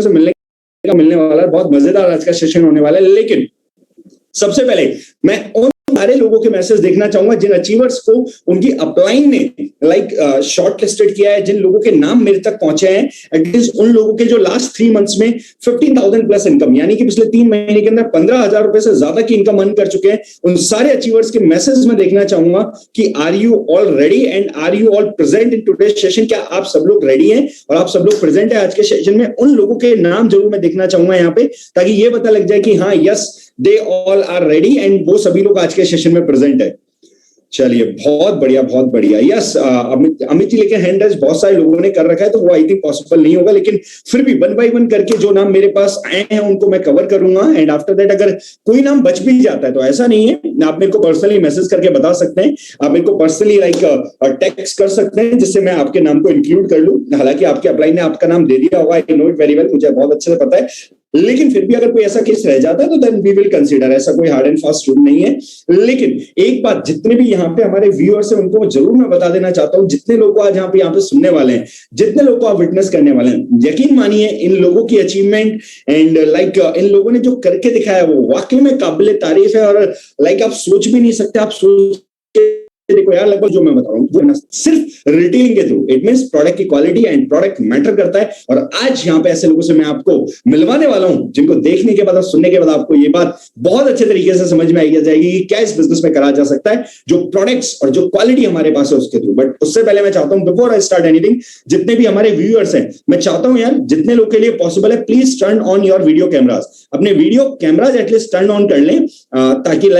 से मिलने वाला है। बहुत मजेदार आज का सेशन होने वाला है। लेकिन सबसे पहले मैं उन सारे लोगों के मैसेज देखना चाहूंगा जिन अचीवर्स को उनकी अपलाइन ने शॉर्ट लिस्टेड किया है, जिन लोगों के नाम मेरे तक पहुंचे हैं, एटलीस्ट उन लोगों के जो लास्ट 3 मंथ्स में 15,000 प्लस इनकम, यानी कि पिछले 3 महीने के अंदर 15,000 रुपए से ज्यादा की इनकम अर्न कर चुके हैं। उन सारे अचीवर्स के मैसेज में देखना चाहूंगा कि are you all ready and are you all present in today's session. क्या आप सब लोग रेडी हैं और आप सब लोग प्रेजेंट है आज के सेशन में? उन लोगों के नाम जरूर मैं देखना चाहूंगा यहाँ पे, ताकि ये पता लग जाए कि हाँ yes they all are ready and वो सभी लोग आज के सेशन में प्रेजेंट है। चलिए बहुत बढ़िया, बहुत बढ़िया। यस अमित जी, लेकिन हैंड रेज बहुत सारे लोगों ने कर रखा है तो वो आई थिंक पॉसिबल नहीं होगा, लेकिन फिर भी 1 बाय 1 करके जो नाम मेरे पास आए हैं उनको मैं कवर करूंगा। एंड आफ्टर दैट अगर कोई नाम बच भी जाता है तो ऐसा नहीं है, आप मेरे को पर्सनली मैसेज करके बता सकते हैं, आप मेरे को पर्सनली टेक्स्ट कर सकते हैं जिससे मैं आपके नाम को इंक्लूड कर लूं। हालांकि आपके अपलाइन ने आपका नाम दे दिया होगा, I know it very well, मुझे बहुत अच्छे से पता है, लेकिन फिर भी अगर कोई ऐसा केस रह जाता है तो देन वी विल कंसीडर। ऐसा कोई हार्ड एंड फास्ट रूल नहीं है। लेकिन एक बात, जितने भी यहाँ पे हमारे व्यूअर्स हैं उनको जरूर मैं बता देना चाहता हूँ, जितने लोग को आज यहाँ पे सुनने वाले हैं, जितने लोग को आप विटनेस करने वाले हैं, यकीन मानिए इन लोगों की अचीवमेंट एंड इन लोगों ने जो करके दिखाया वो वाकई में काबिल तारीफ है। और आप सोच भी नहीं सकते, आप सोच देखो यार, लगभग जो मैं बता रहा हूँ वो सिर्फ रिटेलिंग के थ्रू, इट मींस प्रोडक्ट की क्वालिटी एंड प्रोडक्ट मैटर करता है। और आज यहाँ पे ऐसे लोगों से मैं आपको मिलवाने वाला हूँ जिनको देखने के बाद और सुनने के बाद आपको ये बात बहुत अच्छे तरीके से समझ में आई जाएगी कि क्या इस बिजनेस में करा जा सकता है, जो प्रोडक्ट्स और जो क्वालिटी हमारे पास है उसके थ्रू। बट उससे पहले मैं चाहता हूँ, बिफोर आई स्टार्ट एनीथिंग, जितने भी हमारे व्यूअर्स हैं, मैं चाहता हूँ यार जितने लोग के लिए पॉसिबल है, please turn on your video cameras. अपने video cameras at least turn on कर लें, ताकि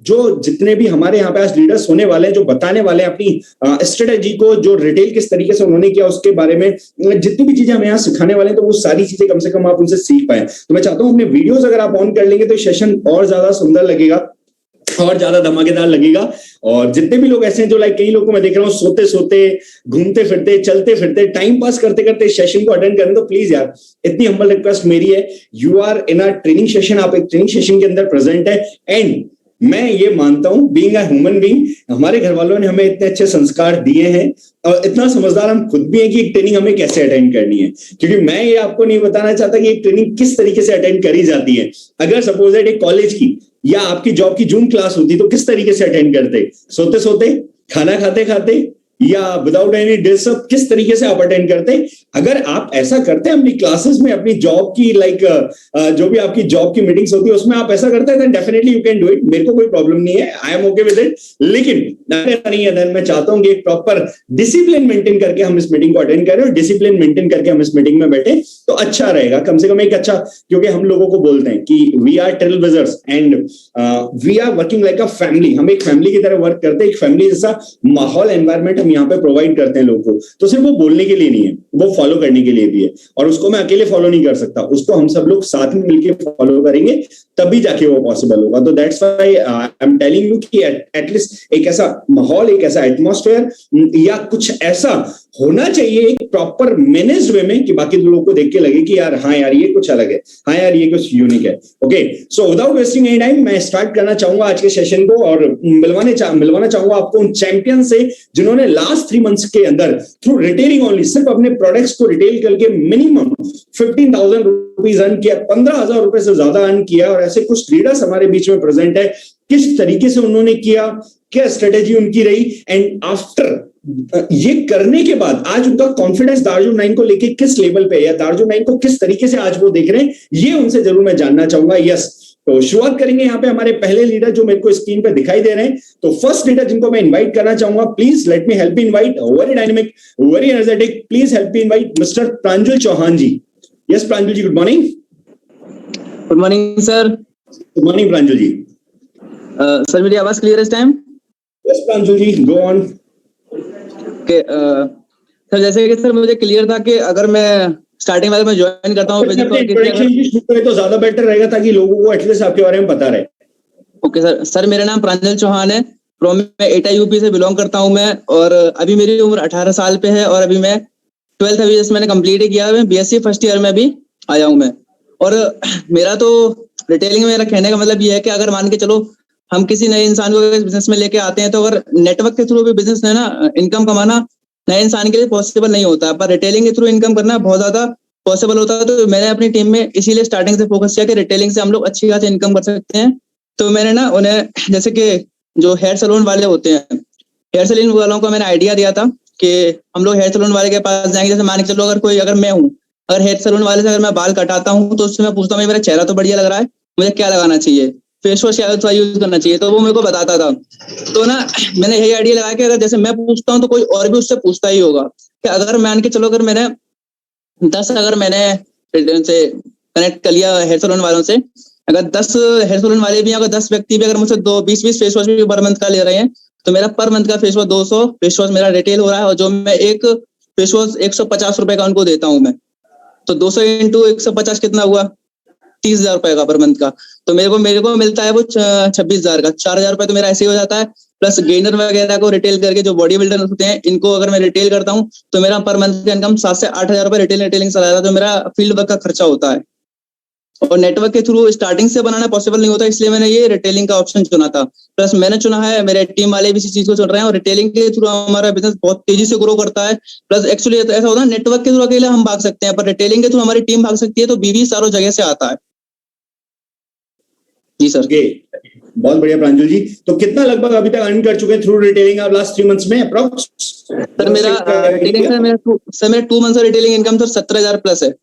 जो जितने भी हमारे यहाँ पे आज लीडर्स होने वाले हैं, जो बताने वाले हैं अपनी स्ट्रेटेजी को, जो रिटेल किस तरीके से उन्होंने किया उसके बारे में, जितनी भी चीजें हमें यहाँ सिखाने वाले हैं, तो वो सारी चीजें कम से कम आप उनसे सीख पाए। तो मैं चाहता हूँ अपने वीडियोस अगर आप ऑन कर लेंगे तो सेशन और ज्यादा सुंदर लगेगा और ज्यादा धमाकेदार लगेगा। और जितने भी लोग ऐसे हैं जो कई लोगों को मैं देख रहा हूँ सोते सोते, घूमते फिरते, चलते फिरते, टाइम पास करते करते सेशन को अटेंड करें, तो प्लीज यार इतनी हम्बल रिक्वेस्ट मेरी है, you are in a training session, आप एक ट्रेनिंग सेशन के अंदर प्रेजेंट है। एंड मैं ये मानता हूं, बीइंग अ ह्यूमन बीइंग, हमारे घर वालों ने हमें इतने अच्छे संस्कार दिए हैं और इतना समझदार हम खुद भी हैं कि एक ट्रेनिंग हमें कैसे अटेंड करनी है। क्योंकि मैं ये आपको नहीं बताना चाहता कि एक ट्रेनिंग किस तरीके से अटेंड करी जाती है। अगर सपोज एक कॉलेज की या आपकी जॉब की जूम क्लास होती तो किस तरीके से अटेंड करते? सोते सोते, खाना खाते खाते, या विदाउट एनी डिस्टर्ब, किस तरीके से आप अटेंड करते? अगर आप ऐसा करते हैं अपनी क्लासेस में, अपनी जॉब की जो भी आपकी जॉब की मीटिंग्स होती है उसमें आप ऐसा करते हैं, then definitely you can do it. मेरे को कोई प्रॉब्लम नहीं है, I am okay with it. लेकिन नहीं है, देन मैं चाहता हूं कि एक प्रॉपर डिसिप्लिन मेंटेन करके हम इस मीटिंग को अटेंड करें और डिसिप्लिन मेंटेन करके हम इस मीटिंग में बैठे तो अच्छा रहेगा। कम से कम एक अच्छा, क्योंकि हम लोगों को बोलते हैं कि we are trailblazers and we are working like a family. हम एक फैमिली की तरह वर्क करते हैं, एक फैमिली जैसा माहौल, एनवायरमेंट हम यहाँ पे प्रोवाइड करते हैं लोगों को। तो सिर्फ वो बोलने के लिए नहीं है, वो फॉलो करने के लिए भी है। और उसको मैं अकेले फॉलो नहीं कर सकता, उसको हम सब लोग साथ में मिलकर फॉलो करेंगे तभी जाके वो पॉसिबल होगा। तो that's why I am telling you कि एटलीस्ट एक ऐसा माहौल, एक ऐसा एटमॉस्फेयर या कुछ ऐसा होना चाहिए एक प्रॉपर मैनेज्ड वे में कि बाकी लोगों को देख के लगे कि यार हाँ यार ये कुछ अलग है, हाँ यार ये कुछ यूनिक है। Okay, so without wasting any time मैं स्टार्ट करना चाहूंगा आज के सेशन को और मिलवाना चाहूंगा आपको उन चैंपियन से जिन्होंने लास्ट 3 मंथ्स के अंदर थ्रू रिटेलिंग ओनली, सिर्फ अपने प्रोडक्ट्स को रिटेल करके मिनिमम 15,000 रुपीज अर्न किया, 15,000 रुपए से ज्यादा अर्न किया। और ऐसे कुछ लीडर्स हमारे बीच में प्रेजेंट है, किस तरीके से उन्होंने किया, क्या स्ट्रेटेजी उनकी रही, एंड आफ्टर ये करने के बाद आज उनका कॉन्फिडेंस दार्जुन 9 को लेके किस लेवल पे है, या दार्जुन 9 को किस तरीके से आज वो देख रहे हैं, ये उनसे जरूर मैं जानना चाहूंगा। यस, तो शुरुआत करेंगे यहाँ पे हमारे पहले लीडर जो मेरे को स्क्रीन पे दिखाई दे रहे हैं। तो फर्स्ट लीडर जिनको मैं इनवाइट करना चाहूंगा, please let me help invite, very dynamic, very energetic, please help invite mister Pranjal Chauhan ji. Yes Pranjal ji, good morning. Good morning sir. Good morning Pranjal ji. Sir मेरी आवाज क्लियर है इस time? Yes Pranjal ji, go on. Sir जैसे कि सर मुझे क्लियर था कि अगर मैं स्टार्टिंग में मैं ज्वाइन करता हूँ तो ज्यादा बेटर रहेगा ताकि लोगों को एटलीस्ट आपके बारे में पता रहे। Okay sir. सर मेरा नाम प्रांजल चौहान है, फ्रॉम मैं एटा यूपी से बिलोंग करता हूँ मैं, और अभी मेरी उम्र 18 साल पे है और अभी मैं 12th अभी जस्ट मैंने कंप्लीट किया है, बीएससी फर्स्ट ईयर में अभी आया हूँ मैं। और मेरा तो रिटेलिंग में मेरा कहने का मतलब ये है कि अगर मान के चलो हम किसी नए इंसान को बिजनेस में लेके आते हैं तो अगर नेटवर्क के थ्रू भी बिजनेस है ना, इनकम कमाना नए इंसान के लिए पॉसिबल नहीं होता, पर रिटेलिंग के थ्रू इनकम करना बहुत ज्यादा पॉसिबल होता है, तो मैंने अपनी टीम में इसीलिए स्टार्टिंग से फोकस किया कि रिटेलिंग से हम लोग अच्छी खासी इनकम कर सकते हैं। तो मैंने ना उन्हें, जैसे कि जो हेयर सैलून वाले होते हैं, हेयर सैलून वालों को मैंने आइडिया दिया था कि हम लोग हेयर सैलून वाले के पास जाएंगे। जैसे मान के चलो, अगर मैं हूँ, अगर हेयर सैलून वाले से अगर मैं बाल कटाता हूँ तो उससे मैं पूछता हूँ मेरा चेहरा तो बढ़िया लग रहा है, मुझे क्या लगाना चाहिए, फेस वॉश क्या यूज करना चाहिए, तो वो मेरे को बताता था। तो ना मैंने यही आइडिया लगाया कि अगर जैसे मैं पूछता हूँ तो कोई और भी उससे पूछता ही होगा। कि अगर मान के चलो, अगर मैंने से कनेक्ट कर लिया हेयर सैलून वालों से, अगर 10 हेयर सैलून वाले भी, अगर 10 व्यक्ति भी अगर मुझसे 20-20 फेस वॉश भी पर मंथ का ले रहे हैं, तो मेरा पर मंथ का फेस वॉश 200 फेस वॉश मेरा रिटेल हो रहा है। और जो मैं एक फेस वॉश 150 रुपए का उनको देता हूँ मैं, तो 200 इंटू 150 कितना हुआ, 30,000 रुपए का पर मंथ का। तो मेरे को मिलता है वो 26,000 का, 4,000 रुपए तो मेरा ऐसे ही हो जाता है। प्लस गेनर वगैरह को रिटेल करके, जो बॉडी बिल्डर होते हैं, इनको अगर मैं रिटेल करता हूँ तो मेरा पर मंथ का इनकम 7 से 8,000 रुपए रिटेलिंग चला जाता है, जो मेरा फील्ड वर्क का खर्चा होता है। और नेटवर्क के थ्रू स्टार्टिंग से बनाना पॉसिबल नहीं होता, इसलिए मैंने ये रिटेलिंग का ऑप्शन चुना था। प्लस मैंने चुना है, मेरे टीम वाले भी इसी चीज को चुन रहे हैं, और रिटेलिंग के थ्रू हमारा बिजनेस बहुत तेजी से ग्रो करता है। प्लस एक्चुअली ऐसा होता है, नेटवर्क के थ्रू अकेले हम भाग सकते हैं, पर रिटेलिंग के थ्रू हमारी टीम भाग सकती है, तो बीवी चारों जगह से आता है। जी सर। ओके, बहुत बढ़िया प्रांजल जी। तो कितना लगभग अभी तक अर्न कर चुके हैं थ्रू रिटेलिंग आप लास्ट 3 मंथ्स में अप्रॉक्स? सर मेरा रिटेलिंग मेरा 2 मंथ्स का रिटेलिंग इनकम सर 17,000 प्लस है।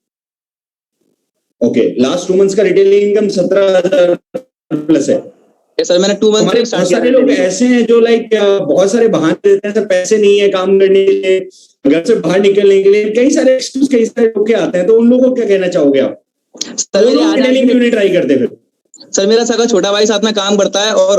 ओके, लास्ट 2 मंथ्स का रिटेलिंग इनकम 17,000 प्लस है। सर मैंने 2 मंथ हमारे बहुत सारे लोग ऐसे हैं जो बहुत सारे बहाने देते हैं, सर पैसे नहीं है काम करने के लिए, घर से बाहर निकलने के लिए, कई सारे एक्सक्यूज कई सारे लोग के आते हैं, तो उन लोगों को क्या कहना चाहोगे आप? सर रिटेलिंग क्यों नहीं ट्राई करते फिर? सर मेरा सगा छोटा भाई साथ में काम करता है, और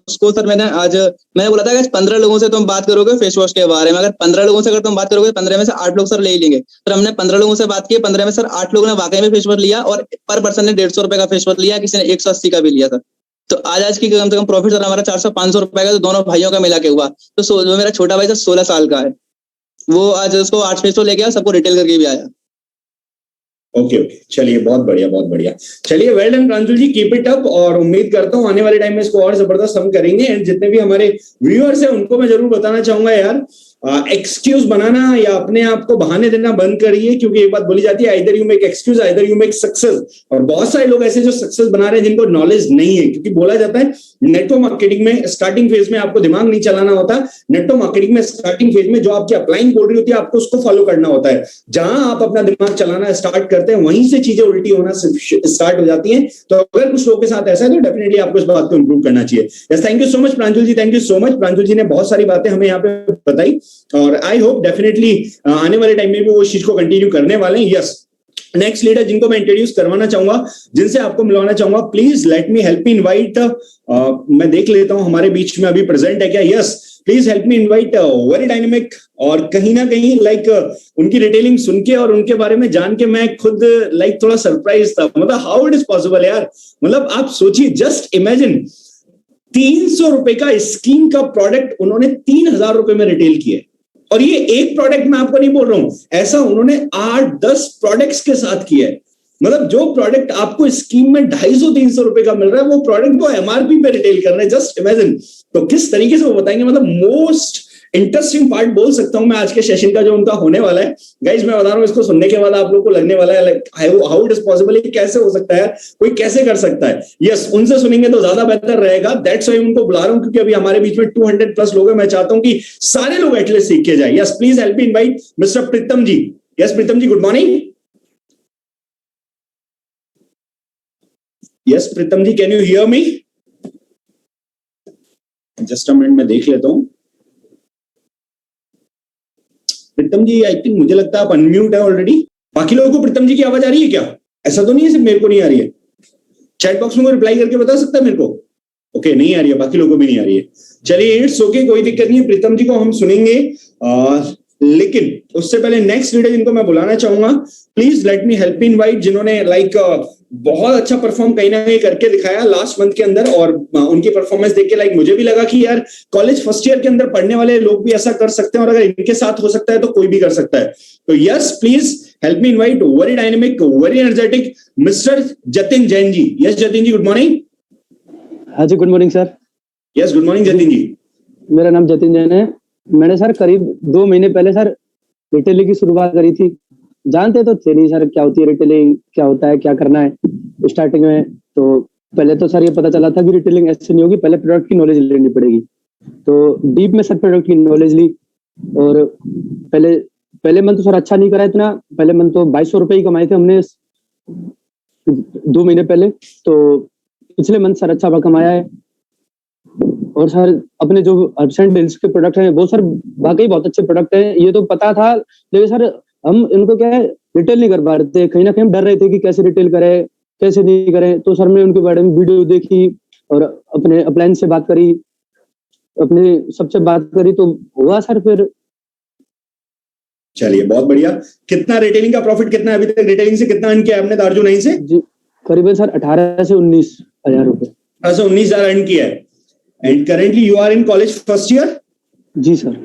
उसको सर मैंने बोला था कि 15 लोगों से तुम बात करोगे फेस वॉश के बारे में, अगर 15 लोगों से अगर तुम बात करोगे, 15 में से 8 लोग सर ले ही लेंगे। सर हमने 15 लोगों से बात की, 15 में सर 8 लोगों ने वाकई में फेस वॉश लिया, और पर पर्सन ने 150 रुपए का फेस वॉश लिया, किसी ने 180 का भी लिया था। तो आज की कम से कम प्रॉफिट सर हमारा 400-500 रुपए का, तो दोनों भाइयों का मिला के हुआ। तो जो मेरा छोटा भाई सर 16 साल का है, वो आज उसको 8 फेस वॉश लेके आया, सबको रिटेल करके भी आया। ओके, चलिए बहुत बढ़िया, बहुत बढ़िया। चलिए, well done Pranjal ji, keep it up, और उम्मीद करता हूँ आने वाले टाइम में इसको और जबरदस्त हम करेंगे। एंड जितने भी हमारे व्यूअर्स हैं उनको मैं जरूर बताना चाहूंगा यार, एक्सक्यूज बनाना या अपने आप को बहाने देना बंद करिए, क्योंकि एक बात बोली जाती है, either you make excuse either you make success. और बहुत सारे लोग ऐसे जो सक्सेस बना रहे हैं जिनको नॉलेज नहीं है, क्योंकि बोला जाता है नेटवर्क मार्केटिंग में स्टार्टिंग फेज में आपको दिमाग नहीं चलाना होता। नेटवर्क मार्केटिंग में स्टार्टिंग फेज में जो आपकी अपलाइन बोल रही होती है, आपको उसको फॉलो करना होता है। जहां आप अपना दिमाग चलाना स्टार्ट करते हैं, वहीं से चीजें उल्टी होना स्टार्ट हो जाती हैं। तो अगर कुछ लोगों के साथ ऐसा है तो डेफिनेटली आपको इस बात को इंप्रूव करना चाहिए। Yes, thank you so much Pranjal ji, thank you so much. Pranjal ji ने बहुत सारी बातें हमें यहाँ पे बताई, और आई होप डेफिनेटली आने वाले टाइम में भी वो इस चीज को कंटिन्यू करने वाले हैं। यस, नेक्स्ट लीडर जिनको मैं इंट्रोड्यूस करवाना चाहूंगा, जिनसे आपको मिलवाना चाहूंगा, please let me help me invite, मैं देख लेता हूं हमारे बीच में अभी प्रेजेंट है क्या। Yes, please help me invite very dynamic, और कहीं ना कहीं उनकी रिटेलिंग सुन के और उनके बारे में जान के मैं खुद थोड़ा सरप्राइज था। मतलब हाउ इट इज पॉसिबल यार, मतलब आप सोचिए, जस्ट इमेजिन 300 रुपए का स्कीम का प्रोडक्ट उन्होंने 3,000 रुपए में रिटेल किया। और ये एक प्रोडक्ट मैं आपको नहीं बोल रहा हूं, ऐसा उन्होंने 8-10 प्रोडक्ट्स के साथ किया है। मतलब जो प्रोडक्ट आपको स्कीम में 250-300 रुपए का मिल रहा है, वो प्रोडक्ट वो एमआरपी पे रिटेल कर रहे हैं, जस्ट इमेजिन। तो किस तरीके से वो बताएंगे, मतलब मोस्ट इंटरेस्टिंग पार्ट बोल सकता हूं मैं आज के सेशन का जो उनका होने वाला है। गाइज मैं बता रहा हूं, इसको सुनने के बाद आप लोगों को लगने वाला है हाउ इट इज पॉसिबल, कैसे हो सकता है, कोई कैसे कर सकता है। यस, उनसे सुनेंगे तो ज्यादा बेहतर रहेगा, दैट्स व्हाई उनको बुला रहा हूं, क्योंकि अभी हमारे बीच में 200 प्लस लोग हैं। मैं चाहता हूं कि सारे लोग एटलीस्ट सीख के जाए। Yes, please help me invite mister Pritam ji. Yes Pritam ji, good morning. Yes Pritam ji, can you hear me? Just a minute, मैं देख लेता हूं। प्रीतम जी, आई थिंक मुझे लगता है आप अनम्यूट है ऑलरेडी। बाकी लोगों को प्रीतम जी की आवाज आ रही है क्या? ऐसा तो नहीं है सिर्फ मेरे को नहीं आ रही है? चैट बॉक्स में कोई रिप्लाई करके बता सकता है मेरे को? ओके, नहीं आ रही है, बाकी लोगों को भी नहीं आ रही है। चलिए, इट्स ओके, कोई दिक्कत नहीं है। प्रीतम जी को हम सुनेंगे, लेकिन उससे पहले नेक्स्ट लीडर जिनको मैं बुलाना चाहूंगा, please let me help me invite, जिन्होंने बहुत अच्छा परफॉर्म कहीं ना कहीं करके दिखाया लास्ट मंथ के अंदर। और उनकी परफॉर्मेंस देख के मुझे भी लगा कि यार कॉलेज फर्स्ट ईयर के अंदर पढ़ने वाले लोग भी ऐसा कर सकते हैं, और अगर इनके साथ हो सकता है तो कोई भी कर सकता है। तो yes, please help me invite very dynamic, very energetic mister Jatin Jain ji. Yes Jatin ji, good morning. हाँ जी, good morning sir. Yes, good morning Jatin ji. मेरा नाम जतिन जैन है। मैंने सर करीब 2 महीने पहले सर रिटेलिंग की शुरुआत करी थी। जानते तो थे नहीं सर क्या होती है रिटेलिंग, क्या होता है, क्या करना है स्टार्टिंग में। तो पहले तो सर ये पता चला था कि रिटेलिंग ऐसे नहीं होगी, पहले प्रोडक्ट की नॉलेज लेनी पड़ेगी। तो डीप में सर प्रोडक्ट की नॉलेज ली और पहले मंथ तो सर अच्छा नहीं करा इतना। पहले मंथ तो 2200 रुपए ही कमाए थे हमने 2 महीने पहले। तो पिछले मंथ सर अच्छा कमाया है। और सर अपने जो हर्ब्स एंड हिल्स के प्रोडक्ट हैं वो सर वाकई बहुत अच्छे प्रोडक्ट हैं, ये तो पता था। लेकिन सर हम इनको क्या है रिटेल नहीं कर पा रहे थे, कहीं ना कहीं हम डर रहे थे कि कैसे रिटेल करें कैसे नहीं करें। तो सर मैं उनके बारे में वीडियो देखी और अपने अपलाइन से बात करी, अपने सबसे बात करी तो हुआ सर फिर। चलिए बहुत बढ़िया। कितना रिटेलिंग का प्रॉफिट कितना है अभी तक, रिटेलिंग से कितना अर्न किया आपने दार्जू 9 से? जी करीबन सर 18 से 19 हजार रुपए। 19,000 अर्न किया है। And currently you are in college first year? जी सर।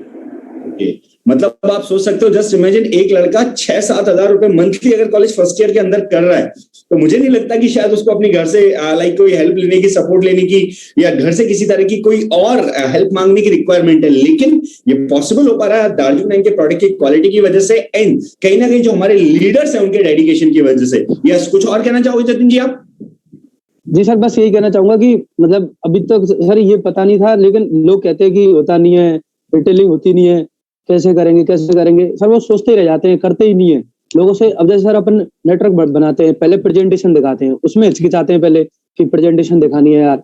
ओके, मतलब आप सोच सकते हो, जस्ट इमेजिन एक लड़का 6-7 हजार रुपए मंथली अगर कॉलेज फर्स्ट ईयर के अंदर कर रहा है, तो मुझे नहीं लगता कि शायद उसको अपने घर से लाइक कोई हेल्प लेने की, सपोर्ट लेने की, या घर से किसी तरह की कोई और हेल्प मांगने की रिक्वायरमेंट है। लेकिन ये पॉसिबल हो पा रहा है दार्जू 9 के प्रोडक्ट की क्वालिटी की वजह से एंड कहीं ना कहीं जो हमारे लीडर्स हैं उनके डेडिकेशन की वजह से। यस, कुछ और कहना चाहोगे जतिन जी आप? जी सर बस यही कहना चाहूंगा कि मतलब अभी तक सर ये पता नहीं था, लेकिन लोग कहते हैं कि होता नहीं है, रिटेलिंग होती नहीं है, कैसे करेंगे सर। वो सोचते ही रह जाते हैं, करते ही नहीं है लोगों से। अब जैसे सर अपन नेटवर्क बनाते हैं, पहले प्रेजेंटेशन दिखाते हैं, उसमें हिचकिचाते हैं पहले कि प्रेजेंटेशन दिखानी है यार,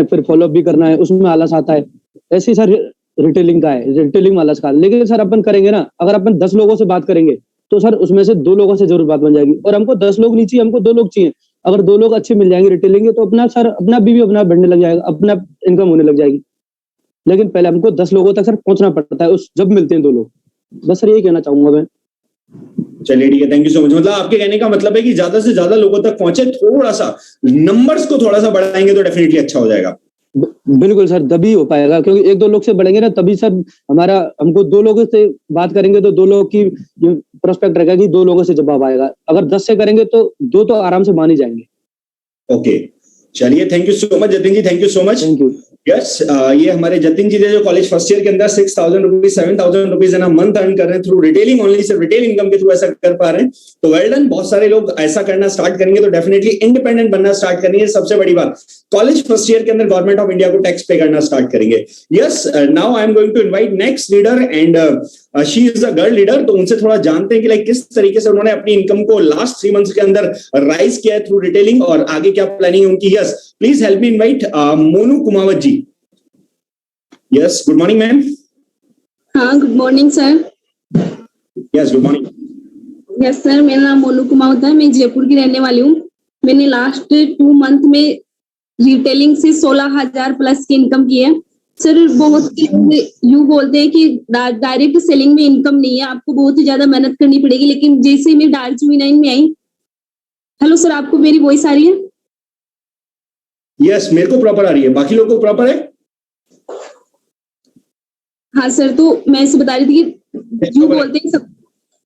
फिर फॉलोअप भी करना है, उसमें आलस आता है। ऐसे ही सर रिटेलिंग का है, रिटेलिंग में आलस का। लेकिन सर अपन करेंगे ना, अगर अपन 10 लोगों से बात करेंगे तो सर उसमें से 2 लोगों से जरूर बात बन जाएगी। और हमको 10 लोग नहीं चाहिए, हमको 2 लोग चाहिए। अगर 2 लोग अच्छे मिल जाएंगे रिटेलिंग के तो अपना सर अपना भी अपना बढ़ने लग जाएगा, अपना इनकम होने लग जाएगी। लेकिन पहले हमको 10 लोगों तक सर पहुंचना पड़ता है, उस जब मिलते हैं 2 लोग। बस सर यही कहना चाहूंगा मैं। चलिए ठीक है, थैंक यू सो मच। मतलब आपके कहने का मतलब है कि ज्यादा से ज्यादा लोगों तक पहुंचे, थोड़ा सा नंबर्स को थोड़ा सा बढ़ाएंगे तो डेफिनेटली अच्छा हो जाएगा। बिल्कुल सर, तभी हो पाएगा, क्योंकि 1-2 लोग से बढ़ेंगे ना तभी सर हमारा, हमको 2 लोगों से बात करेंगे तो 2 लोगों की प्रोस्पेक्ट रहेगा कि 2 लोगों से जवाब आएगा। अगर 10 से करेंगे तो 2 तो आराम से मान ही जाएंगे। ओके, चलिए thank you so much Jatin ji, thank you so much. Thank you. Yes, ये हमारे जतिन जी जो कॉलेज फर्स्ट ईयर के अंदर 6,000 रुपीज 7,000 रुपीज है ना मंथ अर्न कर रहे हैं थ्रू रिटेलिंग ओनली, सिर्फ रिटेल इनकम के थ्रू ऐसा कर पा रहे हैं, तो वेल डन। बहुत सारे लोग ऐसा करना स्टार्ट करेंगे तो डेफिनेटली इंडिपेंडेंट बनना स्टार्ट करेंगे। सबसे बड़ी बात, कॉलेज फर्स्ट ईयर के अंदर गवर्नमेंट ऑफ इंडिया को टैक्स पे करना स्टार्ट करेंगे। Yes, now I am going to invite next leader and she is a girl leader. तो उनसे थोड़ा जानते हैं कि लाइक किस तरीके से उन्होंने अपनी इनकम को लास्ट 3 मंथ्स के अंदर राइज किया है थ्रू रिटेलिंग और आगे क्या प्लानिंग है उनकी। Yes, please help me invite Monu Kumawat ji. Yes, good morning ma'am. हाँ, good morning sir. Yes, good morning. Yes sir, मेरा नाम मोनू कुमावत है, मैं जयपुर की रहने वाली हूँ। मैंने लास्ट 2 मंथ में रिटेलिंग से 16,000 प्लस की इनकम की है। सर बहुत यूं बोलते हैं कि डायरेक्ट सेलिंग में इनकम नहीं है, आपको बहुत ही ज्यादा मेहनत करनी पड़ेगी। लेकिन जैसे मैं दार्जू 9 में आई, हेलो सर, आपको मेरी वॉइस आ रही है? यस, मेरे को प्रॉपर आ रही है, बाकी लोगों को प्रॉपर है? हाँ सर, तो मैं इसे बता रही थी कि यूं बोलते हैं सब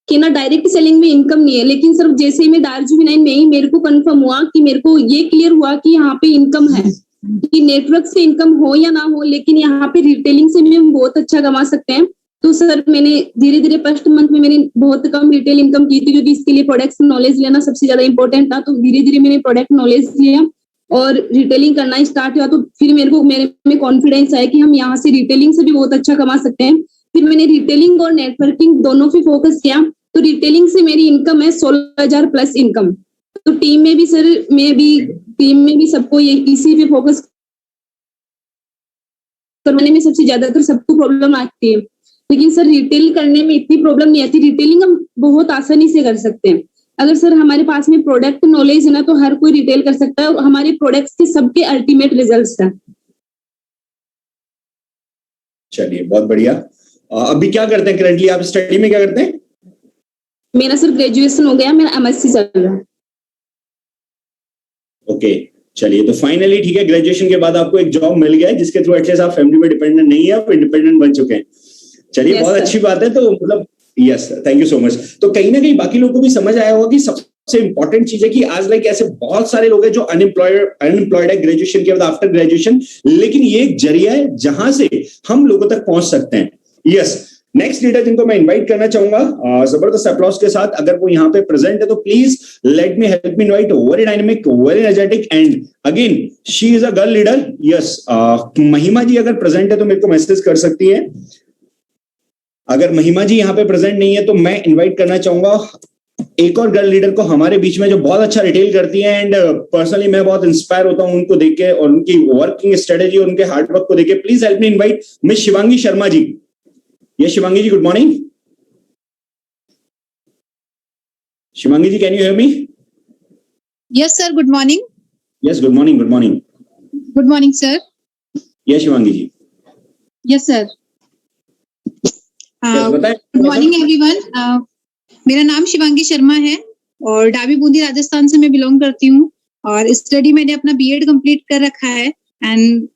कि ना डायरेक्ट सेलिंग में इनकम नहीं है। लेकिन सर जैसे मैं दार्जू 9 में ही मेरे को कंफर्म हुआ कि मेरे को ये क्लियर हुआ कि यहाँ पे इनकम है, कि नेटवर्क से इनकम हो या ना हो, लेकिन यहाँ पे रिटेलिंग से भी हम बहुत अच्छा कमा सकते हैं। तो सर मैंने धीरे धीरे फर्स्ट मंथ में मैंने बहुत कम रिटेल इनकम की थी, क्योंकि इसके लिए प्रोडक्ट नॉलेज लेना सबसे ज्यादा इंपॉर्टेंट था। तो धीरे धीरे मैंने प्रोडक्ट नॉलेज लिया और रिटेलिंग करना स्टार्ट हुआ। तो फिर मेरे में कॉन्फिडेंस आया कि हम यहाँ से रिटेलिंग से भी बहुत अच्छा कमा सकते हैं। फिर मैंने रिटेलिंग और नेटवर्किंग दोनों पे फोकस किया। तो रिटेलिंग से मेरी इनकम है 16,000 प्लस इनकम। तो टीम में भी सर, टीम में भी सबको ये इसी पे फोकस करने में सबसे ज्यादातर सबको प्रॉब्लम आती है। लेकिन सर रिटेल करने में इतनी प्रॉब्लम नहीं आती, रिटेलिंग हम बहुत आसानी से कर सकते हैं। अगर सर हमारे पास में प्रोडक्ट नॉलेज है ना, तो हर कोई रिटेल कर सकता है। और हमारे प्रोडक्ट्स के सबके अल्टीमेट रिजल्ट्स हैं। चलिए बहुत बढ़िया। अभी क्या करते हैं करेंटली, आप स्टडी में क्या करते हैं? मेरा सर ग्रेजुएशन हो गया, मेरा MSc चल रहा है। ओके, चलिए तो फाइनली ठीक है, ग्रेजुएशन के बाद आपको एक जॉब मिल गया है जिसके थ्रू एटलीस्ट आप फैमिली पे डिपेंडेंट नहीं है, आप इंडिपेंडेंट बन चुके हैं। चलिए Yes, बहुत sir. अच्छी बात है। तो मतलब yes, thank you so much. तो कहीं ना कहीं बाकी लोगों को भी समझ आया होगा कि सबसे इंपॉर्टेंट चीज है कि आज लाइक ऐसे बहुत सारे लोग हैं जो अनएम्प्लॉयड है ग्रेजुएशन के बाद, आफ्टर ग्रेजुएशन, लेकिन ये एक जरिया है जहां से हम लोगों तक पहुंच सकते हैं। यस, नेक्स्ट लीडर जिनको मैं इनवाइट करना चाहूंगा जबरदस्त अप्लॉज के साथ, अगर वो यहाँ पे प्रेजेंट है तो please let me help me invite. Very dynamic, very energetic and again she is a girl leader. Yes, महिमा जी अगर प्रेजेंट है तो मेरे को मैसेज कर सकती है। अगर महिमा जी यहाँ पे प्रेजेंट नहीं है तो मैं इनवाइट करना चाहूंगा एक और गर्ल लीडर को हमारे बीच में जो बहुत अच्छा रिटेल करती है एंड पर्सनली मैं बहुत इंस्पायर होता हूं उनको देख के और उनकी वर्किंग स्ट्रेटेजी और उनके हार्डवर्क को देख के। Please help me invite miss Shivangi Sharma ji. Yes Shivangi ji, good morning. Shivangi ji, can you hear me? Yes, sir. Good morning. Yes, good morning, good morning. Good morning, sir. Yes Shivangi ji. Yes, sir. बताएं। Good morning, everyone. मेरा नाम शिवांगी शर्मा है और डाबी बूंदी राजस्थान से मैं बिलोंग करती हूँ और स्टडी मैंने अपना बीएड कंप्लीट कर रखा है। एंड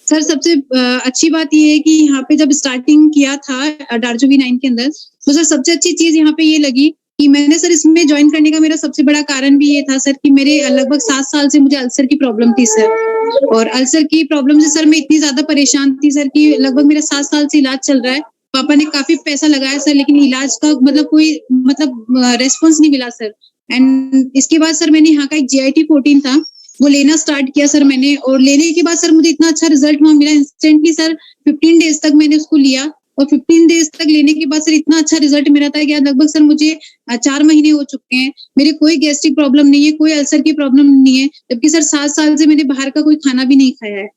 सर सबसे अच्छी बात ये है कि यहाँ पे जब स्टार्टिंग किया था डार्जोवी 9 के अंदर, तो सर सबसे अच्छी चीज यहाँ पे ये लगी कि मैंने सर इसमें ज्वाइन करने का मेरा सबसे बड़ा कारण भी ये था सर कि मेरे लगभग 7 साल से मुझे अल्सर की प्रॉब्लम थी सर, और अल्सर की प्रॉब्लम से सर मैं इतनी ज्यादा परेशान थी सर कि लगभग मेरा 7 साल से इलाज चल रहा है। पापा ने काफी पैसा लगाया सर, लेकिन इलाज का मतलब कोई रेस्पॉन्स नहीं मिला सर। एंड इसके बाद सर मैंने यहाँ का एक GIT 14 था वो लेना स्टार्ट किया सर मैंने, और लेने के बाद सर मुझे इतना अच्छा रिजल्ट वहां मिला इंस्टेंटली सर। 15 डेज तक मैंने उसको लिया और 15 डेज तक लेने के बाद सर इतना अच्छा रिजल्ट मिला था कि लगभग सर मुझे 4 महीने हो चुके हैं, मेरे कोई गैस्ट्रिक प्रॉब्लम नहीं है, कोई अल्सर की प्रॉब्लम नहीं है, जबकि सर 7 साल से मैंने बाहर का कोई खाना भी नहीं खाया है।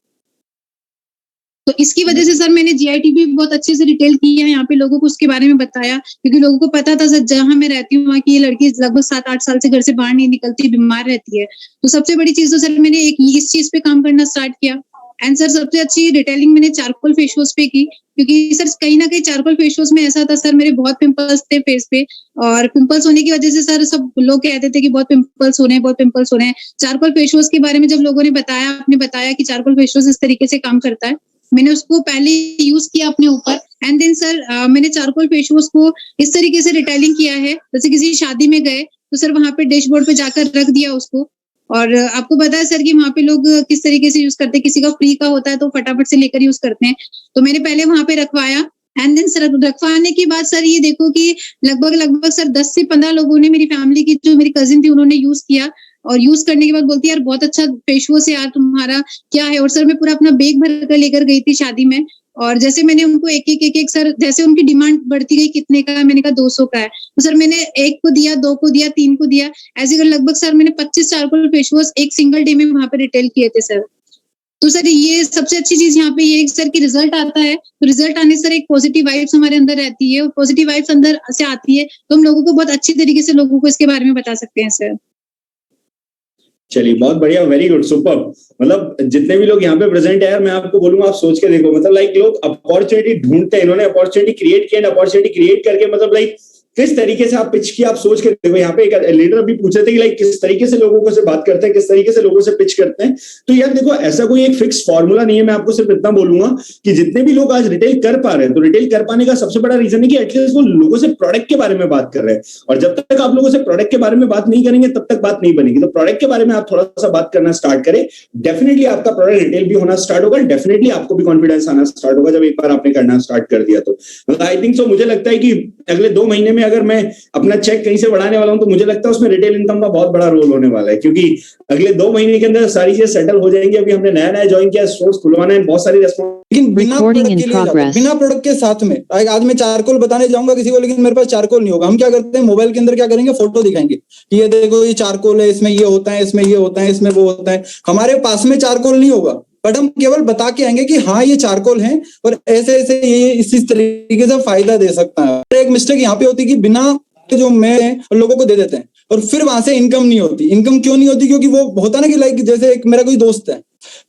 तो इसकी वजह से सर मैंने GIT भी बहुत अच्छे से रिटेल किया है, यहाँ पे लोगों को उसके बारे में बताया, क्योंकि लोगों को पता था सर जहाँ मैं रहती हूँ वहाँ की ये लड़की लगभग 7-8 साल से घर से बाहर नहीं निकलती, बीमार रहती है। तो सबसे बड़ी चीज तो सर मैंने इस चीज पे काम करना स्टार्ट किया। एंड सर सबसे अच्छी रिटेलिंग मैंने चारकोल फेस वॉश पे की, क्योंकि सर कहीं ना कहीं चारकोल फेस वॉश में ऐसा था सर मेरे बहुत पिंपल्स थे फेस पे, और पिंपल्स होने की वजह से सर सब लोग कहते थे कि बहुत पिंपल्स हो रहे हैं, बहुत पिंपल्स हो रहे हैं। चारकोल फेस वॉश के बारे में जब लोगों ने बताया, आपने बताया कि चारकोल फेस वॉश इस तरीके से काम करता है, मैंने उसको पहले यूज किया अपने ऊपर। एंड देन सर मैंने चारकोल फेस वॉश को इस तरीके से रिटेलिंग किया है, जैसे किसी शादी में गए तो सर वहां पे डैशबोर्ड पे जाकर रख दिया उसको, और आपको पता है सर कि वहां पे लोग किस तरीके से यूज करते हैं, किसी का फ्री का होता है तो फटाफट से लेकर यूज करते हैं। तो मैंने पहले वहां पे रखवाया एंड देन सर रखवाने के बाद सर ये देखो कि लगभग सर 10 से 15 लोगों ने, मेरी फैमिली की जो मेरी कजिन थी उन्होंने यूज किया, और यूज करने के बाद बोलती है यार बहुत अच्छा फेस वॉश है यार तुम्हारा, क्या है। और सर मैं पूरा अपना बैग भर कर लेकर गई थी शादी में, और जैसे मैंने उनको एक सर जैसे उनकी डिमांड बढ़ती गई, कितने का है, मैंने कहा 200 का है, तो सर मैंने 1 को दिया, 2 को दिया, 3 को दिया, ऐसे कर लगभग सर मैंने 25 चारकोल फेस वॉश एक सिंगल डे में वहां पे रिटेल किए थे सर। तो सर ये सबसे अच्छी चीज यहाँ पे ये सर की रिजल्ट आता है, तो रिजल्ट आने सर एक पॉजिटिव वाइब्स हमारे अंदर रहती है, और पॉजिटिव वाइब्स अंदर से आती है तो हम लोगों को बहुत अच्छी तरीके से लोगों को इसके बारे में बता सकते हैं सर। चलिए बहुत बढ़िया, वेरी गुड, सुपर। मतलब जितने भी लोग यहाँ पे प्रेजेंट है यार, मैं आपको बोलूंगा आप सोच के देखो, मतलब लाइक लोग अपॉर्चुनिटी ढूंढते हैं, इन्होंने अपॉर्चुनिटी क्रिएट किया, अपॉर्चुनिटी क्रिएट करके मतलब लाइक किस तरीके से आप पिच किया, आप सोच के देखो। यहाँ पे एक लीडर भी पूछे थे कि लाइक किस तरीके से लोगों को से बात करते हैं, किस तरीके से लोगों से पिच करते हैं। तो यार देखो ऐसा कोई एक फिक्स फॉर्मूला नहीं है, मैं आपको सिर्फ इतना बोलूंगा कि जितने भी लोग आज रिटेल कर पा रहे हैं, तो रिटेल कर पाने का सबसे बड़ा रीजन है कि एटलीस्ट वो लोगों से प्रोडक्ट के बारे में बात कर रहे हैं, और जब तक आप लोगों से प्रोडक्ट के बारे में बात नहीं करेंगे तब तक बात नहीं बनेगी। तो प्रोडक्ट के बारे में आप थोड़ा सा बात करना स्टार्ट करें, डेफिनेटली आपका प्रोडक्ट रिटेल भी होना स्टार्ट होगा, डेफिनेटली आपको भी कॉन्फिडेंस आना स्टार्ट होगा जब एक बार आपने करना स्टार्ट कर दिया। तो आई थिंक सो, मुझे लगता है कि अगले 2 महीने में अगर मैं अपना चेक कहीं से बढ़ाने वाला हूं तो मुझे लगता है उसमें रिटेल इनकम का बहुत बड़ा रोल होने वाला है, क्योंकि अगले 2 महीने के अंदर सारी चीजें सेटल हो जाएंगी। अभी हमने नया ज्वाइन किया, स्टोर्स खुलवाना है, बहुत सारी लेकिन बिना प्रोडक्ट के साथ में आज मैं चारकोल बताने जाऊंगा किसी को, लेकिन मेरे पास चारकोल नहीं होगा। हम क्या करते हैं, मोबाइल के अंदर क्या करेंगे, फोटो दिखाएंगे कि ये देखो ये चारकोल है, इसमें ये होता है, इसमें ये होता है, इसमें वो होता है। हमारे पास में चारकोल नहीं होगा, बट हम केवल बता के आएंगे कि हाँ ये चारकोल है और ऐसे ऐसे ये इस तरीके से फायदा दे सकता है। एक मिस्टेक यहाँ पे होती है कि बिना जो मैं लोगों को दे देते हैं और फिर वहां से इनकम नहीं होती। इनकम क्यों नहीं होती, क्योंकि वो होता ना कि लाइक जैसे एक मेरा कोई दोस्त है,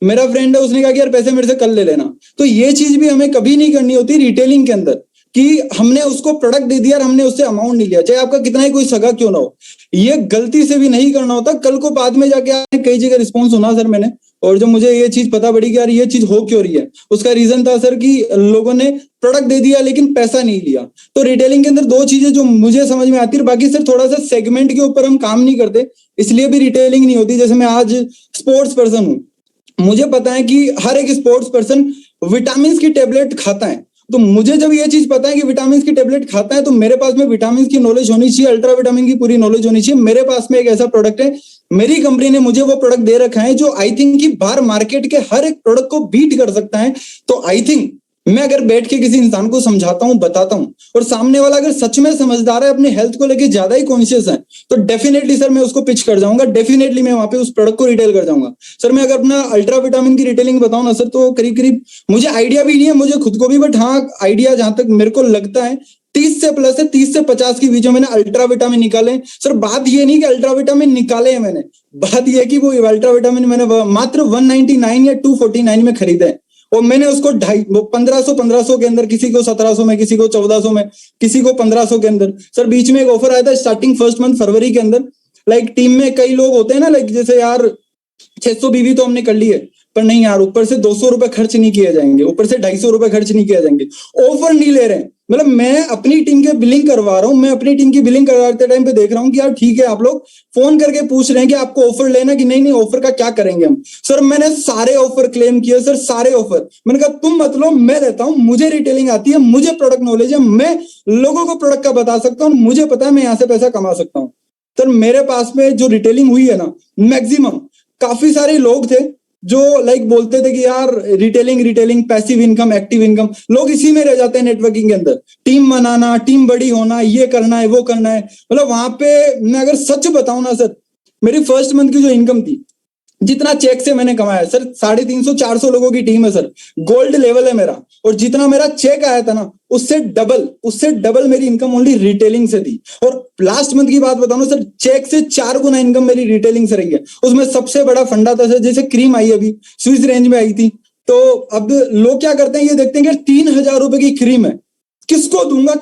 मेरा फ्रेंड है, उसने कहा कि यार पैसे मेरे से कल ले लेना, तो ये चीज भी हमें कभी नहीं करनी होती रिटेलिंग के अंदर कि हमने उसको प्रोडक्ट दे दिया और हमने उससे अमाउंट नहीं लिया, चाहे आपका कितना ही कोई सगा क्यों ना हो। ये गलती से भी नहीं करना होता। कल को बाद में जाके कई जगह रिस्पॉन्स सुना सर मैंने, और जब मुझे ये चीज पता पड़ी कि यार ये चीज हो क्यों रही है, उसका रीजन था सर कि लोगों ने प्रोडक्ट दे दिया लेकिन पैसा नहीं लिया। तो रिटेलिंग के अंदर 2 चीजें जो मुझे समझ में आती है, बाकी सर थोड़ा सा सेगमेंट के ऊपर हम काम नहीं करते, इसलिए भी रिटेलिंग नहीं होती। जैसे मैं आज स्पोर्ट्स पर्सन हूँ, मुझे पता है कि हर एक स्पोर्ट्स पर्सन विटामिन की टेबलेट खाता है, तो मुझे जब ये चीज पता है कि विटामिन की टेबलेट खाता है तो मेरे पास में विटामिन की नॉलेज होनी चाहिए, अल्ट्रा विटामिन की पूरी नॉलेज होनी चाहिए। मेरे पास में एक ऐसा प्रोडक्ट है, मेरी कंपनी ने मुझे वो प्रोडक्ट दे रखा है जो आई थिंक कि बाहर मार्केट के हर एक प्रोडक्ट को बीट कर सकता है। तो आई थिंक मैं अगर बैठ के किसी इंसान को समझाता हूं, बताता हूं, और सामने वाला अगर सच में समझदार है, अपने हेल्थ को लेके ज्यादा ही कॉन्शियस है, तो डेफिनेटली सर मैं उसको पिच कर जाऊंगा, डेफिनेटली मैं वहां पे उस प्रोडक्ट को रिटेल कर जाऊंगा। सर मैं अगर अपना अल्ट्रा विटामिन की रिटेलिंग बताऊं ना सर, तो करीब करीब मुझे आइडिया भी नहीं है मुझे खुद को भी, बट हाँ आइडिया जहां तक मेरे को लगता है 30 से प्लस है, 30 से 50 के बीच में मैंने अल्ट्रा विटामिन निकाले। सर बात ये नहीं कि अल्ट्रा विटामिन निकाले हैं मैंने, बात ये कि वो अल्ट्रा विटामिन मैंने मात्र 199 या 249 में खरीदा है, और मैंने उसको 1500 के अंदर, किसी को 1700 में, किसी को 1400 में, किसी को 1500 के अंदर। सर बीच में एक ऑफर आया था स्टार्टिंग फर्स्ट मंथ फरवरी के अंदर, लाइक टीम में कई लोग होते हैं ना, लाइक जैसे यार 600 बीवी तो हमने कर ली है, पर नहीं यार ऊपर से 200 रुपए खर्च नहीं किए जाएंगे, ऊपर से 250 रुपए खर्च नहीं किए जाएंगे, ऑफर नहीं ले रहे हैं। मतलब मैं अपनी टीम के बिलिंग करवा रहा हूँ, मैं अपनी टीम की बिलिंग करवाते टाइम पे देख रहा हूँ कि यार ठीक है, आप लोग फोन करके पूछ रहे हैं कि आपको ऑफर लेना कि नहीं, ऑफर का क्या करेंगे हम। सर मैंने सारे ऑफर क्लेम किए सर, सारे ऑफर। मैंने कहा तुम मत लो, मैं देता हूँ, मुझे रिटेलिंग आती है, मुझे प्रोडक्ट नॉलेज है, मैं लोगों को प्रोडक्ट का बता सकता हूँ, मुझे पता है मैं यहाँ से पैसा कमा सकता हूँ। सर मेरे पास में जो रिटेलिंग हुई है ना, मैक्सिमम काफी सारे लोग थे जो लाइक बोलते थे कि यार retailing passive income, active income, लोग इसी में रह जाते हैं नेटवर्किंग के अंदर, टीम बनाना, टीम बड़ी होना, ये करना है वो करना है। मतलब वहां पे मैं अगर सच बताऊं ना सर, मेरी फर्स्ट मंथ की जो इनकम थी, जितना चेक से मैंने कमाया सर, 350-400 लोगों की टीम है सर, गोल्ड लेवल है मेरा, और जितना मेरा चेक आया था ना उससे डबल मेरी इनकम ओनली रिटेलिंग से थी। और लास्ट मंथ की बात बताऊं सर, चेक से 4 गुना इनकम मेरी रिटेलिंग से रही है। उसमें सबसे बड़ा फंडा था सर, जैसे क्रीम आई अभी स्विस रेंज में आई थी, तो अब लोग क्या करते हैं, ये देखते हैं कि 3000 रुपए की क्रीम है, किसको दूंगा।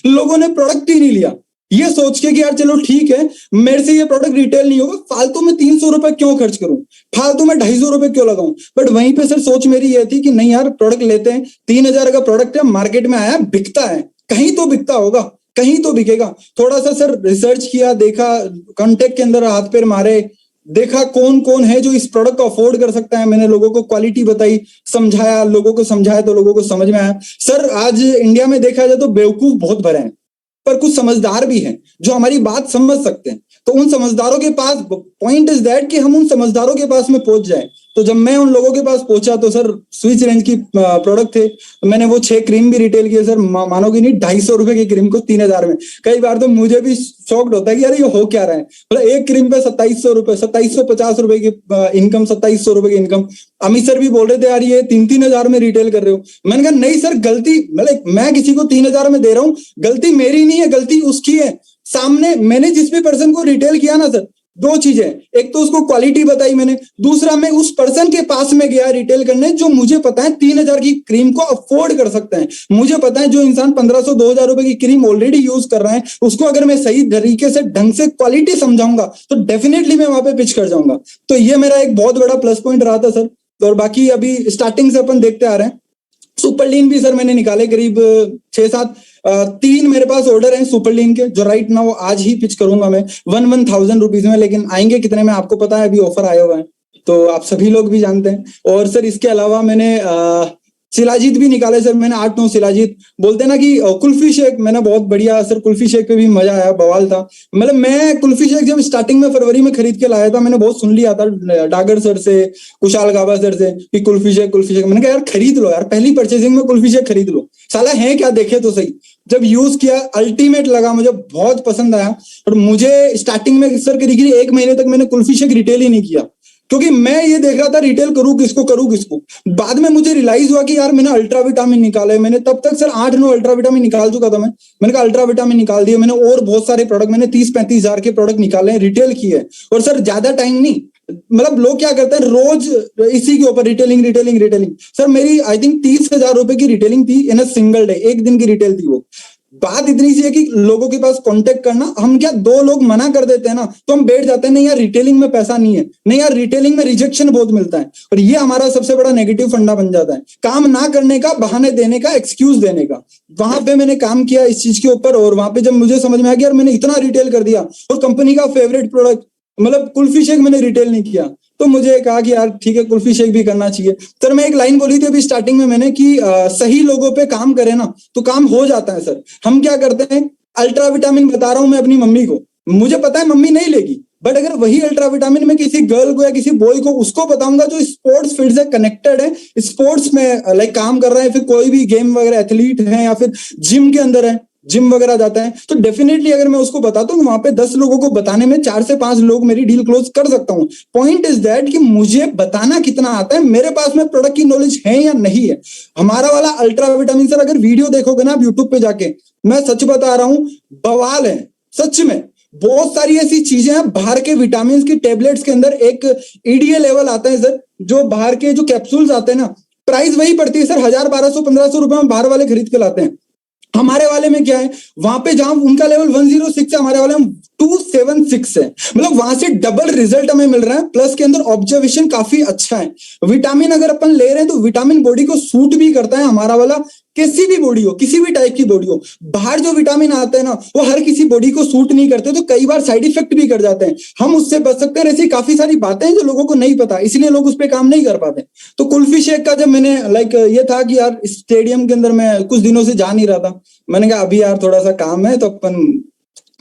लोगों ने प्रोडक्ट ही नहीं लिया, ये सोच के कि यार चलो ठीक है मेरे से ये प्रोडक्ट रिटेल नहीं होगा, फालतू में 300 रुपए क्यों खर्च करूं, फालतू में 250 रुपए क्यों लगाऊं। बट वहीं पे सर सोच मेरी ये थी कि नहीं यार प्रोडक्ट लेते हैं, 3000 का प्रोडक्ट है, मार्केट में आया, बिकता है, कहीं तो बिकता होगा, कहीं तो बिकेगा। थोड़ा सा सर रिसर्च किया, देखा, कॉन्टेक्ट के अंदर हाथ पैर मारे, देखा कौन कौन है जो इस प्रोडक्ट को अफोर्ड कर सकता है। मैंने लोगों को क्वालिटी बताई, समझाया, लोगों को समझाया तो लोगों को समझ में आया। सर आज इंडिया में देखा जाए तो बेवकूफ बहुत भरे हैं, पर कुछ समझदार भी हैं जो हमारी बात समझ सकते हैं। तो उन समझदारों के पास, पॉइंट इज दैट कि हम उन समझदारों के पास में पहुंच जाए। तो जब मैं उन लोगों के पास पहुंचा तो सर स्विच रेंज की प्रोडक्ट थे, मैंने वो 6 क्रीम भी रिटेल किए सर, मानोगे नहीं, 250 रुपए की क्रीम को 3000 में। कई बार तो मुझे भी शॉक्ड होता है कि यार ये हो क्या रहा है, मतलब एक क्रीम पे 2700 रुपए, 2750 रुपए की इनकम, 2700 रुपए की इनकम। अमित सर भी बोल रहे थे यार ये 3-3000 में रिटेल कर रहे हो। मैंने कहा नहीं सर, गलती मतलब मैं किसी को 3000 में दे रहा हूँ, गलती मेरी नहीं है, गलती उसकी है। सामने मैंने जिस भी पर्सन को रिटेल किया ना सर, 2 चीजें, एक तो उसको क्वालिटी बताई मैंने, दूसरा मैं उस पर्सन के पास में गया रिटेल करने जो मुझे पता है 3000 की क्रीम को अफोर्ड कर सकता है। मुझे पता है जो इंसान 1500-2000 रुपए की क्रीम ऑलरेडी यूज कर रहा है, उसको अगर मैं सही तरीके से ढंग से क्वालिटी समझाऊंगा तो डेफिनेटली मैं वहां पे पिच कर जाऊंगा। तो ये मेरा एक बहुत बड़ा प्लस पॉइंट रहा था सर। और बाकी अभी स्टार्टिंग से अपन देखते आ रहे हैं, सुपर लीन भी सर मैंने निकाले करीब 6-7, 3 मेरे पास ऑर्डर हैं सुपर लीन के, जो राइट नाउ आज ही पिच करूंगा मैं 1,000 रुपीज में, लेकिन आएंगे कितने में आपको पता है, अभी ऑफर आया हुआ है तो आप सभी लोग भी जानते हैं। और सर इसके अलावा मैंने शिलाजीत भी निकाले सर, मैंने 8-9 शिलाजीत। बोलते हैं ना कि कुल्फी शेक, मैंने बहुत बढ़िया सर, कुल्फी शेक पे भी मजा आया, बवाल था। मतलब मैं कुल्फी शेक जब स्टार्टिंग में फरवरी में खरीद के लाया था, मैंने बहुत सुन लिया था डागर सर से, कुशाल गाबा सर से कि कुल्फी शेक। मैंने कहा यार खरीद लो यार, पहली परचेसिंग में कुल्फी शेक खरीद लो, साला है क्या, देखे तो सही। जब यूज किया अल्टीमेट लगा, मुझे बहुत पसंद आया। और मुझे स्टार्टिंग में सर करीब 1 महीने तक मैंने कुल्फी शेक रिटेल ही नहीं किया, क्योंकि मैं ये देख रहा था रिटेल करूं किसको। बाद में मुझे रियलाइज हुआ कि यार मैंने अल्ट्रा विटामिन निकाले, मैंने तब तक सर 8-9 अल्ट्रा विटामिन निकाल चुका था मैंने कहा अल्ट्रा विटामिन निकाल दिया मैंने, और बहुत सारे प्रोडक्ट मैंने 30-35 हजार के प्रोडक्ट निकाले हैं, रिटेल किए। और सर ज्यादा टाइम नहीं, मतलब लोग क्या करते हैं रोज इसी के ऊपर रिटेलिंग। सर मेरी आई थिंक 30,000 रुपए की रिटेलिंग थी इन अ सिंगल डे, एक दिन की रिटेल थी वो। बात इतनी सी है कि लोगों के पास कांटेक्ट करना, हम क्या 2 लोग मना कर देते हैं ना तो हम बैठ जाते हैं, नहीं यार रिटेलिंग में पैसा नहीं है, नहीं यार रिटेलिंग में रिजेक्शन बहुत मिलता है। और ये हमारा सबसे बड़ा नेगेटिव फंडा बन जाता है, काम ना करने का, बहाने देने का, एक्सक्यूज देने का। वहां पे मैंने काम किया इस चीज के ऊपर, और वहां पे जब मुझे समझ में आया कि यार मैंने इतना रिटेल कर दिया, और कंपनी का फेवरेट प्रोडक्ट मतलब कुल्फी शेक मैंने रिटेल नहीं किया, तो मुझे कहा कि यार ठीक है कुल्फी शेक भी करना चाहिए। सर मैं एक लाइन बोली थी अभी स्टार्टिंग में मैंने कि सही लोगों पे काम करें ना तो काम हो जाता है सर। हम क्या करते हैं, अल्ट्रा विटामिन बता रहा हूं मैं अपनी मम्मी को, मुझे पता है मम्मी नहीं लेगी, बट अगर वही अल्ट्रा विटामिन में किसी गर्ल को या किसी बॉय को उसको बताऊंगा जो स्पोर्ट्स फील्ड से कनेक्टेड है, स्पोर्ट्स में लाइक काम कर रहा है, फिर कोई भी गेम वगैरह एथलीट है या फिर जिम के अंदर है, जिम वगैरह जाता है, तो डेफिनेटली अगर मैं उसको बताता हूँ वहां पे 10 लोगों को बताने में 4 से 5 लोग मेरी डील क्लोज कर सकता हूँ। पॉइंट इज दैट कि मुझे बताना कितना आता है, मेरे पास में प्रोडक्ट की नॉलेज है या नहीं है। हमारा वाला अल्ट्रा विटामिन सर अगर वीडियो देखोगे ना आप यूट्यूब पे जाके, मैं सच बता रहा हूँ बवाल है सच में। बहुत सारी ऐसी चीजें हैं बाहर के विटामिन की टेबलेट्स के अंदर, एक ईडीए लेवल आता है सर, जो बाहर के जो कैप्सूल्स आते हैं ना, प्राइस वही पड़ती है सर 1000 1200 1500 रुपए में बाहर वाले खरीद के लाते हैं। हमारे वाले में क्या है, वहां पे जहां उनका लेवल 106 है हमारे वाले में 276 है, मतलब वहां से डबल रिजल्ट हमें मिल रहा है। प्लस के अंदर ऑब्जर्वेशन काफी अच्छा है। विटामिन अगर अपन ले रहे हैं तो विटामिन बॉडी को सूट भी करता है, हमारा वाला किसी भी बॉडी हो, किसी भी टाइप की बॉडी हो। बाहर जो विटामिन आते हैं ना वो हर किसी बॉडी को सूट नहीं करते, तो कई बार साइड इफेक्ट भी कर जाते हैं, हम उससे बच सकते हैं। ऐसी काफी सारी बातें हैं जो लोगों को नहीं पता, इसलिए लोग उस पर काम नहीं कर पाते। तो कुल्फी शेक का जब मैंने ये था कि यार स्टेडियम के अंदर मैं कुछ दिनों से जा नहीं रहा था, मैंने कहा अभी यार थोड़ा सा काम है तो अपन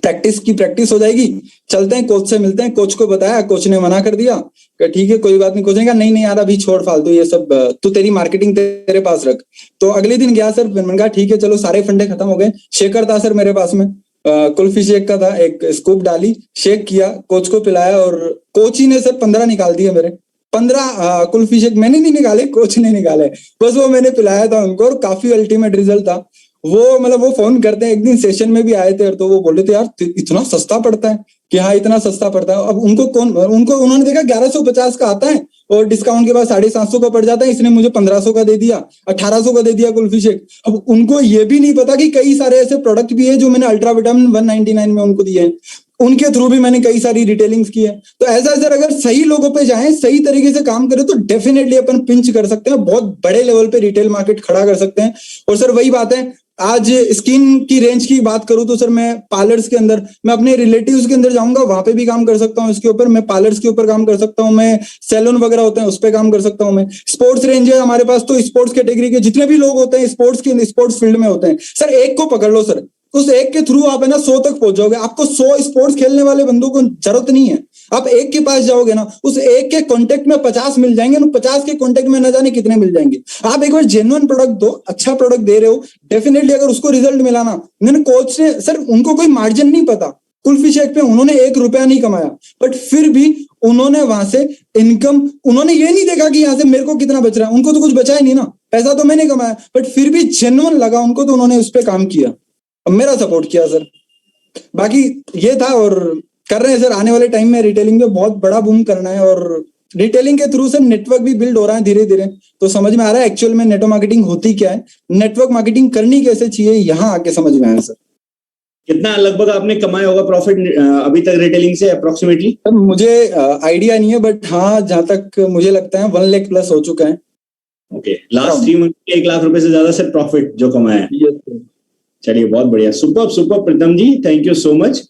प्रैक्टिस हो जाएगी, चलते हैं कोच से मिलते हैं। कोच को बताया, कोच ने मना कर दिया कि ठीक है कोई बात नहीं। कोच ने कहा नहीं यार अभी छोड़ फालतू ये सब, तू तेरी मार्केटिंग तेरे पास रख। तो अगले दिन गया सर, मैंने कहा ठीक है चलो, सारे फंडे खत्म हो गए। शेकर था सर मेरे पास में, कुल्फी शेक का था, एक स्कूप डाली, शेक किया, कोच को पिलाया और कोच ही ने सर 15 निकाल दिए मेरे। 15 कुल्फी शेक मैंने नहीं निकाले, कोच ने निकाले, बस वो मैंने पिलाया था उनको और काफी अल्टीमेट रिजल्ट था वो। मतलब वो फोन करते हैं, एक दिन सेशन में भी आए थे तो वो बोल रहे थे यार इतना सस्ता पड़ता है कि हाँ इतना सस्ता पड़ता है। अब उन्होंने देखा 1150 का आता है और डिस्काउंट के बाद 750 का पड़ जाता है, इसने मुझे 1500 का दे दिया, 1800 का दे दिया कुल्फी शेक। अब उनको ये भी नहीं पता कि कई सारे ऐसे प्रोडक्ट भी है जो मैंने अल्ट्रा विटामिन 199 में उनको दिए हैं, उनके थ्रू भी मैंने कई सारी रिटेलिंग्स की है। तो ऐसा सर अगर सही लोगों पे जाएं, सही तरीके से काम करें तो डेफिनेटली अपन पिंच कर सकते हैं, बहुत बड़े लेवल पे रिटेल मार्केट खड़ा कर सकते हैं। और सर वही बात है, आज स्किन की रेंज की बात करूं तो सर मैं पार्लर्स के अंदर, मैं अपने रिलेटिव्स के अंदर जाऊंगा वहां पे भी काम कर सकता हूं इसके ऊपर, मैं पार्लर्स के ऊपर काम कर सकता हूं, मैं सैलून वगैरह होते हैं उस पर काम कर सकता हूं, मैं स्पोर्ट्स रेंज है हमारे पास, तो स्पोर्ट्स कैटेगरी के जितने भी लोग होते हैं स्पोर्ट्स फील्ड में होते हैं सर, एक को पकड़ लो सर, उस एक के थ्रू आप है ना 100 तक पहुंच जाओगे। आपको 100 स्पोर्ट्स खेलने वाले बंदों को जरूरत नहीं है, आप एक के पास जाओगे ना, उस एक के कांटेक्ट में 50 मिल जाएंगे, 50 के कांटेक्ट में न जाने कितने मिल जाएंगे। आप एक बार जेन्युइन प्रोडक्ट दो, अच्छा प्रोडक्ट दे रहे हो, डेफिनेटली अगर उसको रिजल्ट मिला ना, मैंने कोच ने सर उनको कोई मार्जिन नहीं पता, कुल्फी शेक पे उन्होंने 1 रुपया नहीं कमाया, बट फिर भी उन्होंने वहां से इनकम, उन्होंने ये नहीं देखा कि यहाँ से मेरे को कितना बच रहा है, उनको तो कुछ बचा ही नहीं ना, पैसा तो मैंने कमाया, बट फिर भी जेन्युइन लगा उनको तो उन्होंने उस पर काम किया, मेरा सपोर्ट किया सर। बाकी ये था और कर रहे हैं सर, आने वाले टाइम में रिटेलिंग में बहुत बड़ा बूम करना है और रिटेलिंग के थ्रू सर नेटवर्क भी बिल्ड हो रहा है धीरे धीरे, तो समझ में आ रहा है एक्चुअल में नेटवर्क मार्केटिंग होती क्या है, नेटवर्क मार्केटिंग करनी कैसे चाहिए, यहाँ आके समझ में आया सर। कितना लगभग आपने कमाया होगा प्रॉफिट अभी तक रिटेलिंग से अप्रोक्सीमेटली? मुझे आइडिया नहीं है, बट हाँ जहां तक मुझे लगता है 1 लाख प्लस हो चुका है। ओके, लास्ट 3 मंथ में 1 लाख रुपए से ज्यादा सर प्रॉफिट जो कमाया है। चलिए बहुत बढ़िया, super Pritam ji, thank you so much.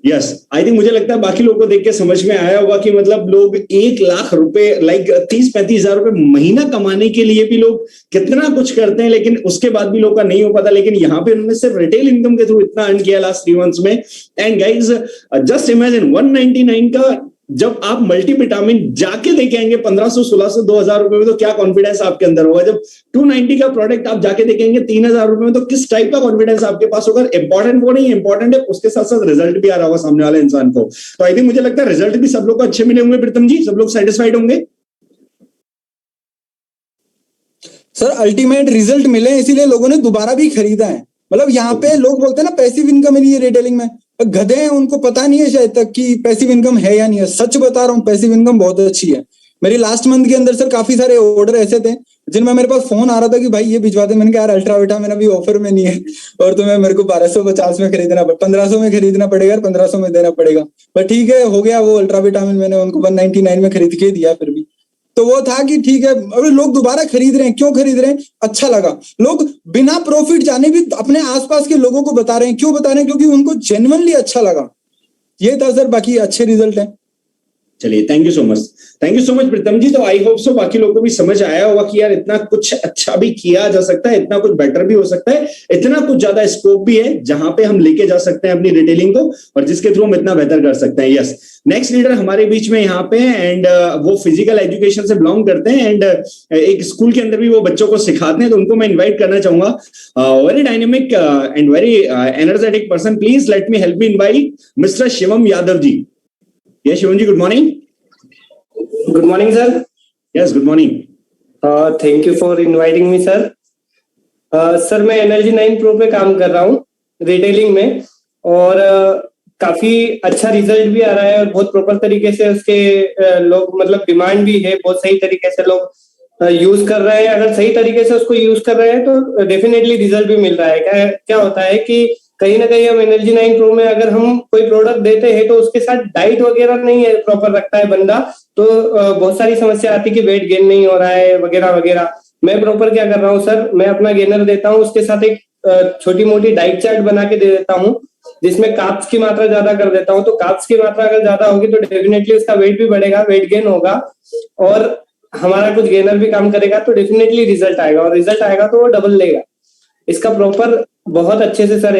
Yes, I think मुझे लगता है बाकी लोगों को देख के समझ में आया होगा कि मतलब लोग 1 लाख रुपए लाइक 30-35 हजार रुपए महीना कमाने के लिए भी लोग कितना कुछ करते हैं, लेकिन उसके बाद भी लोग का नहीं हो पाता। लेकिन यहाँ पे उन्होंने सिर्फ रिटेल इनकम के थ्रू इतना अर्न किया लास्ट 3 मंथ्स में। एंड गाइज जस्ट इमेजिन 199 का जब आप मल्टीविटामिन जाके देखे आएंगे 1500-1600 2000 रुपए में, तो क्या कॉन्फिडेंस आपके अंदर होगा। जब 290 का प्रोडक्ट आप जाके देखेंगे 3000 रुपए में, तो किस टाइप का कॉन्फिडेंस आपके पास होगा। इंपॉर्टेंट वो नहीं, इंपॉर्टेंट है उसके साथ साथ रिजल्ट भी आ रहा होगा सामने वाले इंसान को। तो आई थिंक मुझे लगता है रिजल्ट भी सब लोग को अच्छे मिले होंगे प्रीतम जी, सब लोग सेटिस्फाइड होंगे सर। अल्टीमेट रिजल्ट मिले इसीलिए लोगों ने दोबारा भी खरीदा है। मतलब यहाँ पे लोग बोलते हैं ना पैसिव इनकम नहीं है रिटेलिंग में, गधे हैं, उनको पता नहीं है शायद तक कि पैसिव इनकम है या नहीं है। सच बता रहा हूँ, पैसिव इनकम बहुत अच्छी है। मेरी लास्ट मंथ के अंदर सर काफी सारे ऑर्डर ऐसे थे जिनमें मेरे पास फोन आ रहा था कि भाई ये भिजवा दे। मैंने कहा यार अल्ट्रा विटामिन अभी ऑफर में नहीं है और तुम्हें मेरे को 1250 में खरीदना, 1500 में खरीदना पड़ेगा, 1500 में देना पड़ेगा। पर ठीक है, हो गया वो अल्ट्रा विटामिन, मैंने उनको 199 में खरीद के दिया। फिर भी तो वो था कि ठीक है, अभी लोग दोबारा खरीद रहे हैं, क्यों खरीद रहे हैं, अच्छा लगा। लोग बिना प्रॉफिट जाने भी अपने आसपास के लोगों को बता रहे हैं, क्यों बता रहे हैं, क्योंकि उनको जेन्युइनली अच्छा लगा। ये था सर, बाकी अच्छे रिजल्ट है। चलिए, थैंक यू सो मच प्रीतम जी। तो आई होप सो बाकी लोगों को भी समझ आया होगा कि यार इतना कुछ अच्छा भी किया जा सकता है, इतना कुछ बेटर भी हो सकता है, इतना कुछ ज्यादा स्कोप भी है जहां पे हम लेके जा सकते हैं अपनी रिटेलिंग को, और जिसके थ्रू हम इतना बेहतर कर सकते हैं। यस, नेक्स्ट लीडर हमारे बीच में यहाँ पे एंड वो फिजिकल एजुकेशन से बिलोंग करते हैं एंड एक स्कूल के अंदर भी वो बच्चों को सिखाते हैं, तो उनको मैं इन्वाइट करना चाहूंगा। Very dynamic and very energetic person, please let me help me invite mister Shivam Yadav ji. Yes, Shivam ji, good morning. Good morning, sir. Yes, good morning. Thank you for inviting me, sir. Sir मैं energy 9 pro पे काम कर रहा हूँ retailing में, और काफी अच्छा रिजल्ट भी आ रहा है और बहुत प्रॉपर तरीके से उसके लोग मतलब डिमांड भी है, बहुत सही तरीके से लोग यूज कर रहे हैं। अगर सही तरीके से उसको यूज कर रहे हैं तो डेफिनेटली रिजल्ट भी मिल रहा है। क्या होता है कि कहीं ना कहीं हम एनर्जी 9 प्रो में अगर हम कोई प्रोडक्ट देते हैं तो उसके साथ डाइट वगैरह नहीं है प्रॉपर रखता है बंदा, तो बहुत सारी समस्या आती है कि वेट गेन नहीं हो रहा है वगैरह वगैरह। मैं प्रॉपर क्या कर रहा हूँ सर, मैं अपना गेनर देता हूँ, उसके साथ एक छोटी मोटी डाइट चार्ट बना के दे देता हूँ जिसमें कार्ब्स की मात्रा ज्यादा कर देता हूँ। तो कार्ब्स की मात्रा अगर ज्यादा होगी तो डेफिनेटली उसका वेट भी बढ़ेगा, वेट गेन होगा और हमारा कुछ गेनर भी काम करेगा, तो डेफिनेटली रिजल्ट आएगा, और रिजल्ट आएगा तो वो डबल लेगा। इसका प्रॉपर बहुत अच्छे से सर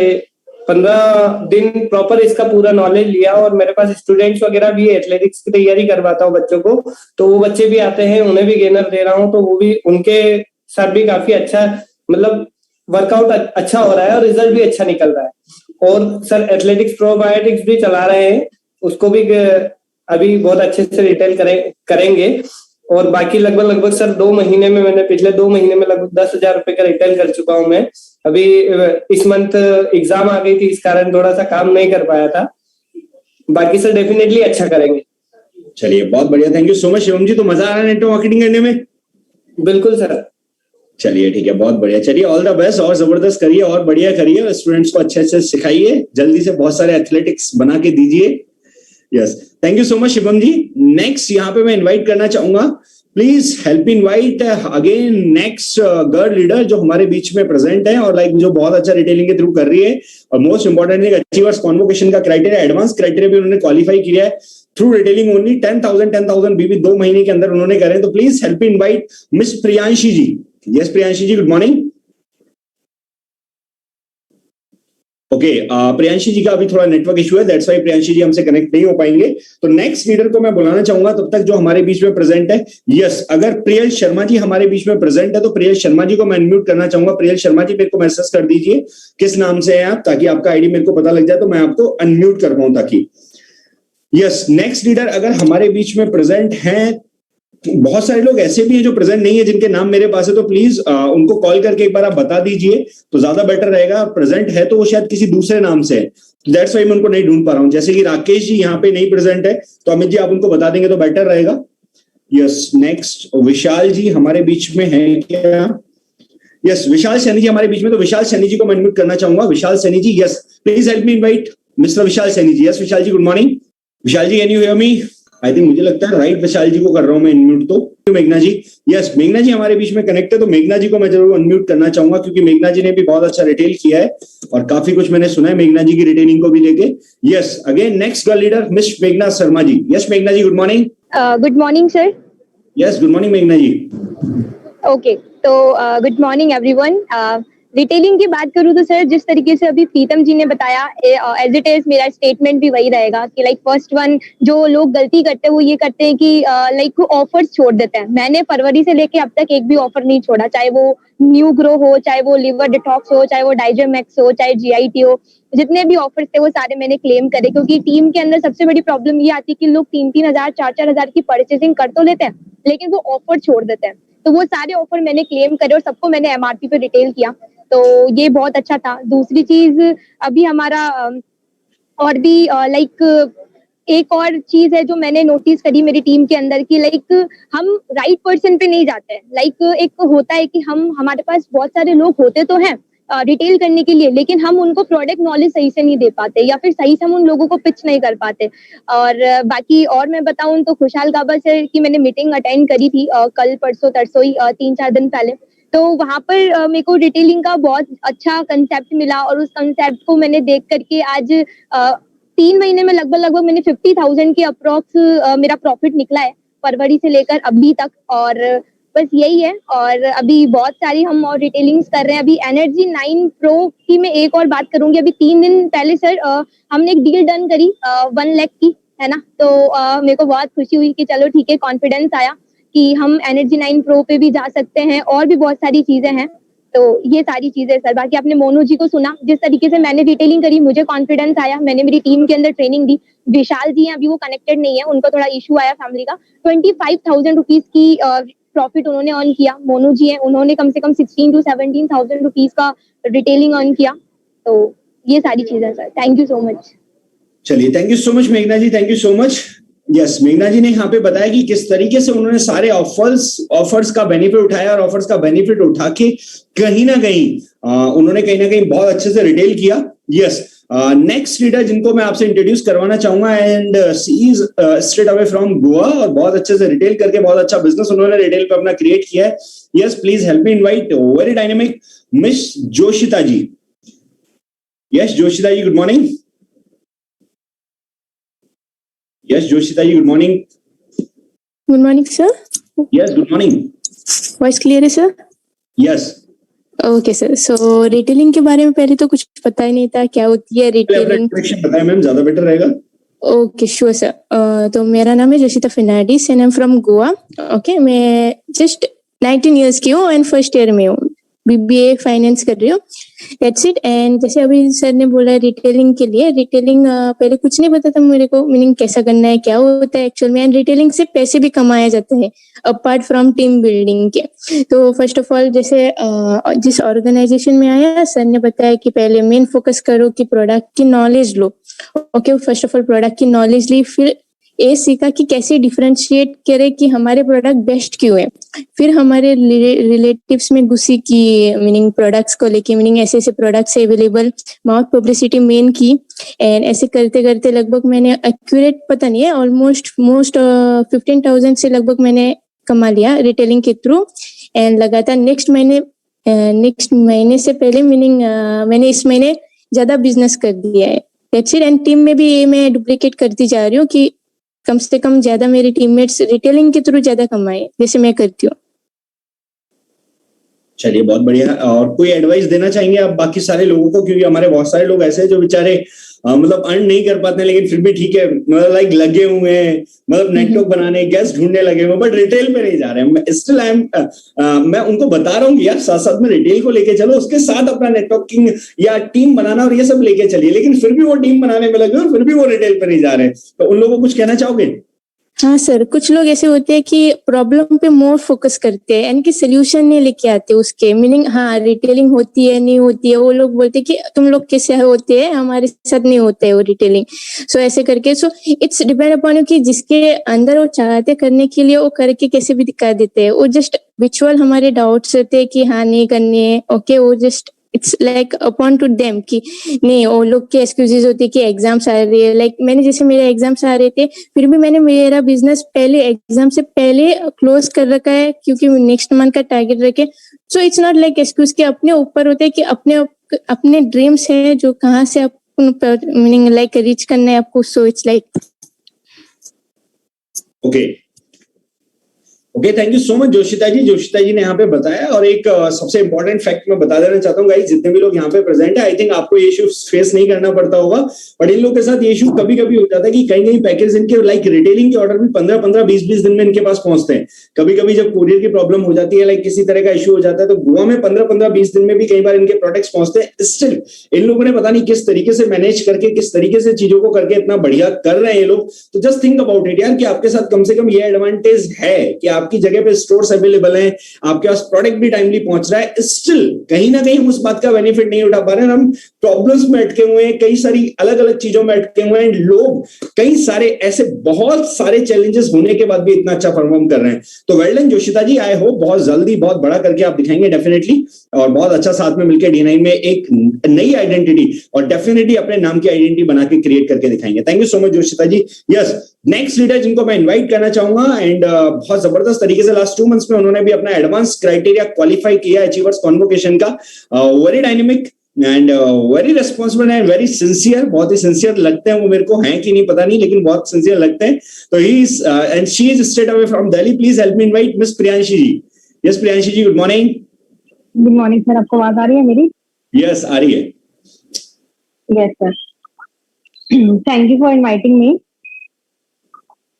15 दिन प्रॉपर इसका पूरा नॉलेज लिया, और मेरे पास स्टूडेंट्स वगैरह भी एथलेटिक्स की तैयारी करवाता हूँ बच्चों को, तो वो बच्चे भी आते हैं, उन्हें भी गेनर दे रहा हूँ, तो वो भी उनके साथ भी काफी अच्छा मतलब वर्कआउट अच्छा हो रहा है और रिजल्ट भी अच्छा निकल रहा है। और सर एथलेटिक्स प्रोबायोटिक्स भी चला रहे हैं, उसको भी अभी बहुत अच्छे से रिटेल करेंगे। और बाकी लगभग सर 2 महीने में मैंने पिछले 2 महीने में लगभग 10,000 रुपए का रिटेल कर चुका हूं मैं। अभी इस मंथ एग्जाम आ गई थी, इस कारण थोड़ा सा काम नहीं कर पाया था। बाकी सर डेफिनेटली अच्छा करेंगे। चलिए, बहुत बढ़िया, thank you so much Shivam ji. तो मजा आ रहा है नेटवर्क मार्केटिंग करने में? बिल्कुल सर। चलिए ठीक है, बहुत बढ़िया। चलिए, ऑल द बेस्ट, और जबरदस्त करिए और बढ़िया करिए, और स्टूडेंट्स को अच्छे अच्छे सिखाइए, जल्दी से बहुत सारे एथलेटिक्स बना के दीजिए। Yes, thank you so much Shivam ji. Next यहाँ पे मैं इन्वाइट करना चाहूंगा, please help invite again next girl leader जो हमारे बीच में प्रेजेंट है और जो बहुत अच्छा रिटेलिंग के थ्रू कर रही है, और मोस्ट इंपॉर्टेंट अचीवर्स कॉन्वोकेशन का क्राइटेरिया, एडवांस क्राइटेरिया भी उन्होंने क्वालिफाई किया है थ्रू रिटेलिंग ओनली। 10,000 भी 2 महीने के अंदर उन्होंने करे। तो please help invite miss Priyanshi ji. Yes Priyanshi ji, good morning. Okay, Priyanshi ji का अभी थोड़ा नेटवर्क इशू है, दैट्स व्हाई प्रियांशी जी हमसे कनेक्ट नहीं हो पाएंगे। तो नेक्स्ट लीडर को मैं बुलाना चाहूंगा तब तक जो हमारे बीच में प्रेजेंट है। यस, अगर प्रियल शर्मा जी हमारे बीच में प्रेजेंट है तो प्रियल शर्मा जी को मैं अनम्यूट करना चाहूंगा। प्रियल शर्मा जी मेरे को मैसेज कर दीजिए किस नाम से हैं आप, ताकि आपका आईडी मेरे को पता लग जाए तो मैं आपको अनम्यूट कर पाऊं ताकि। यस, नेक्स्ट लीडर अगर हमारे बीच में प्रेजेंट हैं, बहुत सारे लोग ऐसे भी हैं जो प्रेजेंट नहीं है जिनके नाम मेरे पास है, तो प्लीज उनको कॉल करके एक बार आप बता दीजिए तो ज्यादा बेटर रहेगा। प्रेजेंट है तो वो शायद किसी दूसरे नाम से है, दैट्स व्हाई मैं उनको नहीं ढूंढ पा रहा हूं। जैसे कि राकेश जी यहाँ पे नहीं प्रेजेंट है, तो अमित जी आप उनको बता देंगे तो बेटर रहेगा। यस, नेक्स्ट विशाल जी हमारे बीच में है क्या? यस, विशाल सैनी जी हमारे बीच में, तो विशाल सैनी जी को मैं इनवाइट करना चाहूंगा। Vishal Saini ji, yes please help me invite mister Vishal Saini ji. Yes Vishal ji, good morning. Vishal ji, can you hear me? I think मुझे लगता है राइट विशाल जी को कर रहा हूं मैं अनम्यूट। तो मेघना जी, यस मेघना जी हमारे बीच में कनेक्ट है, तो मेघना जी को मैं जरूर अनम्यूट करना चाहूंगा क्योंकि मेघना जी ने भी बहुत अच्छा रिटेल किया है और काफी कुछ मैंने सुना है मेघना जी की रिटेलिंग को भी लेके। Yes, again next girl leader miss मेघना शर्मा जी। यस मेघना जी, good morning. Good morning sir. Yes, good morning मेघना जी। ओके, तो गुड मॉर्निंग एवरीवन। रिटेलिंग की बात करूँ तो सर जिस तरीके से अभी प्रीतम जी ने बताया, एज इट इज मेरा स्टेटमेंट भी वही रहेगा कि लाइक फर्स्ट वन जो लोग गलती करते हैं वो ये करते हैं कि लाइक ऑफर्स छोड़ देते हैं। मैंने फरवरी से लेके अब तक एक भी ऑफर नहीं छोड़ा, चाहे वो न्यू ग्रो हो, चाहे वो लिवर डिटॉक्स हो, चाहे वो डाइजेमैक्स हो, चाहे जीआईटी हो, जितने भी ऑफर्स थे वो सारे मैंने क्लेम करे। क्योंकि टीम के अंदर सबसे बड़ी प्रॉब्लम ये आती है कि लोग 3-3 हजार 4-4 हजार की परचेसिंग कर तो लेते हैं लेकिन वो ऑफर छोड़ देते हैं। तो वो सारे ऑफर मैंने क्लेम करे और सबको मैंने एमआरपी पे रिटेल किया, तो ये बहुत अच्छा था। दूसरी चीज, अभी हमारा और भी लाइक एक और चीज है जो मैंने नोटिस करी मेरी टीम के अंदर की, लाइक हम राइट पर्सन पे नहीं जाते हैं। लाइक एक होता है कि हमारे पास बहुत सारे लोग होते तो हैं रिटेल करने के लिए, लेकिन हम उनको प्रोडक्ट नॉलेज सही से नहीं दे पाते या फिर सही से हम उन लोगों को पिच नहीं कर पाते। और बाकी और मैं बताऊं तो खुशहाल गाबा से की मैंने मीटिंग अटेंड करी थी कल परसों तरसों ही 3-4 दिन पहले। तो वहां पर मेरे को रिटेलिंग का बहुत अच्छा कंसेप्ट मिला और उस कंसेप्ट को मैंने देख करके आज 3 महीने में लगभग मैंने 50,000 के अप्रॉक्स मेरा प्रॉफिट निकला है फरवरी से लेकर अभी तक। और बस यही है। और अभी बहुत सारी हम और रिटेलिंग्स कर रहे हैं। अभी एनर्जी 9 प्रो की मैं एक और बात करूंगी। अभी 3 दिन पहले सर हमने एक डील डन करी 1 लाख की, है ना। तो मेरे को बहुत खुशी हुई कि चलो ठीक है, कॉन्फिडेंस आया कि हम एनर्जी 9 प्रो पे भी जा सकते हैं और भी बहुत सारी चीजें हैं। तो ये सारी चीजें सर। बाकी आपने मोनू जी को सुना, जिस तरीके से मैंने डिटेलिंग करी मुझे कॉन्फिडेंस आया। मैंने मेरी टीम के अंदर ट्रेनिंग दी। विशाल जी हैं, अभी वो कनेक्टेड नहीं है, उनको थोड़ा इशू आया फैमिली का। 25,000 रुपीज की प्रॉफिट उन्होंने अर्न किया। मोनू जी हैं, उन्होंने कम से कम 16 to 17,000 रुपीज का रिटेलिंग अर्न किया। तो ये सारी चीजें sir. Thank you so much. चलिए, थैंक यू सो मच मेघना जी, thank you so much. Yes, मेघना जी ने यहाँ पे बताया कि किस तरीके से उन्होंने सारे ऑफर्स का बेनिफिट उठाया और ऑफर्स का बेनिफिट उठा के कहीं ना कहीं बहुत अच्छे से रिटेल किया। यस, नेक्स्ट लीडर जिनको मैं आपसे इंट्रोड्यूस करवाना चाहूंगा, and she is straight away from Goa और बहुत अच्छे से रिटेल करके बहुत अच्छा बिजनेस उन्होंने रिटेल पे अपना क्रिएट किया है। Yes, please help me invite very dynamic miss Joshita ji. Yes Joshita ji, good morning. Yes, Joshita ji, good morning. Good morning, sir. Yes, good morning. Voice clear है sir? Yes. Okay sir. So retailing के बारे में पहले तो कुछ पता ही नहीं था क्या होती है retailing. बताएं मैम, ज्यादा बेटर रहेगा. Okay, sure sir. तो मेरा नाम है Joshita Fernandes and I'm from Goa. Okay, मैं just 19 years की हूँ and first year में हूँ. BBA फाइनेंस कर रही हूँ। That's it. एंड जैसे अभी सर ने बोला रिटेलिंग के लिए, रिटेलिंग पहले कुछ नहीं पता था मेरे को, मीनिंग कैसा करना है, क्या होता है एक्चुअल में। एंड रिटेलिंग से पैसे भी कमाया जाता है अपार्ट फ्रॉम टीम बिल्डिंग के। तो फर्स्ट ऑफ ऑल जैसे जिस ऑर्गेनाइजेशन में आया, सर ने बताया कि पहले मेन फोकस करो कि प्रोडक्ट की knowledge low. Okay, first of all product की नॉलेज ली, फिर ये सीखा कि कैसे डिफरेंशिएट करे कि हमारे प्रोडक्ट बेस्ट क्यों है। फिर हमारे रिलेटिव्स में घुसी की मीनिंग प्रोडक्ट्स को लेके, मीनिंग ऐसे ऐसे products available, mouth publicity main की। एंड ऐसे करते करते लगभग मैंने एक्यूरेट पता नहीं है, ऑलमोस्ट 15,000 से लगभग मैंने कमा लिया रिटेलिंग के थ्रू। एंड लगातार नेक्स्ट महीने से पहले मीनिंग मैंने इस महीने ज्यादा बिजनेस कर दिया है। That's it. एंड टीम में भी ये मैं डुप्लीकेट करती जा रही हूँ कि कम से कम ज्यादा मेरे टीममेट्स रिटेलिंग के थ्रू ज्यादा कमाए जैसे मैं करती हूँ। चलिए, बहुत बढ़िया। और कोई एडवाइस देना चाहेंगे आप बाकी सारे लोगों को, क्योंकि हमारे बहुत सारे लोग ऐसे हैं जो बेचारे मतलब अर्न नहीं कर पाते हैं, लेकिन फिर भी ठीक है, मतलब लाइक लगे हुए हैं, मतलब नेटवर्क बनाने, गेस्ट ढूंढने लगे हुए, बट रिटेल पे नहीं जा रहे हैं। स्टिल मैं उनको बता रहा हूँ कि यार साथ साथ में रिटेल को लेके चलो, उसके साथ अपना नेटवर्किंग या टीम बनाना और ये सब लेके चलिए, लेकिन फिर भी वो टीम बनाने में लगे और फिर भी वो रिटेल पे नहीं जा रहे हैं। तो उन लोगों को कुछ कहना चाहोगे? हाँ सर, कुछ लोग ऐसे होते हैं कि प्रॉब्लम पे मोर फोकस करते हैं, इनकी सोल्यूशन नहीं लेके आते उसके, मीनिंग हाँ रिटेलिंग होती है नहीं होती है, वो लोग बोलते हैं कि तुम लोग कैसे होते हैं, हमारे साथ नहीं होते है वो रिटेलिंग। सो ऐसे करके सो इट्स डिपेंड अपॉन कि जिसके अंदर वो चाहते करने के लिए वो करके कैसे भी दिखा देते हैं। वो जस्ट विचुअल हमारे डाउट्स रहते हैं कि हाँ नहीं करनी है, ओके, वो just it's like upon two them कि नहीं, वो लोग के एक्सक्यूजेस होती है कि एग्जाम्स आ रही है। लाइक मैंने जैसे मेरे एग्जाम्स आ रहे थे, फिर भी मैंने मेरा बिजनेस पहले एग्जाम से पहले क्लोज कर रखा है क्योंकि नेक्स्ट मंथ का टारगेट रखे। So it's not like excuse कि अपने ऊपर होते है कि अपने ड्रीम्स है जो कहाँ से आप मीनिंग लाइक रीच करना है आपको। So it's like okay, thank you so much Joshita ji. Joshita ji ने यहाँ पे बताया, और एक सबसे इंपॉर्टेंट फैक्ट मैं बता देना चाहता हूँ गाइस, जितने भी लोग यहाँ पे प्रेजेंट है, आई थिंक आपको ये इशू फेस नहीं करना पड़ता होगा, बट इन लोगों के साथ ये इशू कभी कभी हो जाता है कि कहीं पैकेज इनके लाइक रिटेलिंग के ऑर्डर भी 15-15, 20-20 दिन में इनके पास पहुंचते हैं। कभी कभी जब कुरियर की प्रॉब्लम हो जाती है, लाइक किसी तरह का इशू हो जाता है, तो गोवा में 15-15, 20 दिन में भी कई बार इनके प्रोडक्ट्स पहुंचते हैं। स्टिल इन लोगों ने पता नहीं किस तरीके से मैनेज करके, किस तरीके से चीजों को करके इतना बढ़िया कर रहे हैं ये लोग। तो जस्ट थिंक अबाउट इट यार, कि आपके साथ कम से कम ये एडवांटेज है कि आपकी जगह पे स्टोर अवेलेबल है, आपके पास प्रोडक्ट भी टाइमली पहुंच रहा है। स्टिल कहीं ना कहीं उस बात का बेनिफिट नहीं उठा पा रहे हैं। हम प्रॉब्लम्स में अटके हुए हैं, कई सारी अलग अलग चीजों में अटके हुए हैं। लोग कई सारे ऐसे बहुत सारे चैलेंजेस होने के बाद भी इतना अच्छा परफॉर्म कर रहे हैं। तो well done Joshita ji, I hope बहुत जल्दी बहुत बड़ा करके आप दिखाएंगे डेफिनेटली, और बहुत अच्छा साथ में मिलकर D9 में एक नई आइडेंटिटी और डेफिनेटली अपने नाम की आइडेंटिटी बना के क्रिएट करके दिखाएंगे। Thank you so much Joshita ji. Yes, next leader जिनको मैं इन्वाइट करना चाहूंगा, एंड बहुत जबरदस्त तरीके से लास्ट 2 मंथ्स में उन्होंने भी अपना एडवांस क्राइटेरिया क्वालिफाई किया अचीवर्स कॉन्वोकेशन का, very dynamic and very responsible and very sincere, बहुत ही सिंसियर लगते हैं वो मेरे को, हैं कि नहीं पता नहीं, लेकिन बहुत सिंसियर लगते हैं. तो he is and she is straight away from Delhi. Please help me invite miss Priyanshi ji. Yes Priyanshi ji, good morning. Good morning sir, आपको आवाज आ रही है मेरी? यस, आ रही है. Yes sir, thank you for inviting me.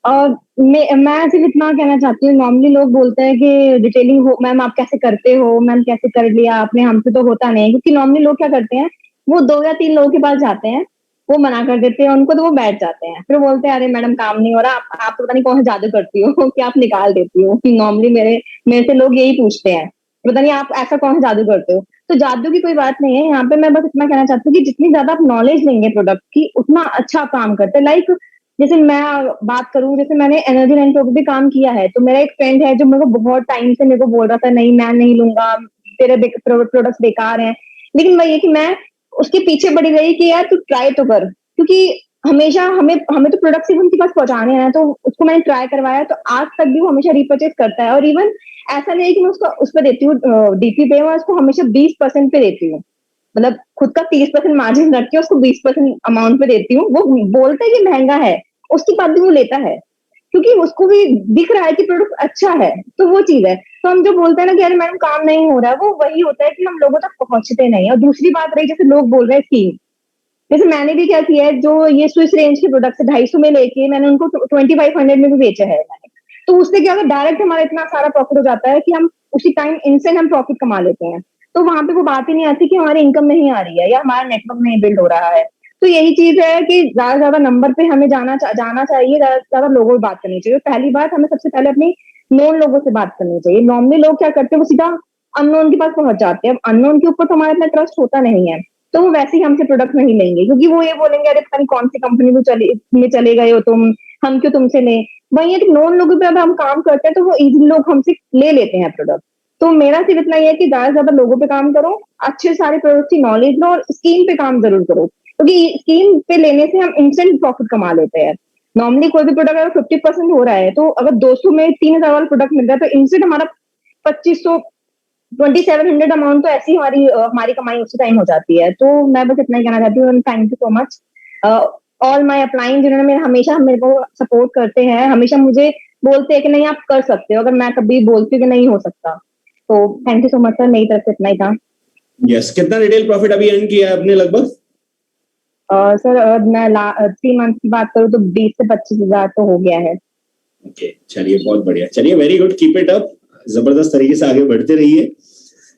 और मैं सिर्फ इतना कहना चाहती हूँ, नॉर्मली लोग बोलते हैं कि डिटेलिंग हो मैम आप कैसे करते हो, मैम कैसे कर लिया आपने, हमसे तो होता नहीं. क्योंकि नॉर्मली लोग क्या करते हैं, वो 2 या 3 लोगों के पास जाते हैं, वो मना कर देते हैं उनको, तो वो बैठ जाते हैं, फिर बोलते हैं अरे मैडम काम नहीं हो रहा, आप तो पता नहीं कौन सा जादू करती हो कि आप निकाल देती हो. नॉर्मली मेरे से लोग यही पूछते हैं, पता नहीं आप ऐसा कौन सा जादू करते हो. तो जादू की कोई बात नहीं है यहाँ पे. मैं बस इतना कहना चाहती हूँ कि जितनी ज्यादा आप नॉलेज लेंगे प्रोडक्ट की, उतना अच्छा आप काम करते हैं. लाइक जैसे मैं बात करूं, जैसे मैंने एनर्जी 9 प्रो पे भी काम किया है, तो मेरा एक फ्रेंड है जो मेरे को बहुत टाइम से मेरे को बोल रहा था नहीं मैं नहीं लूंगा, तेरे प्रोडक्ट्स बेकार हैं. लेकिन वही है कि मैं उसके पीछे पड़ी रही कि यार तू ट्राई तो कर, क्योंकि हमेशा हमें तो प्रोडक्ट सिर्फ उनके पास पहुंचाने हैं. तो उसको मैंने ट्राई करवाया, तो आज तक भी वो हमेशा रिपर्चेज करता है. और इवन ऐसा नहीं है कि मैं उसको उस पर देती हूँ डीपी पे, मैं उसको हमेशा 20% पे देती हूँ. मतलब खुद का 30% मार्जिन रख के उसको 20% अमाउंट पे देती हूँ. वो बोलता है कि महंगा है, उसके बाद भी वो लेता है, क्योंकि उसको भी दिख रहा है कि प्रोडक्ट अच्छा है. तो वो चीज है. तो हम जो बोलते हैं ना कि अरे मैडम काम नहीं हो रहा है, वो वही होता है कि हम लोगों तक पहुंचते नहीं. और दूसरी बात रही, जैसे लोग बोल रहे हैं स्कीम, जैसे मैंने भी क्या किया है, जो ये स्विस रेंज के प्रोडक्ट 250 में लेके मैंने उनको 2500 में भी बेचा है. तो उससे क्या होगा, डायरेक्ट हमारा इतना सारा प्रॉफिट हो जाता है कि हम उसी टाइम इनसे हम प्रॉफिट कमा लेते हैं. तो वहां पे वो बात ही नहीं आती कि हमारी इनकम नहीं आ रही है या हमारा नेटवर्क नहीं बिल्ड हो रहा है. तो यही चीज है कि ज्यादा ज्यादा नंबर पे हमें जाना चाहिए, ज्यादा लोगों से बात करनी चाहिए. पहली बात, हमें सबसे पहले अपनी नोन लोगों से बात करनी चाहिए. नॉर्मली लोग क्या करते हैं, वो सीधा अननोन के पास पहुंच जाते हैं. अननोन के ऊपर तो हमारा इतना ट्रस्ट होता नहीं है, तो वो वैसे ही हमसे प्रोडक्ट नहीं लेंगे, क्योंकि वो ये बोलेंगे अरे पता नहीं कौन सी कंपनी में चले गए हो तुम, हम क्यों तुमसे लें. वही है कि नॉन लोगों पे अगर हम काम करते हैं तो वो इजीली लोग हमसे ले लेते हैं प्रोडक्ट. तो मेरा सिर्फ इतना ही है कि ज्यादा से ज्यादा लोगों पे काम करो, अच्छे सारे प्रोडक्ट की नॉलेज लो, और स्कीम पे काम जरूर करो, क्योंकि स्कीम पे लेने से हम इंस्टेंट प्रॉफिट कमा लेते हैं. नॉर्मली कोई भी प्रोडक्ट अगर 50% हो रहा है, तो अगर 200 में 3000 वाला प्रोडक्ट मिल रहा है, तो इंस्टेंट हमारा 2500 2700 अमाउंट तो ऐसी हमारी कमाई उसी टाइम हो जाती है. तो मैं बस इतना ही कहना चाहती हूँ. Thank you so much all my upline, जिन्होंने हमेशा मेरे को सपोर्ट करते हैं, हमेशा मुझे बोलते हैं कि नहीं आप कर सकते हो, अगर मैं कभी बोलती हूँ कि नहीं हो सकता. तो thank you so much sir, मेरी तरफ से इतना ही था. यस, कितना रिटेल प्रॉफिट अभी अर्न किया है आपने लगभग? सर मैं 3 मंथ की बात करूँ तो 20 से 25 हजार तो हो गया है. ओके, चलिए बहुत बढ़िया. चलिए very good, keep it up. जबरदस्त तरीके से आगे बढ़ते रहिए.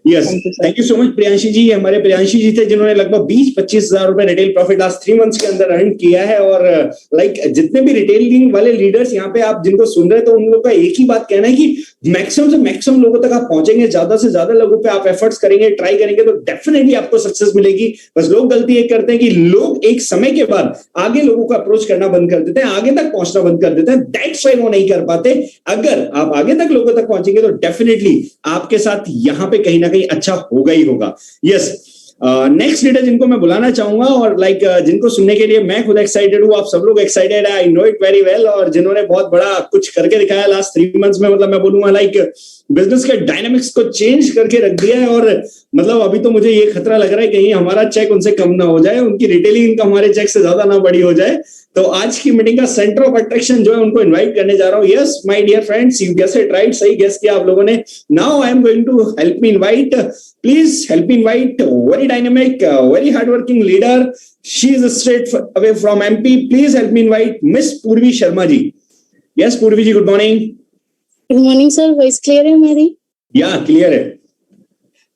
Yes, thank you so much Priyanshi ji. हमारे प्रियांशी जी थे जिन्होंने लगभग 20-25 हजार रुपए रिटेल प्रॉफिट आज 3 मंथ्स के अंदर अर्न किया है. और लाइक जितने भी रिटेलिंग वाले लीडर्स यहाँ पे आप जिनको सुन रहे हैं, तो उन लोगों का एक ही बात कहना है कि मैक्सिमम से मैक्सिमम लोगों तक आप पहुंचेंगे, ज्यादा से ज्यादा लोगों पे आप एफर्ट्स करेंगे, ट्राई करेंगे, तो डेफिनेटली आपको सक्सेस मिलेगी. बस लोग गलती एक करते हैं कि लोग एक समय के बाद आगे लोगों को अप्रोच करना बंद कर देते हैं, आगे तक पहुंचना बंद कर देते हैं. दैट्स व्हाई वो नहीं कर पाते. अगर आप आगे तक लोगों तक पहुंचेंगे तो डेफिनेटली आपके साथ यहाँ पे कहीं ना कहीं अच्छा होगा ही होगा. यस, नेक्स्ट लीडर जिनको मैं बुलाना चाहूंगा, और लाइक जिनको सुनने के लिए मैं खुद एक्साइटेड हूँ, आप सब लोग एक्साइटेड है, I know it very well. और जिन्होंने बहुत बड़ा कुछ करके दिखाया लास्ट 3 मंथ्स में, मतलब मैं बोलूंगा लाइक बिजनेस के डायनामिक्स को चेंज करके रख दिया है. और मतलब अभी तो मुझे ये खतरा लग रहा है कहीं हमारा चेक उनसे कम ना हो जाए, उनकी रिटेलिंग इनकम हमारे चेक से ज्यादा ना बड़ी हो जाए. तो आज की मीटिंग का सेंटर ऑफ अट्रैक्शन जो है उनको इनवाइट करने जा रहा हूँ. Yes my dear friends, you guess it right, सही गेस किया आप लोगों ने. Now I am going to help me invite, please help me invite very dynamic, very hardworking leader. She is straight away from MP. Please help me invite miss Purvi Sharma ji. Yes Purvi ji, good morning. Good morning sir, voice clear है मेरी? या clear है.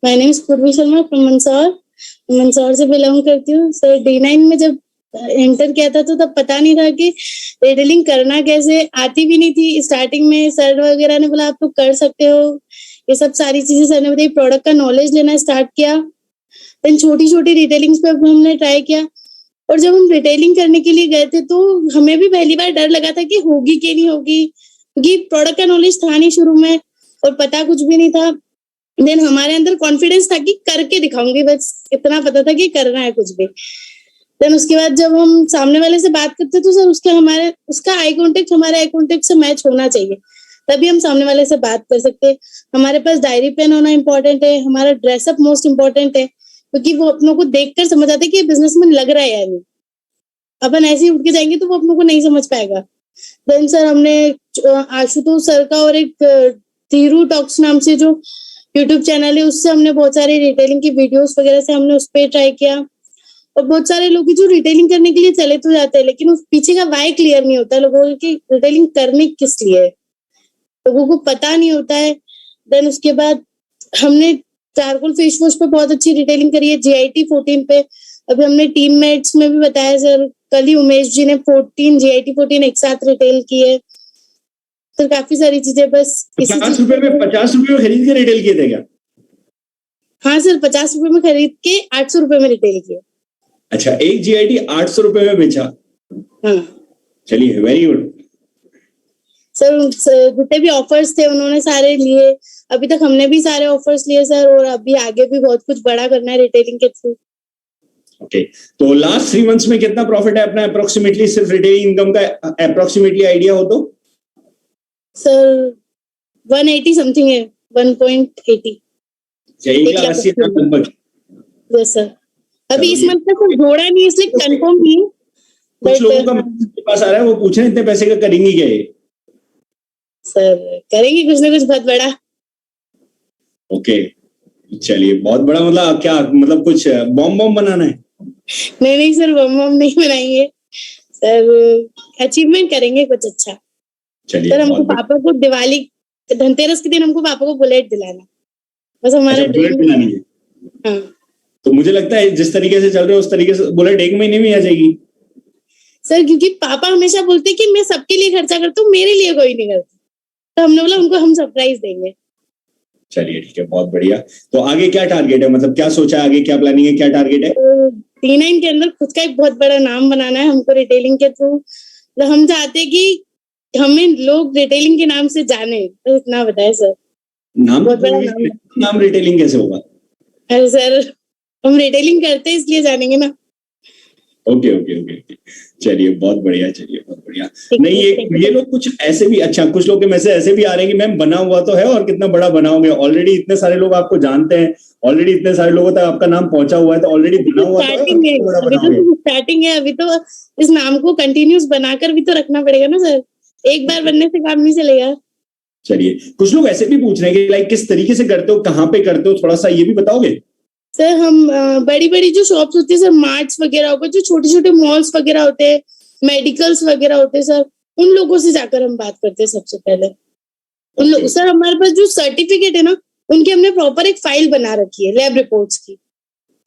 My name is पूर्वी Sharma from Mandsaur से belong करती हूँ sir. D9 में जब एंटर किया था तो तब पता नहीं था कि रिटेलिंग करना कैसे, आती भी नहीं थी. स्टार्टिंग में सर वगैरह ने बोला आप लोग कर सकते हो, ये सब सारी चीजें सर ने बताई. प्रोडक्ट का नॉलेज लेना स्टार्ट किया, देन छोटी छोटी रिटेलिंग्स पे हमने ट्राई किया. और जब हम रिटेलिंग करने के लिए गए थे तो हमें भी पहली बार डर लगा था कि होगी कि नहीं होगी, क्योंकि प्रोडक्ट का नॉलेज था नहीं शुरू में और पता कुछ भी नहीं था. देन हमारे अंदर कॉन्फिडेंस था कि करके दिखाऊंगी, बस इतना पता था कि करना है कुछ भी. देन उसके बाद जब हम सामने वाले से बात करते तो सर उसका आई कांटेक्ट हमारे आई कांटेक्ट से मैच होना चाहिए, तभी हम सामने वाले से बात कर सकते हैं. हमारे पास डायरी पेन होना इम्पोर्टेंट है, हमारा ड्रेसअप मोस्ट इम्पोर्टेंट है, क्योंकि वो अपनों को देखकर समझ आता है कि ये बिजनेसमैन लग रहा है या नहीं। अपन ऐसे ही उठ के जाएंगे तो वो अपनों को नहीं समझ पाएगा। देन सर हमने आशुतोष सर का और एक धीरू टॉक्स नाम से जो यूट्यूब चैनल है उससे हमने बहुत सारे रिटेलिंग की वीडियोस वगैरह से हमने उस पर ट्राई किया। और बहुत सारे लोग जो रिटेलिंग करने के लिए चले तो जाते हैं, लेकिन उस पीछे का वाई क्लियर नहीं होता लोगों की, रिटेलिंग करने किस लिए है, लोगों को पता नहीं होता है। देन उसके बाद हमने चारकोल फेस वॉश पे बहुत अच्छी रिटेलिंग करी है, GIT 14 पे। अभी हमने टीममेट्स में भी बताया सर, कल ही उमेश जी ने 14 GIT 14 एक साथ रिटेल की है। तो काफी सारी चीजें बस 50 रुपए में खरीद के रिटेल किए थे क्या? हाँ सर, 50 रुपए में खरीद के 800 रुपए में रिटेल किया। अच्छा, एक GIT 800 रुपए में बेचा। हाँ चलिए, वेरी गुड सर। जितने भी ऑफर्स थे उन्होंने सारे लिए। अभी तक हमने भी सारे ऑफर्स लिए सर, और अभी आगे भी बहुत कुछ बड़ा करना है रिटेलिंग के थ्रू। ओके, तो लास्ट 3 मंथ्स में कितना प्रॉफिट है अपना अप्रोक्सीमेटली, सिर्फ रिटेलिंग इनकम का अप्रोक्सीमेटली आइडिया हो तो? सर 180 समथिंग है, 1.80। 1,80,000 लगभग। Yes sir. अभी इस मंथ तक जोड़ा नहीं इसलिए कंफर्म नहीं। कुछ लोगों का मेरे पास आ रहा है, वो पूछ रहे हैं इतने पैसे का करेंगी क्या ये? सर करेंगे कुछ ना कुछ बहुत बड़ा। ओके, चलिए, बहुत बड़ा मतलब क्या, मतलब कुछ बॉम्ब बनाना है? नहीं सर, बम नहीं बनाएंगे सर, अचीवमेंट करेंगे कुछ अच्छा। चलिए सर हमको पापा को दिवाली धनतेरस के दिन हमको पापा को बुलेट दिलाना, बस हमारा बुलेट दिलानी है। हाँ। तो मुझे लगता है जिस तरीके से चल रहे हो उस तरीके से बुलेट 1 महीने में आ जाएगी सर, क्योंकि पापा हमेशा बोलते कि मैं सबके लिए खर्चा करता हूँ, मेरे लिए कोई नहीं करता, तो हमने बोला उनको हम सरप्राइज देंगे। चलिए ठीक है, बहुत बढ़िया। तो आगे क्या टारगेट है, मतलब क्या सोचा है आगे, क्या प्लानिंग है, क्या टारगेट है? T9 के अंदर खुद का एक बहुत बड़ा नाम बनाना है हमको रिटेलिंग के थ्रू। तो हम चाहते कि हमें लोग रिटेलिंग के नाम से जाने, तो इतना बताए सर। नाम बहुत बड़ा नाम रिटेलिंग कैसे होगा? अरे सर, हम रिटेलिंग करते हैं इसलिए जानेंगे ना। ओके ओके ओके, चलिए बहुत बढ़िया, चलिए बहुत बढ़िया। नहीं, ये लोग कुछ ऐसे भी, अच्छा कुछ लोग के मैसेज ऐसे भी आ रहे हैं कि मैम बना हुआ तो है और कितना बड़ा बनाओगे, ऑलरेडी इतने सारे लोग आपको जानते हैं, ऑलरेडी इतने सारे लोगों तक आपका नाम पहुंचा हुआ है, तो ऑलरेडी बना हुआ तो है। स्टार्टिंग है अभी तो इस नाम को कंटिन्यूस बनाकर भी तो रखना पड़ेगा ना सर, एक बार बनने से काम नहीं चलेगा। चलिए, कुछ लोग ऐसे भी पूछ रहे हैं कि लाइक किस तरीके से करते हो, कहाँ पे करते हो, थोड़ा सा ये भी बताओगे? सर हम बड़ी बड़ी जो शॉप्स होती है सर, मार्ट्स वगैरह होकर, जो छोटे छोटे मॉल्स वगैरह होते हैं, मेडिकल्स वगैरह होते हैं सर, उन लोगों से जाकर हम बात करते हैं सबसे पहले। उन लोग सर, हमारे पास जो सर्टिफिकेट है ना, उनकी हमने प्रॉपर एक फाइल बना रखी है लैब रिपोर्ट्स की,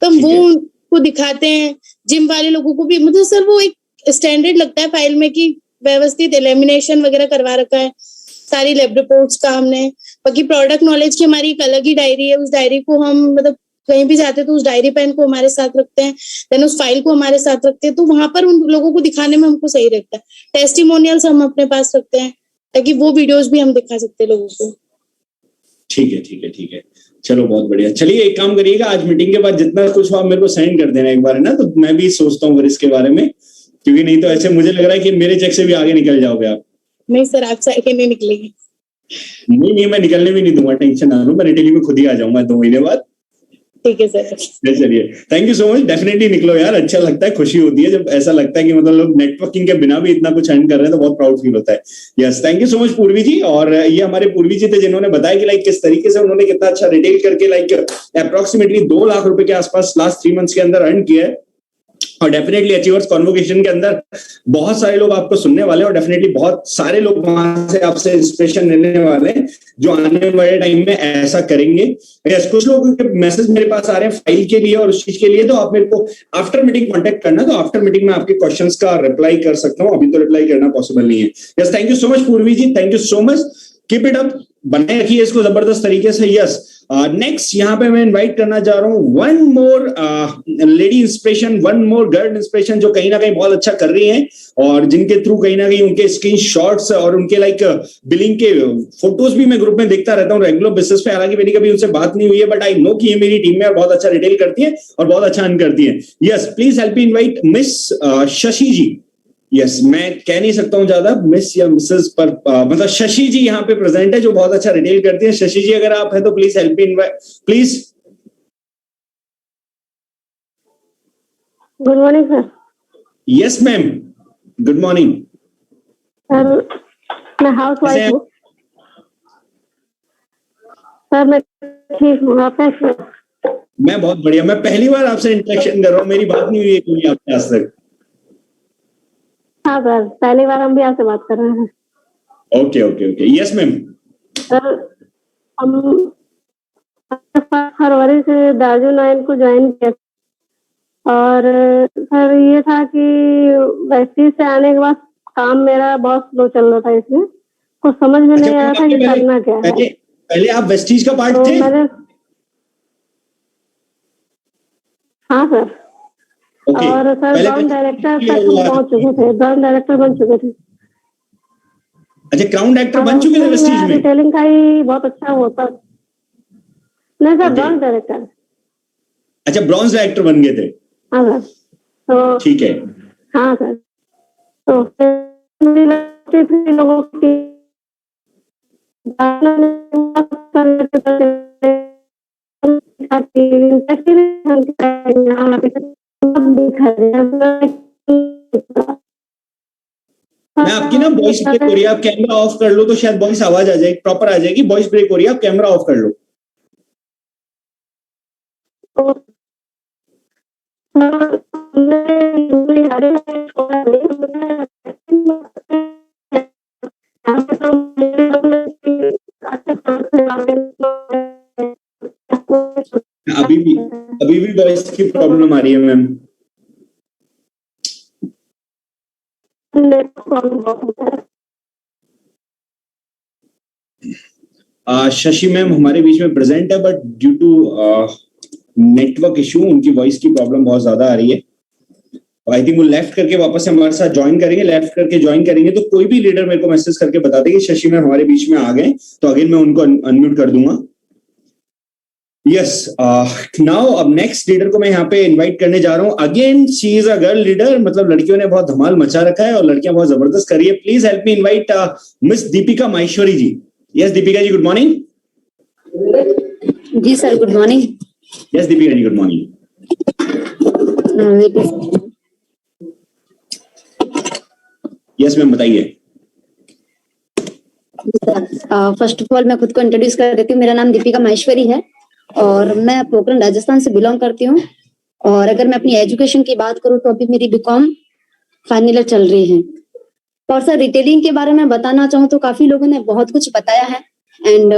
तो हम वो उनको दिखाते हैं। जिम वाले लोगों को भी, मतलब सर वो एक स्टैंडर्ड लगता है फाइल में कि व्यवस्थित एलिमिनेशन वगैरह करवा रखा है सारी लैब रिपोर्ट्स का हमने। बाकी प्रोडक्ट नॉलेज की हमारी एक अलग ही डायरी है, उस डायरी को हम मतलब कहीं भी जाते तो उस डायरी पेन को हमारे साथ रखते हैं, देन उस फाइल को हमारे साथ रखते हैं, तो वहां पर उन लोगों को दिखाने में हमको सही रहता है। टेस्टिमोनियल्स हम अपने पास रखते हैं ताकि वो वीडियोस भी हम दिखा सकते हैं लोगों को। ठीक है ठीक है ठीक है, चलो बहुत बढ़िया। चलिए एक काम करिएगा, आज मीटिंग के बाद जितना कुछ हो आप मेरे को सेंड कर देना एक बार, है ना, तो मैं भी सोचता हूँ इसके बारे में, क्योंकि नहीं तो ऐसे मुझे लग रहा है कि मेरे चेक से भी आगे निकल जाओगे आप। नहीं सर, आप से आगे नहीं निकलेंगे। नहीं, मैं निकलने भी नहीं दूंगा, टेंशन ना लो, मैं रिटेलिंग में खुद ही आ जाऊंगा 2 महीने बाद। ठीक है सर। चलिए, thank you so much, definitely निकलो यार, अच्छा लगता है, खुशी होती है जब ऐसा लगता है कि मतलब लोग नेटवर्किंग के बिना भी इतना कुछ अर्न कर रहे हैं, तो बहुत प्राउड फील होता है। Yes, thank you so much Purvi जी। और ये हमारे पूर्वी जी थे जिन्होंने बताया कि लाइक किस तरीके से उन्होंने कितना अच्छा रिटेल करके लाइक अप्रोक्सीमेटली 2 लाख रुपए के आसपास लास्ट 3 मंथ्स के अंदर अर्न किया है। और डेफिनेटली अचीवर्स कॉन्वोकेशन के अंदर बहुत सारे लोग आपको सुनने वाले हैं, और डेफिनेटली बहुत सारे लोग वहां से आपसे इंस्पिरेशन लेने वाले हैं जो आने वाले टाइम में ऐसा करेंगे। यस, कुछ लोगों के मैसेज मेरे पास आ रहे हैं फाइल के लिए और उस चीज के लिए, तो आप मेरे को आफ्टर मीटिंग कांटेक्ट करना, तो आफ्टर मीटिंग में आपके क्वेश्चंस का रिप्लाई कर सकता हूँ, अभी तो रिप्लाई करना पॉसिबल नहीं है। Yes, thank you so much Purvi ji, thank you so much, keep it up, बनाए रखिए इसको जबरदस्त तरीके से। यस, नेक्स्ट यहाँ पे मैं इनवाइट करना चाह रहा हूँ one more lady inspiration, one more girl inspiration, जो कहीं ना कहीं बहुत अच्छा कर रही हैं और जिनके थ्रू कहीं ना कहीं उनके स्क्रीनशॉट्स और उनके लाइक बिलिंग के फोटोज भी मैं ग्रुप में देखता रहता हूँ रेगुलर बेसिस पे। हालांकि मेरी कभी उनसे बात नहीं हुई है, बट आई नो कि ये मेरी टीम में और बहुत अच्छा रिटेल करती है और बहुत अच्छा अर्न करती है। Yes, please help me invite miss Shashi ji. Yes, मैं कह नहीं सकता हूँ ज्यादा मिस या मिसेस पर, मतलब शशि जी यहाँ पे प्रेजेंट है जो बहुत अच्छा रिटेल करती है। शशि जी अगर आप है तो please help me invite, please good morning sir. Yes ma'am, good morning. Sir मैं हाउस वाइफ हूँ। सर मैं ठीक हूँ, आप कैसे हो? मैं बहुत बढ़िया। मैं पहली बार आपसे इंटरेक्शन कर रहा हूँ, मेरी बात नहीं हुई है कोई आपसे आज तक। हाँ सर, पहली बार हम भी आपसे बात कर रहे हैं। Okay okay okay, yes ma'am. Sir हम 5 फरवरी से दार्जू 9 को ज्वाइन किया और सर ये था कि वेस्टीज से आने के बाद काम मेरा बहुत स्लो चल रहा था, इसमें कुछ समझ में नहीं आ रहा था कि करना क्या है। पहले आप वेस्टीज का पार्ट तो थे? मैंने हाँ सर। ओके। और सर ब्राउन डायरेक्टर तक पहुंच चुके थे, ब्राउन डायरेक्टर बन चुके थे। अच्छा, क्राउन डायरेक्टर बन चुके थे वेस्टीज में? रिटेलिंग का ही बहुत अच्छा होता। नहीं सर, ब्राउन डायरेक्टर। अच्छा, ब्रॉन्ज डायरेक्टर बन गए थे। हाँ सर। तो ठीक है। हाँ सर, तो फिर लोगों की मैं आपकी ना वॉइस ब्रेक हो रही है, आप कैमरा ऑफ कर लो तो शायद वॉइस आवाज आ जाएगी, प्रॉपर आ जाएगी। वॉइस ब्रेक हो रही है, आप कैमरा ऑफ कर लो। अभी भी वॉइस की प्रॉब्लम आ रही है मैम। शशि मैम हमारे बीच में प्रेजेंट है, but due to network issue उनकी वॉइस की प्रॉब्लम बहुत ज्यादा आ रही है। आई थिंक वो लेफ्ट करके वापस से हमारे साथ ज्वाइन करेंगे। लेफ्ट करके ज्वाइन करेंगे तो कोई भी लीडर मेरे को मैसेज करके बता देगी शशि मैम हमारे बीच में आ गए, तो अगेन मैं उनको अनम्यूट कर दूंगा। यस, नाउ अब नेक्स्ट लीडर को मैं यहाँ पे इनवाइट करने जा रहा हूँ। Again she is a girl leader, मतलब लड़कियों ने बहुत धमाल मचा रखा है और लड़कियां बहुत जबरदस्त कर रही है। Please help me invite miss Deepika Maheshwari ji. Yes Deepika ji, good morning. जी sir, good morning. Yes Deepika ji, good morning. Yes ma'am, बताइए। फर्स्ट ऑफ ऑल मैं खुद को इंट्रोड्यूस कर देती हूँ। मेरा नाम दीपिका माहेश्वरी है और मैं पोखरण राजस्थान से बिलोंग करती हूँ। और अगर मैं अपनी एजुकेशन की बात करूँ तो अभी मेरी बीकॉम फाइनल ईयर चल रही है। और सर रिटेलिंग के बारे में बताना चाहूँ तो काफी लोगों ने बहुत कुछ बताया है। एंड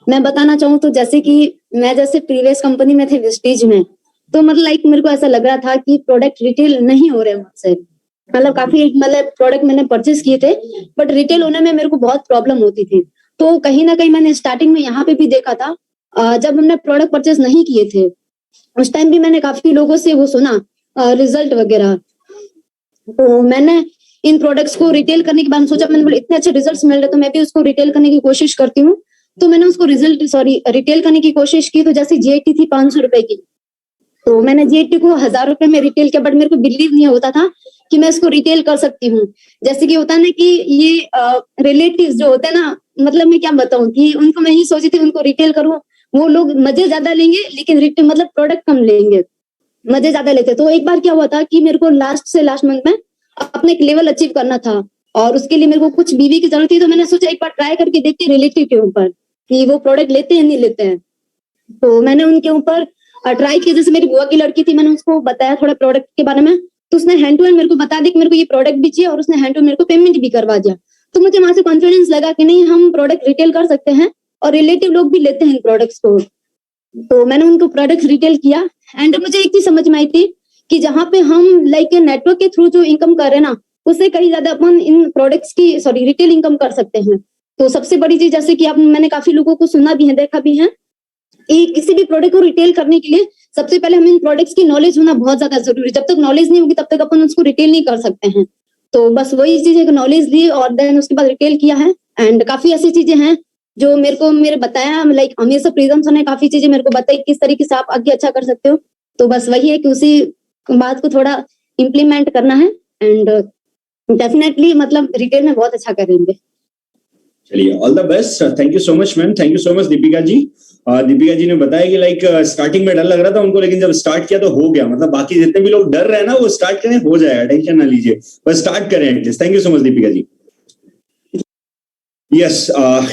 मैं बताना चाहूँ तो जैसे कि मैं जैसे प्रीवियस कंपनी में थे वेस्टीज में, तो मतलब लाइक मेरे को ऐसा लग रहा था कि प्रोडक्ट रिटेल नहीं हो रहे मुझसे। मतलब काफी प्रोडक्ट मैंने परचेज किए थे बट रिटेल होने में मेरे को बहुत प्रॉब्लम होती थी। तो कहीं ना कहीं मैंने स्टार्टिंग में यहाँ पे भी देखा था, जब हमने प्रोडक्ट परचेज नहीं किए थे उस टाइम भी मैंने काफी लोगों से वो सुना रिजल्ट वगैरह। तो मैंने इन प्रोडक्ट्स को रिटेल करने के बाद सोचा, मैंने बोला इतने अच्छे रिजल्ट्स मिल रहे तो मैं भी उसको रिटेल करने की कोशिश करती हूँ। तो मैंने उसको रिटेल करने की कोशिश की। तो जैसे जीएसटी थी 500 रुपए की, तो मैंने जीएसटी को 1000 रुपए में रिटेल किया। बट मेरे को बिलीव नहीं होता था कि मैं इसको रिटेल कर सकती हूँ। जैसे कि होता है ना कि ये रिलेटिव्स जो होते हैं ना, मतलब मैं क्या बताऊं कि उनको मैं ही सोची थी उनको रिटेल करूँ, वो लोग मजे ज्यादा लेंगे लेकिन मतलब प्रोडक्ट कम लेंगे, मजे ज्यादा लेते। तो एक बार क्या हुआ था कि मेरे को लास्ट मंथ में अपने एक लेवल अचीव करना था और उसके लिए मेरे को कुछ बीवी की जरूरत थी। तो मैंने सोचा एक बार ट्राई करके देखते रिलेटिव के ऊपर कि वो प्रोडक्ट लेते हैं नहीं लेते हैं। तो मैंने उनके ऊपर ट्राई किया। जैसे मेरी बुआ की लड़की थी, मैंने उसको बताया थोड़ा प्रोडक्ट के बारे में, तो उसने हैंड टू हैंड मेरे को बता दिया कि मेरे को ये प्रोडक्ट भी चाहिए और उसने हैंड टू मेरे को पेमेंट भी करवा दिया। तो मुझे वहां से कॉन्फिडेंस लगा कि नहीं, हम प्रोडक्ट रिटेल कर सकते हैं और रिलेटिव लोग भी लेते हैं इन प्रोडक्ट्स को। तो मैंने उनको प्रोडक्ट रिटेल किया। एंड मुझे एक चीज समझ में आई थी कि जहाँ पे हम लाइक नेटवर्क के थ्रू जो इनकम कर रहे हैं ना, उससे कहीं ज्यादा अपन इन प्रोडक्ट्स की रिटेल इनकम कर सकते हैं। तो सबसे बड़ी चीज जैसे कि मैंने काफी लोगों को सुना भी है, देखा भी है, किसी भी प्रोडक्ट को रिटेल करने के लिए सबसे पहले हमें इन प्रोडक्ट्स की नॉलेज होना बहुत ज्यादा जरूरी है। जब तक नॉलेज नहीं होगी तब तक अपन उसको रिटेल नहीं कर सकते हैं। तो बस वही चीज है कि नॉलेज ली और देन उसके बाद रिटेल किया है। एंड काफी ऐसी चीजें हैं जो मेरे बताया, लाइक हमेशा प्रिज्म सर ने काफी चीजें मेरे को बताई किस तरीके से आप आगे अच्छा कर सकते हो। तो बस वही है कि उसी बात को थोड़ा इम्प्लीमेंट करना है एंड डेफिनेटली मतलब रिटेल में बहुत अच्छा करेंगे। चलिए, all the best, thank you so much ma'am, thank you so much Deepika ji. Deepika ji ने बताया कि लाइक स्टार्टिंग में डर लग रहा था उनको, लेकिन जब स्टार्ट किया तो हो गया। मतलब बाकी जितने भी लोग डर रहे हैं ना, वो स्टार्ट करें, हो जाएगा, टेंशन ना लीजिए, बस स्टार्ट करें at least. Thank you so much Deepika ji. Yes,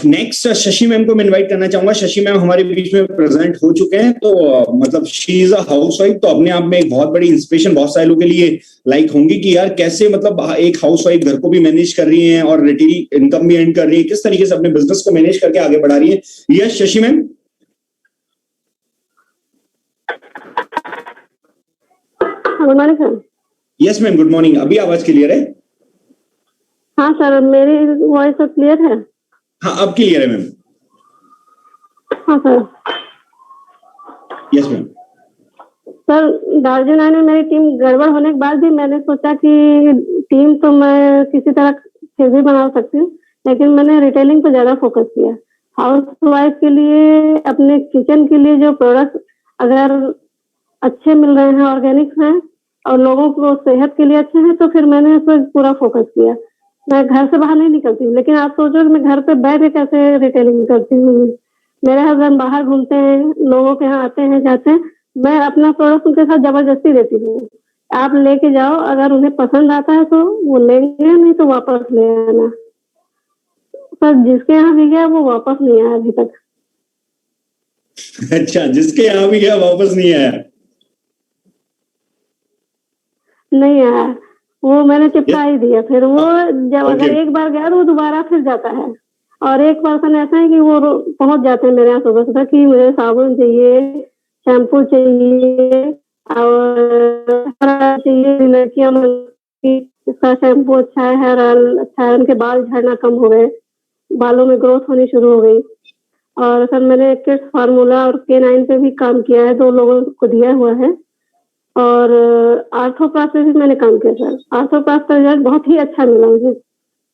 next Shashi ma'am को मैं इनवाइट करना चाहूंगा। शशि मैम हमारे बीच में प्रेजेंट हो चुके हैं, तो मतलब शी इज अ हाउसवाइफ, तो अपने आप में एक बहुत बड़ी इंस्पिरेशन बहुत सारे लोगों के लिए लाइक होंगी कि यार कैसे मतलब एक हाउसवाइफ घर को भी मैनेज कर रही है और रिटेल इनकम भी अर्न कर रही है, किस तरीके से अपने बिजनेस को मैनेज करके आगे बढ़ा रही है। Yes Shashi ma'am. Good morning sir. Yes ma'am, good morning. अभी आवाज क्लियर है? हाँ सर, मेरी वॉइस तो क्लियर है? हाँ, अब क्लियर है मैम। हाँ sir. Yes ma'am. Sir, Darjeeling में मेरी टीम गड़बड़ होने के बाद भी मैंने सोचा कि टीम तो मैं किसी तरह फिर भी बना सकती हूँ, लेकिन मैंने रिटेलिंग पे ज्यादा फोकस किया। हाउस वाइफ के लिए, अपने किचन के लिए जो प्रोडक्ट अगर अच्छे मिल रहे हैं, ऑर्गेनिक हैं और लोगों को सेहत के लिए अच्छे हैं, तो फिर मैंने उस पर पूरा फोकस किया। मैं घर से बाहर नहीं निकलती हूँ, लेकिन आप सोचो कि मैं घर पे बैठ के कैसे रिटेलिंग करती हूँ। मेरे हस्बैंड बाहर घूमते हैं, लोगों के यहाँ आते हैं जाते हैं, मैं अपना प्रोडक्ट उनके साथ जबरदस्ती देती हूँ, आप लेके जाओ, अगर उन्हें पसंद आता है तो वो लेंगे, नहीं तो वापस ले आना। पर जिसके यहाँ भी गया वो वापस नहीं आया अभी तक। अच्छा, जिसके यहाँ भी गया वापस नहीं आया? नहीं आया, वो मैंने चिपका ही दिया। फिर वो जब अगर एक बार गया तो वो दोबारा फिर जाता है। और एक पर्सन ऐसा है कि वो पहुंच जाते हैं मेरे यहाँ सुबह सुबह कि मुझे साबुन चाहिए, शैम्पू चाहिए और चाहिए। लड़कियां इसका शैम्पू अच्छा है, हेयर ऑयल अच्छा है, उनके बाल झड़ना कम हो गए, बालों में ग्रोथ होनी शुरू हो गई। और सर मैंने किड्स फार्मूला और K9 पे भी काम किया है, 2 लोगों को दिया हुआ है। और आर्थोप्लास्ट पे भी मैंने काम किया सर। आर्थोप्लास्ट का रिजल्ट बहुत ही अच्छा मिला मुझे।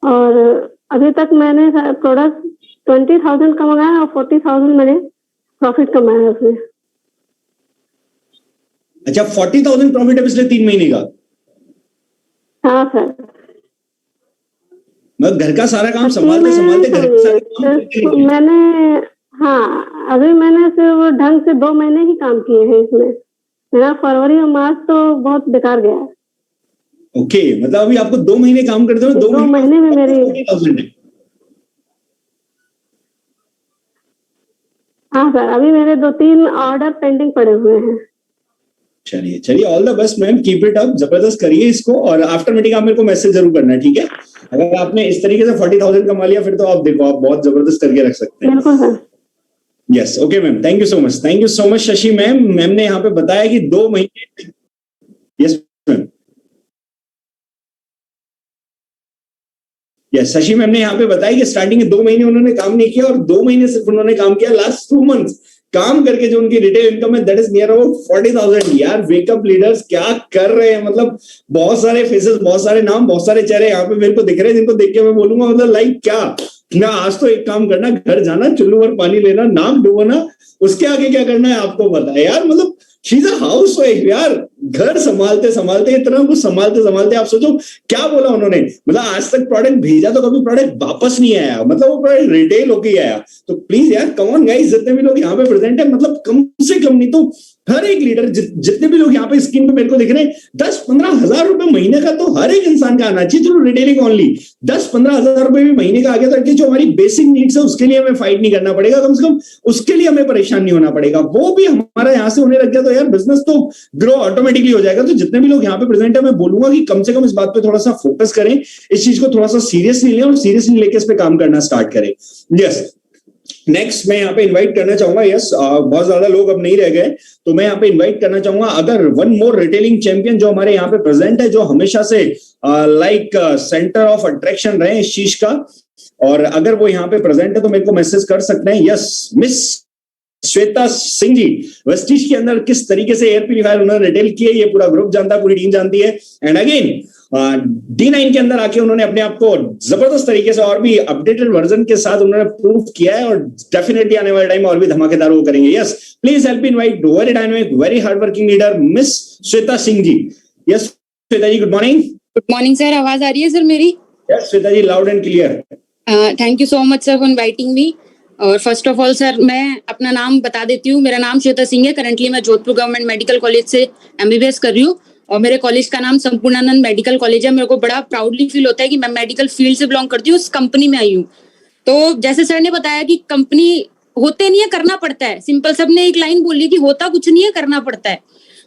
और अभी तक मैंने प्रोडक्ट 20,000 का मंगाया और 40,000 मैंने प्रॉफिट कमाया है उसमें। अच्छा, 40,000 प्रॉफिट है पिछले 3 महीने का? हाँ सर। मैं घर का सारा काम संभालते घर के सारे काम मैंने, हाँ अभी मैंने सिर्फ ढंग से 2 महीने ही काम किए हैं इसमें। मेरा फरवरी और मार्च तो बहुत बेकार गया है। ओके, मतलब अभी आपको 2 महीने काम करते हो, 2 महीने में मेरी 40,000 है। हाँ सर, अभी मेरे 2-3 ऑर्डर पेंडिंग पड़े हुए हैं। चलिए चलिए, all the best ma'am, keep it up, जबरदस्त करिए इसको। और आफ्टर मीटिंग आप मेरे को मैसेज जरूर करना है, ठीक है? अगर आपने इस तरीके से 40,000 कमा लिया फिर तो आप देखो, आप बहुत जबरदस्त करके रख सकते हैं। बिल्कुल sir. Yes, okay ma'am, thank you so much, thank you so much Shashi ma'am. Ma'am ने यहाँ पे बताया कि 2 महीने। Yes ma'am. Yes, Shashi ma'am ने यहाँ पे बताया कि स्टार्टिंग में 2 महीने उन्होंने काम नहीं किया और 2 महीने सिर्फ उन्होंने काम किया। लास्ट 2 मंथ्स काम करके जो उनकी रिटेल इनकम है दैट इज नियर अबाउट 40,000। यार वेकअप लीडर्स क्या कर रहे हैं, मतलब बहुत सारे फेसेस, बहुत सारे नाम, बहुत सारे चेहरे यहाँ पे मेरे को दिख रहे हैं, जिनको देख के मैं बोलूंगा मतलब लाइक क्या ना, आज तो एक काम करना, घर जाना, चुल्लू भर पानी लेना, नाक डुबोना, उसके आगे क्या करना है आपको पता है यार। मतलब शी इज अ हाउसवाइफ यार, घर संभालते संभालते, इतना कुछ संभालते संभालते, आप सोचो क्या बोला उन्होंने, मतलब आज तक प्रोडक्ट भेजा तो कभी प्रोडक्ट वापस नहीं आया, मतलब वो प्रोडक्ट रिटेल होके ही आया। तो प्लीज यार, कम ऑन गाइस, जितने भी लोग यहाँ पे प्रेजेंट है, मतलब कम से कम नहीं तो हर एक लीडर, जितने भी लोग यहाँ पे स्क्रीन पे मेरे को दिख रहे हैं, 10-15 हजार रुपए महीने का तो हर एक इंसान का आना चाहिए। चलो रिटेलिंग ओनली 10-15 हजार रुपए भी महीने का आ गया तो एटलीस्ट जो हमारी बेसिक नीड्स है उसके लिए हमें फाइट नहीं करना पड़ेगा, कम से कम उसके लिए हमें परेशान नहीं होना पड़ेगा। वो भी हमारा यहाँ से होने लग गया तो यार बिजनेस तो ग्रो ऑटोमेटिकली हो जाएगा। तो जितने भी लोग यहाँ पे प्रेजेंट है, मैं बोलूंगा कि कम से कम इस बात पे थोड़ा सा फोकस करें, इस चीज को थोड़ा सा सीरियसली लें और सीरियसली लेके इस पे काम करना स्टार्ट करें। यस, नेक्स्ट मैं यहाँ पे इनवाइट करना चाहूंगा, यस बहुत ज्यादा लोग अब नहीं रह गए, तो मैं यहाँ पे इनवाइट करना चाहूंगा अगर वन मोर रिटेलिंग चैंपियन जो हमारे यहाँ पे प्रेजेंट है, जो हमेशा से लाइक सेंटर ऑफ अट्रैक्शन रहे इस चीज का, और अगर वो यहाँ पे प्रेजेंट है तो मेरे को मैसेज कर सकते हैं। यस, मिस श्वेता सिंह जी, वेस्टिज के अंदर किस तरीके से एयर प्यूरिफायर उन्होंने रिटेल किए ये पूरा ग्रुप जानता है, पूरी टीम जानती है। एंड अगेन D9 के अंदर आके उन्होंने अपने आप को जबरदस्त तरीके से और भी अपडेटेड वर्जन के साथ उन्होंने प्रूव किया है, और डेफिनेटली आने वाले टाइम में और भी धमाकेदार वो करेंगे। Yes, please help invite very dynamic, very hard working leader miss Shweta Singh ji. Yes Shweta ji, good morning. Good morning sir, आवाज आ रही है सर मेरी? Yes Shweta ji, loud and clear. Thank you so much sir for inviting me. और फर्स्ट ऑफ ऑल सर मैं अपना नाम बता देती हूँ। मेरा नाम श्वेता सिंह है। करंटली मैं जोधपुर गवर्नमेंट मेडिकल कॉलेज से MBBS कर रही हूँ और मेरे कॉलेज का नाम संपूर्णानंद मेडिकल कॉलेज है। मेरे को बड़ा प्राउडली फील होता है कि मैं मेडिकल फील्ड से बिलोंग करती हूँ, उस कंपनी में आई हूँ। तो जैसे सर ने बताया कि कंपनी होते नहीं है, करना पड़ता है। सिंपल सबने एक लाइन बोली कि होता कुछ नहीं है, करना पड़ता है।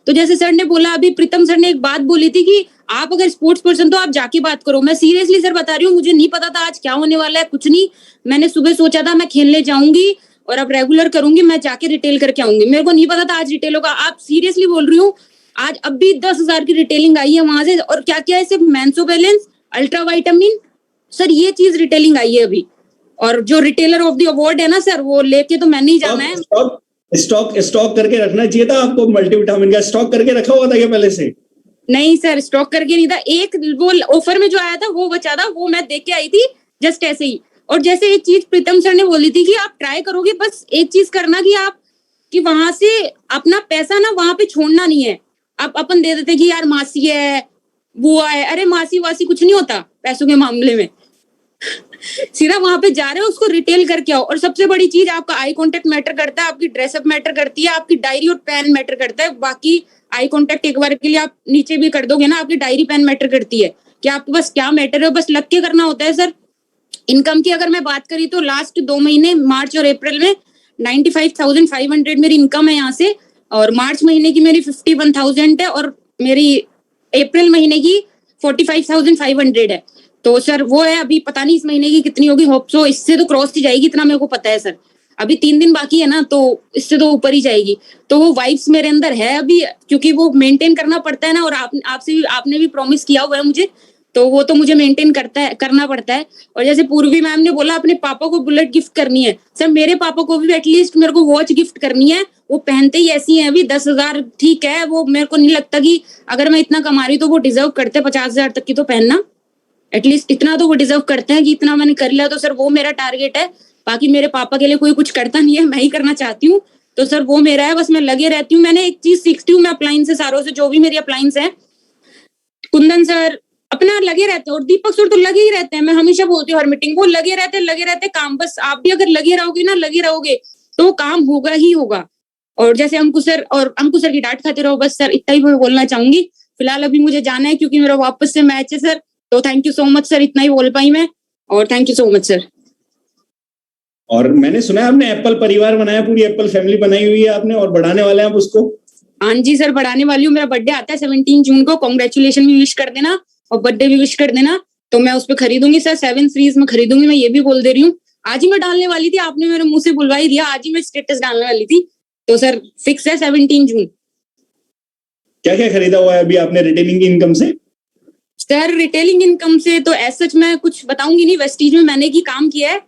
तो जैसे सर ने बोला, अभी प्रीतम सर ने एक बात बोली थी कि आप अगर स्पोर्ट्स पर्सन तो आप जाके बात करो। मैं सीरियसली सर बता रही हूँ, मुझे नहीं पता था आज क्या होने वाला है, कुछ नहीं। मैंने सुबह सोचा था मैं खेलने जाऊंगी और अब रेगुलर करूंगी, मैं जाके रिटेल करके आऊंगी। मेरे को नहीं पता था आज रिटेल होगा। आप सीरियसली बोल रही हूँ, आज अब भी 10,000 की रिटेलिंग आई है वहां से। और क्या क्या है, सिर्फ मेंसो बैलेंस, अल्ट्रा वाइटामिन, सर ये चीज रिटेलिंग आई है अभी। और जो रिटेलर ऑफ द अवार्ड है ना सर, वो लेके तो मैंने ही जाना है। स्टॉक करके रखना चाहिए था आपको। मल्टीविटामिन का स्टॉक करके रखा हुआ था क्या पहले से? नहीं सर, स्टॉक करके नहीं था। एक वो ऑफर में जो आया था वो बचा था, वो मैं देख के आई थी जस्ट ऐसे ही। और जैसे एक चीज प्रीतम सर ने बोली थी कि आप ट्राई करोगे, बस एक चीज करना कि आप कि वहां से अपना पैसा ना वहां पे छोड़ना नहीं है। आप अपन दे देते कि यार मासी है, बुआ है, अरे मासी वासी कुछ नहीं होता पैसों के मामले में। सीधा वहां पे जा रहे हो, उसको रिटेल करके आओ। और सबसे बड़ी चीज, आपका आई कांटेक्ट मैटर करता है, आपकी ड्रेसअप मैटर करती है, आपकी डायरी और पेन मैटर करता है। बाकी आई कांटेक्ट एक बार के लिए आप नीचे भी कर दोगे ना, आपकी डायरी पेन मैटर करती है कि आपके पास क्या मैटर है, बस लग के करना होता है सर। इनकम की अगर मैं बात करी तो लास्ट 2 महीने मार्च और अप्रैल में 95,500 मेरी इनकम है यहाँ से। और मार्च महीने की मेरी 51,000 है और मेरी अप्रैल महीने की 45,500 है। तो सर वो है, अभी पता नहीं इस महीने की कितनी होगी। होप सो इससे तो क्रॉस ही जाएगी, इतना मेरे को पता है सर। अभी 3 दिन बाकी है ना, तो इससे तो ऊपर ही जाएगी। तो वो वाइब्स मेरे अंदर है अभी, क्योंकि वो मेंटेन करना पड़ता है ना। और आपने भी प्रॉमिस किया हुआ है मुझे, तो वो तो मुझे मेंटेन करना पड़ता है। और जैसे पूर्वी मैम ने बोला अपने पापा को बुलेट गिफ्ट करनी है, सर मेरे पापा को भी एटलीस्ट मेरे को वॉच गिफ्ट करनी है। वो पहनते ही ऐसी हैं अभी। 10,000 ठीक है, वो मेरे को नहीं लगता कि अगर मैं इतना कमा रही हूँ तो वो डिजर्व करते 50,000 तक की तो पहनना। एटलीस्ट इतना तो वो डिजर्व करते हैं कि इतना मैंने कर लिया। तो सर वो मेरा टारगेट है। बाकी मेरे पापा के लिए कोई कुछ करता नहीं है, मैं ही करना चाहती हूँ। तो सर वो मेरा है, बस मैं लगे रहती हूँ। मैंने एक चीज सीखती हूँ मैं अप्लायंस सारों से, जो भी मेरी अप्लायंस है, कुंदन सर अपना लगे रहते हैं और दीपक सर तो लगे ही रहते हैं। मैं हमेशा बोलती हूँ हर मीटिंग, वो लगे रहते काम। बस आप भी अगर लगे रहोगे तो काम होगा ही होगा। और जैसे अंकुश सर की डांट खाते रहो, बस सर इतना ही मैं बोलना चाहूंगी। फिलहाल अभी मुझे जाना है क्योंकि मेरा वापस से मैच है सर। तो thank you so much sir, इतना ही बोल पाई मैं। और thank you so much sir. और मैंने सुना है आपने एप्पल परिवार बनाया, पूरी एप्पल फैमिली बनाई हुई है आपने, और बढ़ाने वाले हैं आप उसको। हाँ जी सर, बढ़ाने वाली हूँ। मेरा बर्थडे आता है 17 जून को। कॉन्ग्रेचुलेशन भी विश कर देना और बर्थडे भी विश कर देना। तो मैं उस पर खरीदूंगी सर, 7 सीरीज में खरीदूंगी। मैं ये भी बोल दे रही हूँ, आज ही मैं डालने वाली थी, आपने मेरे मुंह से बुलवा ही दिया। आज ही मैं स्टेटस डालने वाली थी। तो सर फिक्स है 17 जून। क्या क्या खरीदा हुआ है अभी आपने रिटेलिंग की इनकम से? सर रिटेलिंग इनकम से तो ऐसा सच मैं कुछ बताऊंगी नहीं। वेस्टीज में मैंने की काम किया है,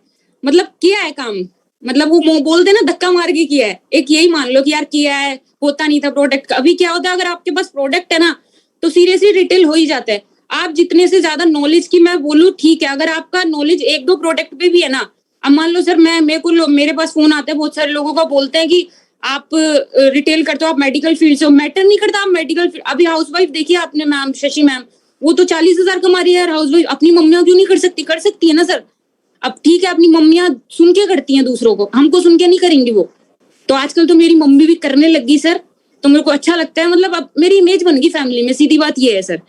मतलब किया है काम, मतलब वो बोलते ना धक्का मार के किया है। एक यही मान लो कि यार किया है, होता नहीं था प्रोडक्ट। अभी क्या होता है, अगर आपके पास प्रोडक्ट है ना तो सीरियसली रिटेल हो ही जाता है। आप जितने से ज्यादा नॉलेज की मैं बोलूँ ठीक है, अगर आपका नॉलेज 1-2 प्रोडक्ट पे भी है ना। अब मान लो सर मेरे पास फोन आते हैं बहुत सारे लोगों का, बोलते हैं कि आप रिटेल करते हो, आप मेडिकल फील्ड से हो। मैटर नहीं करता आप मेडिकल फील्ड। अभी हाउसवाइफ देखिए आपने, मैम शशि मैम, वो तो 40,000 कमा रही है यार हाउसवाइफ। अपनी मम्मियां क्यों नहीं कर सकती है ना सर। अब ठीक है अपनी मम्मियां सुन के करती हैं दूसरों को, हमको सुन के नहीं करेंगी वो। तो आजकल तो मेरी मम्मी भी करने लगी सर, तो मेरे को अच्छा लगता है। मतलब अब मेरी इमेज बन गई फैमिली में, सीधी बात ये है सर।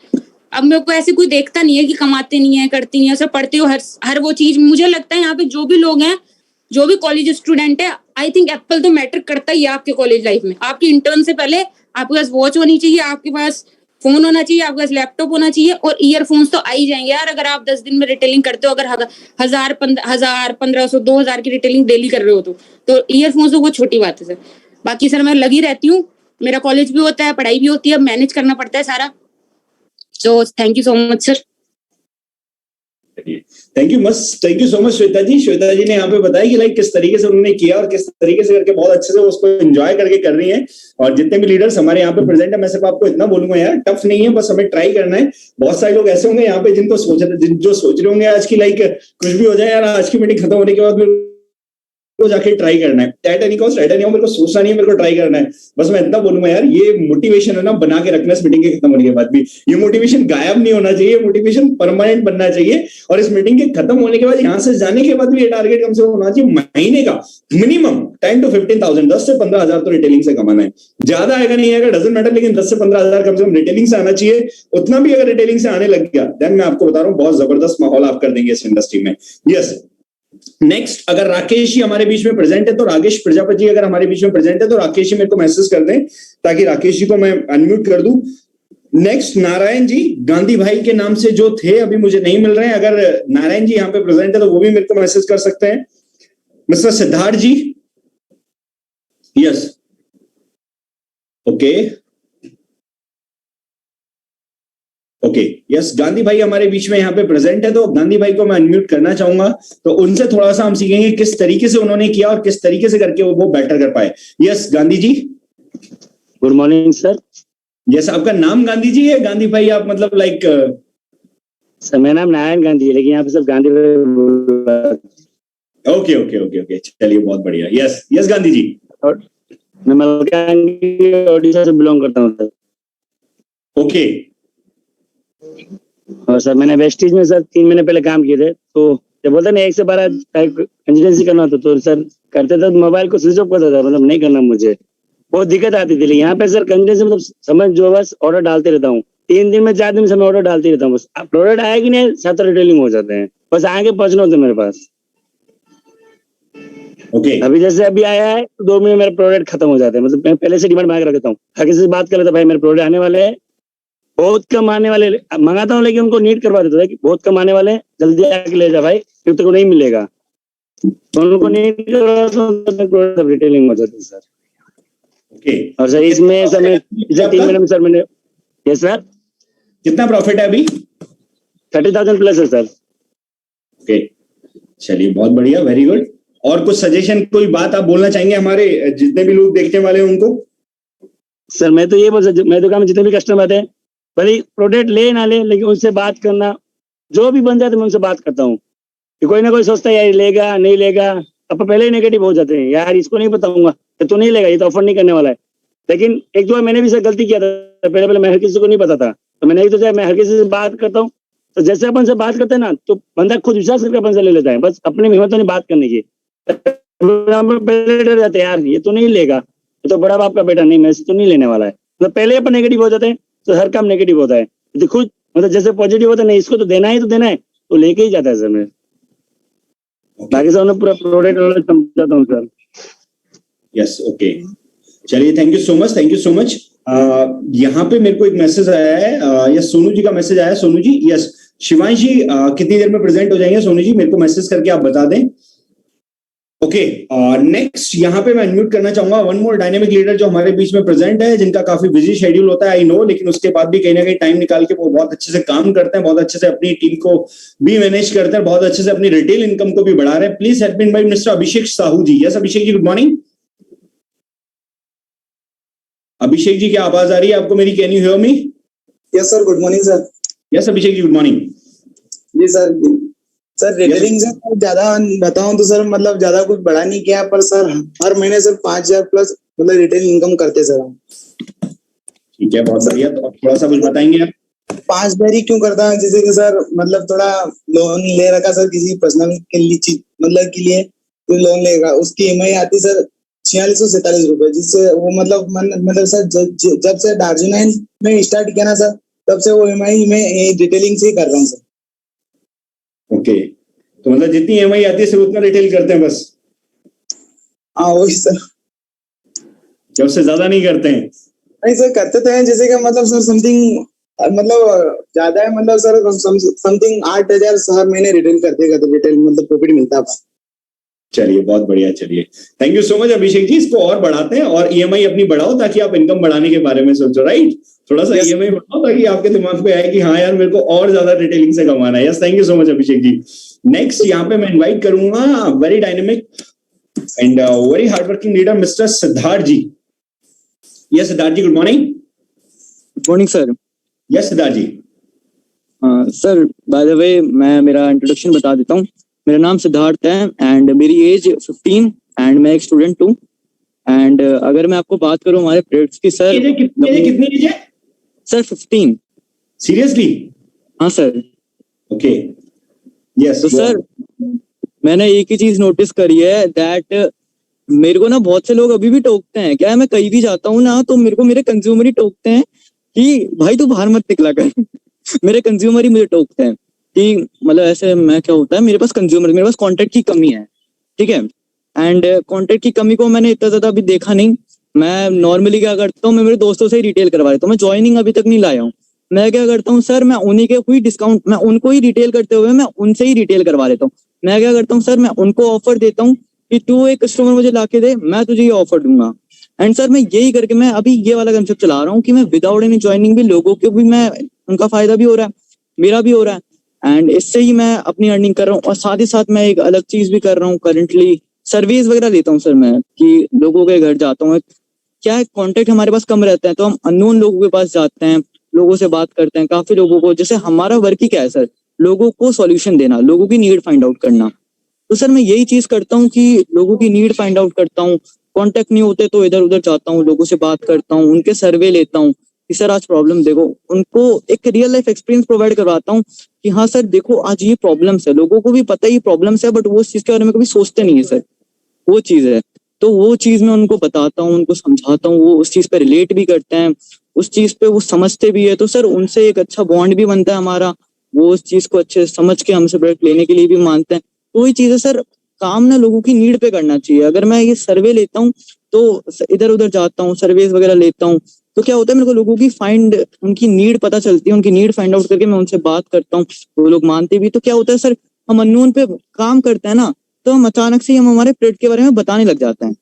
अब मेरे को ऐसे कोई देखता नहीं है कि कमाते नहीं है, करती नहीं है सर। पढ़ते हो हर वो चीज। मुझे लगता है यहाँ पे जो भी लोग हैं, जो भी कॉलेज स्टूडेंट है, आई थिंक एप्पल तो मैटर करता ही है आपके कॉलेज लाइफ में। आपकी इंटर्न से पहले आपके पास वॉच होनी चाहिए, आपके पास फोन होना चाहिए, आपके पास लैपटॉप होना चाहिए, और ईयरफोन्स तो आ ही जाएंगे यार। अगर आप 10 दिन में रिटेलिंग करते हो, अगर 1,000, 1,500, 2,000 की रिटेलिंग डेली कर रहे हो तो ईयरफोन्स तो बहुत छोटी बात है सर। बाकी सर मैं लगी रहती हूँ, मेरा कॉलेज भी होता है, पढ़ाई भी होती है, मैनेज करना पड़ता है सारा। So thank you so much sir. Thank you so much Shweta ji ने यहाँ पे बताया कि लाइक किस तरीके से उन्होंने किया और किस तरीके से करके बहुत अच्छे से उसको एंजॉय करके कर रही हैं। और जितने भी लीडर्स हमारे यहाँ पे प्रेजेंट है, मैं सिर्फ आपको इतना बोलूंगा यार, टफ नहीं है, बस हमें ट्राई करना है। बहुत सारे लोग ऐसे होंगे यहाँ पे जो सोच रहे होंगे आज की लाइक कुछ भी हो जाए यार, आज की मीटिंग खत्म होने के बाद को जाके ट्राई करना है, टाइटेनिकॉस मेरे को सोचना नहीं है, मेरे को ट्राई करना है। बस मैं इतना बोलूंगा यार, ये मोटिवेशन है ना बना के रखना इस मीटिंग के खत्म होने के बाद भी। ये मोटिवेशन गायब नहीं होना चाहिए, मोटिवेशन परमानेंट बनना चाहिए। और इस मीटिंग के खत्म होने के बाद, यहाँ से जाने के बाद भी ये टारगेट कम से कम होना चाहिए महीने का मिनिमम 10 to 15,000, 10 से 15,000 तो रिटेलिंग से कमाना है। ज्यादा आएगा नहीं आएगा डजंट मैटर, लेकिन 10 से 15,000 कम से कम रिटेलिंग से आना चाहिए। उतना भी अगर रिटेलिंग से आने लग गया, देन मैं आपको बता रहा हूँ बहुत जबरदस्त माहौल आप कर देंगे इस इंडस्ट्री में। यस, नेक्स्ट अगर राकेश जी हमारे बीच में प्रेजेंट है तो, राकेश प्रजापति जी अगर हमारे बीच में प्रेजेंट है तो राकेश जी मेरे को मैसेज कर दें ताकि राकेश जी को मैं अनम्यूट कर दूं। नेक्स्ट नारायण जी, गांधी भाई के नाम से जो थे अभी मुझे नहीं मिल रहे हैं, अगर नारायण जी यहाँ पे प्रेजेंट है तो वो भी मेरे को मैसेज कर सकते हैं। Mister Siddharth ji, yes, okay okay, yes, Gandhi भाई हमारे बीच में यहाँ पे प्रेजेंट है तो गांधी भाई को मैं अनम्यूट करना चाहूंगा, तो उनसे थोड़ा सा हम सीखेंगे किस तरीके से उन्होंने किया और किस तरीके से करके वो बेटर कर पाए। Yes Gandhi ji. Good morning sir. Yes, आपका नाम गांधी जी है? गांधी भाई आप मतलब लाइक? सर मेरा नाम नारायण गांधी है, लेकिन यहाँ पे सब गांधी भाई। ओके ओके ओके ओके, चलिए बहुत बढ़िया। यस यस गांधी जी। और मैं मलकानगिरी ओडिशा से बिलोंग करता हूँ सर। ओके। और सर मैंने वेस्टीज में सर 3 महीने पहले काम किए थे, तो जब बोलते ना 1 से 12 कंसिस्टेंसी करना होता तो सर करते थे, मोबाइल को स्विच ऑफ करता था, मतलब नहीं करना, मुझे बहुत दिक्कत आती थी। यहाँ पे सर कंसिस्टेंसी मतलब समझ जो, बस ऑर्डर डालते रहता हूँ, 3 दिन में 4 दिन में ऑर्डर डालते रहता हूँ, बस प्रोडक्ट आया कि नहीं 7 रिटेलिंग हो जाते हैं, बस आगे पहुंचना होता है मेरे पास। ओके। अभी जैसे अभी आया है 2 महीने मेरा प्रोडक्ट खत्म हो जाता है, मतलब मैं पहले से डिमांड मांग रखता हूँ, हर किसी से बात कर लेता भाई मेरे प्रोडक्ट आने वाले हैं, बहुत कम आने वाले, मंगाता हूँ लेकिन उनको नीट करवा देता है कि बहुत कम आने वाले, जल्दी आके ले जा भाई, फिर तेरे को नहीं मिलेगा, तो उनको नीट करवाता हूँ, रिटेलिंग हो जाती है सर। ओके। और सर इसमें सर मैं 3 महीने में सर मैंने, यस सर, कितना प्रॉफिट है अभी? 30,000 प्लस है सर। ओके, चलिए बहुत बढ़िया, वेरी गुड। और कुछ सजेशन, कोई बात आप बोलना चाहेंगे हमारे जितने भी लोग देखने वाले हैं उनको? सर मैं तो ये बोल सकता हूँ, मेरे दुकान में जितने भी कस्टमर आते हैं, भले प्रोडक्ट ले ना ले, लेकिन उनसे बात करना, जो भी बन जाते मैं उनसे बात करता हूँ, कि कोई ना कोई सोचता है यार लेगा नहीं लेगा, अब पहले ही नेगेटिव हो जाते हैं, यार इसको नहीं बताऊंगा तो नहीं लेगा, ये तो ऑफर नहीं करने वाला है। लेकिन एक दो मैंने भी सर गलती किया था, पहले मैं हर किसी को नहीं पता था, तो मैंने एक तो मैं हर किसी से बात करता हूँ, तो जैसे अपन से बात करते हैं ना, तो बंदा खुद विश्वास करके अपन से ले लेता है, बस अपनी हिम्मत तो नहीं बात करने की, पहले डर जाते हैं यार ये तो नहीं लेगा, ये तो बड़ा बाप का बेटा, नहीं मैं तो नहीं लेने वाला है, तो पहले अपन नेगेटिव हो जाते हैं, तो हर काम नेगेटिव होता है, तो खुद मतलब जैसे पॉजिटिव होता है, नहीं इसको तो देना है तो लेके ही जाता है सर। मैं बाकी सब पूरा प्रोडक्ट समझाता हूँ सर। यस, ओके, चलिए thank you so much, thank you so much. यहाँ पे मेरे को एक मैसेज आया है, यस सोनू जी का मैसेज आया है। सोनू जी, यस, शिवांश जी कितनी देर में प्रेजेंट हो जाएंगे? सोनू जी मेरे को मैसेज करके आप बता दें। ओके, नेक्स्ट यहाँ पे मैं अनम्यूट करना चाहूंगा वन मोर डायनेमिक लीडर जो हमारे बीच में प्रेजेंट है, जिनका काफी बिजी शेड्यूल होता है आई नो, लेकिन उसके बाद भी कहीं ना कहीं टाइम निकाल के वो बहुत अच्छे से काम करते हैं, बहुत अच्छे से अपनी टीम को भी मैनेज करते हैं, बहुत अच्छे से अपनी रिटेल इनकम को भी बढ़ा रहे हैं। Please help me by mister Abhishek Sahu ji. Yes Abhishek ji, good morning. Abhishek ji क्या आवाज आ रही है आपको मेरी? Can you hear me? Yes sir, good morning sir. Yes Abhishek ji, good morning. जी सर रिटेलिंग से ज्यादा बताऊं तो सर मतलब ज्यादा कुछ बढ़ा नहीं किया, पर सर हर महीने सर 5,000 प्लस मतलब रिटेल इनकम करते सर हम। ठीक है, बहुत बढ़िया। तो थोड़ा सा कुछ बताएंगे आप? 5,000 ही क्यों करता है, जैसे कि सर मतलब थोड़ा लोन ले रखा सर किसी पर्सनल के लिए, मतलब के लिए तो लोन लेगा, उसकी EMI आती सर 4647 रुपए, जिससे वो मतलब सर जब से दार्जिलिंग में स्टार्ट किया ना सर, तब से वो EMI में रिटेलिंग से ही कर रहा हूँ सर। ओके, तो मतलब जितनी EMI आती है सिर्फ उतना रिटेल करते हैं बस? हाँ वही सर, जब से ज्यादा नहीं करते हैं? नहीं सर करते तो हैं, जैसे कि मतलब सर समथिंग मतलब ज्यादा है, मतलब सर समथिंग 8,000 हर महीने रिटेल करते रिटेल मतलब प्रॉफिट मिलता है। चलिए बहुत बढ़िया, चलिए thank you so much Abhishek जी। इसको और बढ़ाते हैं और EMI अपनी बढ़ाओ ताकि आप इनकम बढ़ाने के बारे में सोचो, राइट? थोड़ा सा EMI बढ़ाओ ताकि आपके दिमाग पे आए कि हाँ यार मेरे को और ज्यादा रिटेलिंग से कमाना है। Yes, thank you so much Abhishek ji. Next यहाँ पे मैं इन्वाइट करूंगा very dynamic and very hard working leader mister Siddharth ji. Yes Siddharth ji, good morning. Good morning sir. Yes Siddharth ji. Sir by the way मैं मेरा इंट्रोडक्शन बता देता हूँ। मेरा नाम सिद्धार्थ है एंड मेरी एज 15 एंड मैं एक स्टूडेंट हूँ। एंड अगर मैं आपको बात करूँ हमारे प्रोडक्ट्स की सर, कितनी एज है सर? 15। सीरियसली? हाँ सर। Okay, yes. तो सर मैंने एक ही चीज नोटिस करी है दैट मेरे को ना बहुत से लोग अभी भी टोकते हैं। क्या है, मैं कहीं भी जाता हूँ ना तो मेरे को मेरे कंज्यूमर ही टोकते हैं कि भाई तू बाहर मत निकला कर। मेरे कंज्यूमर ही मुझे टोकते हैं कि मतलब ऐसे मैं क्या होता है, मेरे पास कॉन्टेक्ट की कमी है, ठीक है। एंड कॉन्टेक्ट की कमी को मैंने इतना ज्यादा अभी देखा नहीं। मैं नॉर्मली क्या करता हूँ, मैं मेरे दोस्तों से ही रिटेल करवा देता हूँ। मैं ज्वाइनिंग अभी तक नहीं लाया हूँ। मैं क्या करता हूँ सर, मैं उन्हीं के हुई डिस्काउंट, मैं उनको ही रिटेल करते हुए मैं उनसे ही रिटेल करवा लेता हूँ। मैं क्या करता हूँ सर, मैं उनको ऑफर देता हूँ कि तू एक कस्टमर मुझे लाके दे, मैं तुझे ये ऑफर दूंगा। एंड सर मैं यही करके मैं अभी ये वाला कंसेप्ट चला रहा हूँ कि मैं विदाउट एनी ज्वाइनिंग भी लोगों को भी मैं, उनका फायदा भी हो रहा है, मेरा भी हो रहा है। एंड इससे ही मैं अपनी अर्निंग कर रहा हूँ। और साथ ही साथ मैं एक अलग चीज भी कर रहा हूँ करंटली, सर्विस वगैरह लेता हूँ सर मैं, कि लोगों के घर जाता हूँ। क्या है, कॉन्टेक्ट हमारे पास कम रहते हैं तो हम अननोन लोगों के पास जाते हैं, लोगों से बात करते हैं। काफी लोगों को, जैसे हमारा वर्क ही क्या है सर, लोगों को सॉल्यूशन देना, लोगों की नीड फाइंड आउट करना। तो सर मैं यही चीज करता हूँ कि लोगों की नीड फाइंड आउट करता हूँ। कॉन्टेक्ट नहीं होते तो इधर उधर जाता हूँ, लोगों से बात करता हूँ, उनके सर्वे लेता हूँ कि सर आज प्रॉब्लम देखो, उनको एक रियल लाइफ एक्सपीरियंस प्रोवाइड करवाता हूँ कि हाँ सर देखो आज ये प्रॉब्लम्स है। लोगों को भी पता ही प्रॉब्लम्स है बट वो उस चीज के बारे में कभी सोचते नहीं है सर, वो चीज है। तो वो चीज मैं उनको बताता हूँ, उनको समझाता हूँ, वो उस चीज पे रिलेट भी करते हैं, उस चीज पे वो समझते भी है। तो सर उनसे एक अच्छा बॉन्ड भी बनता है हमारा, वो उस चीज को अच्छे से समझ के हमसे प्रोडक्ट लेने के लिए भी मानते हैं। तो वही चीज है सर, काम ना लोगों की नीड पे करना चाहिए। अगर मैं ये सर्वे लेता हूँ तो इधर उधर जाता हूँ, सर्वेज वगैरह लेता हूँ, तो क्या होता है मेरे को लोगों की उनकी नीड पता चलती है, उनकी नीड फाइंड आउट करके मैं उनसे बात करता हूँ, वो लोग मानते भी। तो क्या होता है सर, हम अननोन पे काम करते हैं ना, तो हम अचानक से हम हमारे प्रोडक्ट के बारे में बताने लग जाते हैं।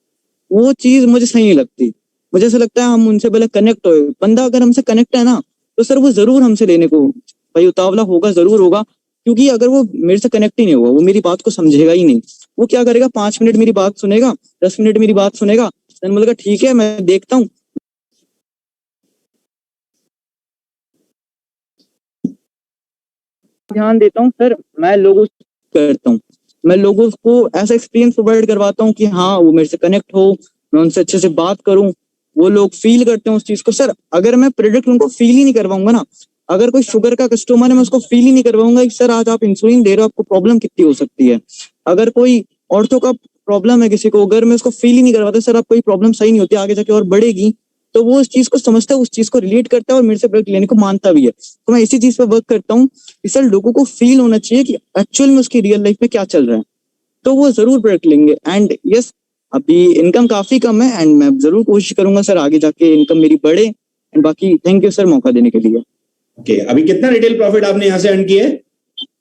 वो चीज मुझे सही नहीं लगती। मुझे ऐसा लगता है हम उनसे पहले कनेक्ट हो। बंदा अगर हमसे कनेक्ट है ना तो सर वो जरूर हमसे लेने को भाई उतावला होगा, जरूर होगा। क्योंकि अगर वो मेरे से कनेक्ट ही नहीं होगा, वो मेरी बात को समझेगा ही नहीं। वो क्या करेगा, 5 मिनट मेरी बात सुनेगा, 10 मिनट मेरी बात सुनेगा, देन बोलेगा ठीक है मैं देखता हूँ। ध्यान देता हूँ सर, मैं लोगों करता हूँ, मैं लोगों को ऐसा एक्सपीरियंस प्रोवाइड करवाता हूँ कि हाँ वो मेरे से कनेक्ट हो, मैं उनसे अच्छे से बात करूँ, वो लोग फील करते हैं उस चीज को। सर अगर मैं प्रोडक्ट उनको फील ही नहीं करवाऊंगा ना, अगर कोई शुगर का कस्टमर है मैं उसको फील ही नहीं करवाऊंगा कि सर आज आप इंसुलिन दे रहे हो, आपको प्रॉब्लम कितनी हो सकती है। अगर कोई ऑर्थो का प्रॉब्लम है किसी को, अगर मैं उसको फील ही नहीं करवाता सर आप कोई प्रॉब्लम सही नहीं होती, आगे जाके और बढ़ेगी, तो वो उस चीज को समझता है, उस चीज को रिलेट करता है और मेरे से प्रोडक्ट लेने को मानता भी है। तो मैं इसी चीज पे वर्क करता हूँ कि सर लोगों को फील होना चाहिए कि एक्चुअल में उसकी रियल लाइफ में क्या चल रहा है, तो वो जरूर प्रोडक्ट लेंगे। एंड यस, अभी इनकम काफी कम है एंड मैं जरूर कोशिश करूंगा सर आगे जाके इनकम मेरी बढ़े। एंड बाकी थैंक यू सर मौका देने के लिए। ओके, अभी कितना रिटेल प्रॉफिट आपने यहाँ से अर्न किया है?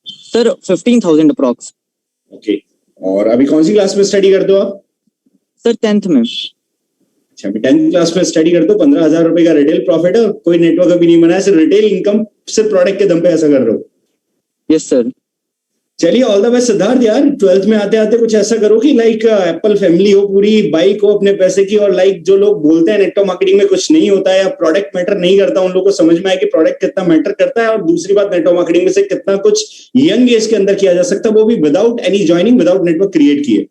Sir 15,000 approx. ओके, और अभी कौन सी क्लास में स्टडी करते हो आप? सर 10th में। अच्छा, अभी 10th क्लास में स्टडी करते हो, 15,000 रुपए का रिटेल प्रॉफिट है, कोई नेटवर्क अभी नहीं बनाया, सिर्फ रिटेल इनकम, सिर्फ प्रोडक्ट के दम पे ऐसा कर रहे हो? Yes sir. चलिए ऑल द बेस्ट सिद्धार्थ यार। 12th में आते आते कुछ ऐसा करो कि लाइक एप्पल फैमिली हो पूरी, बाइक हो अपने पैसे की, और लाइक जो लोग बोलते हैं नेटवर्क मार्केटिंग में कुछ नहीं होता है या प्रोडक्ट मैटर नहीं करता, उन लोगों को समझ में आए कि प्रोडक्ट कितना मैटर करता है। और दूसरी बात, नेटवर्क मार्केटिंग में से कितना कुछ यंग एज के अंदर किया जा सकता है, वो भी without any joining, without network create किए।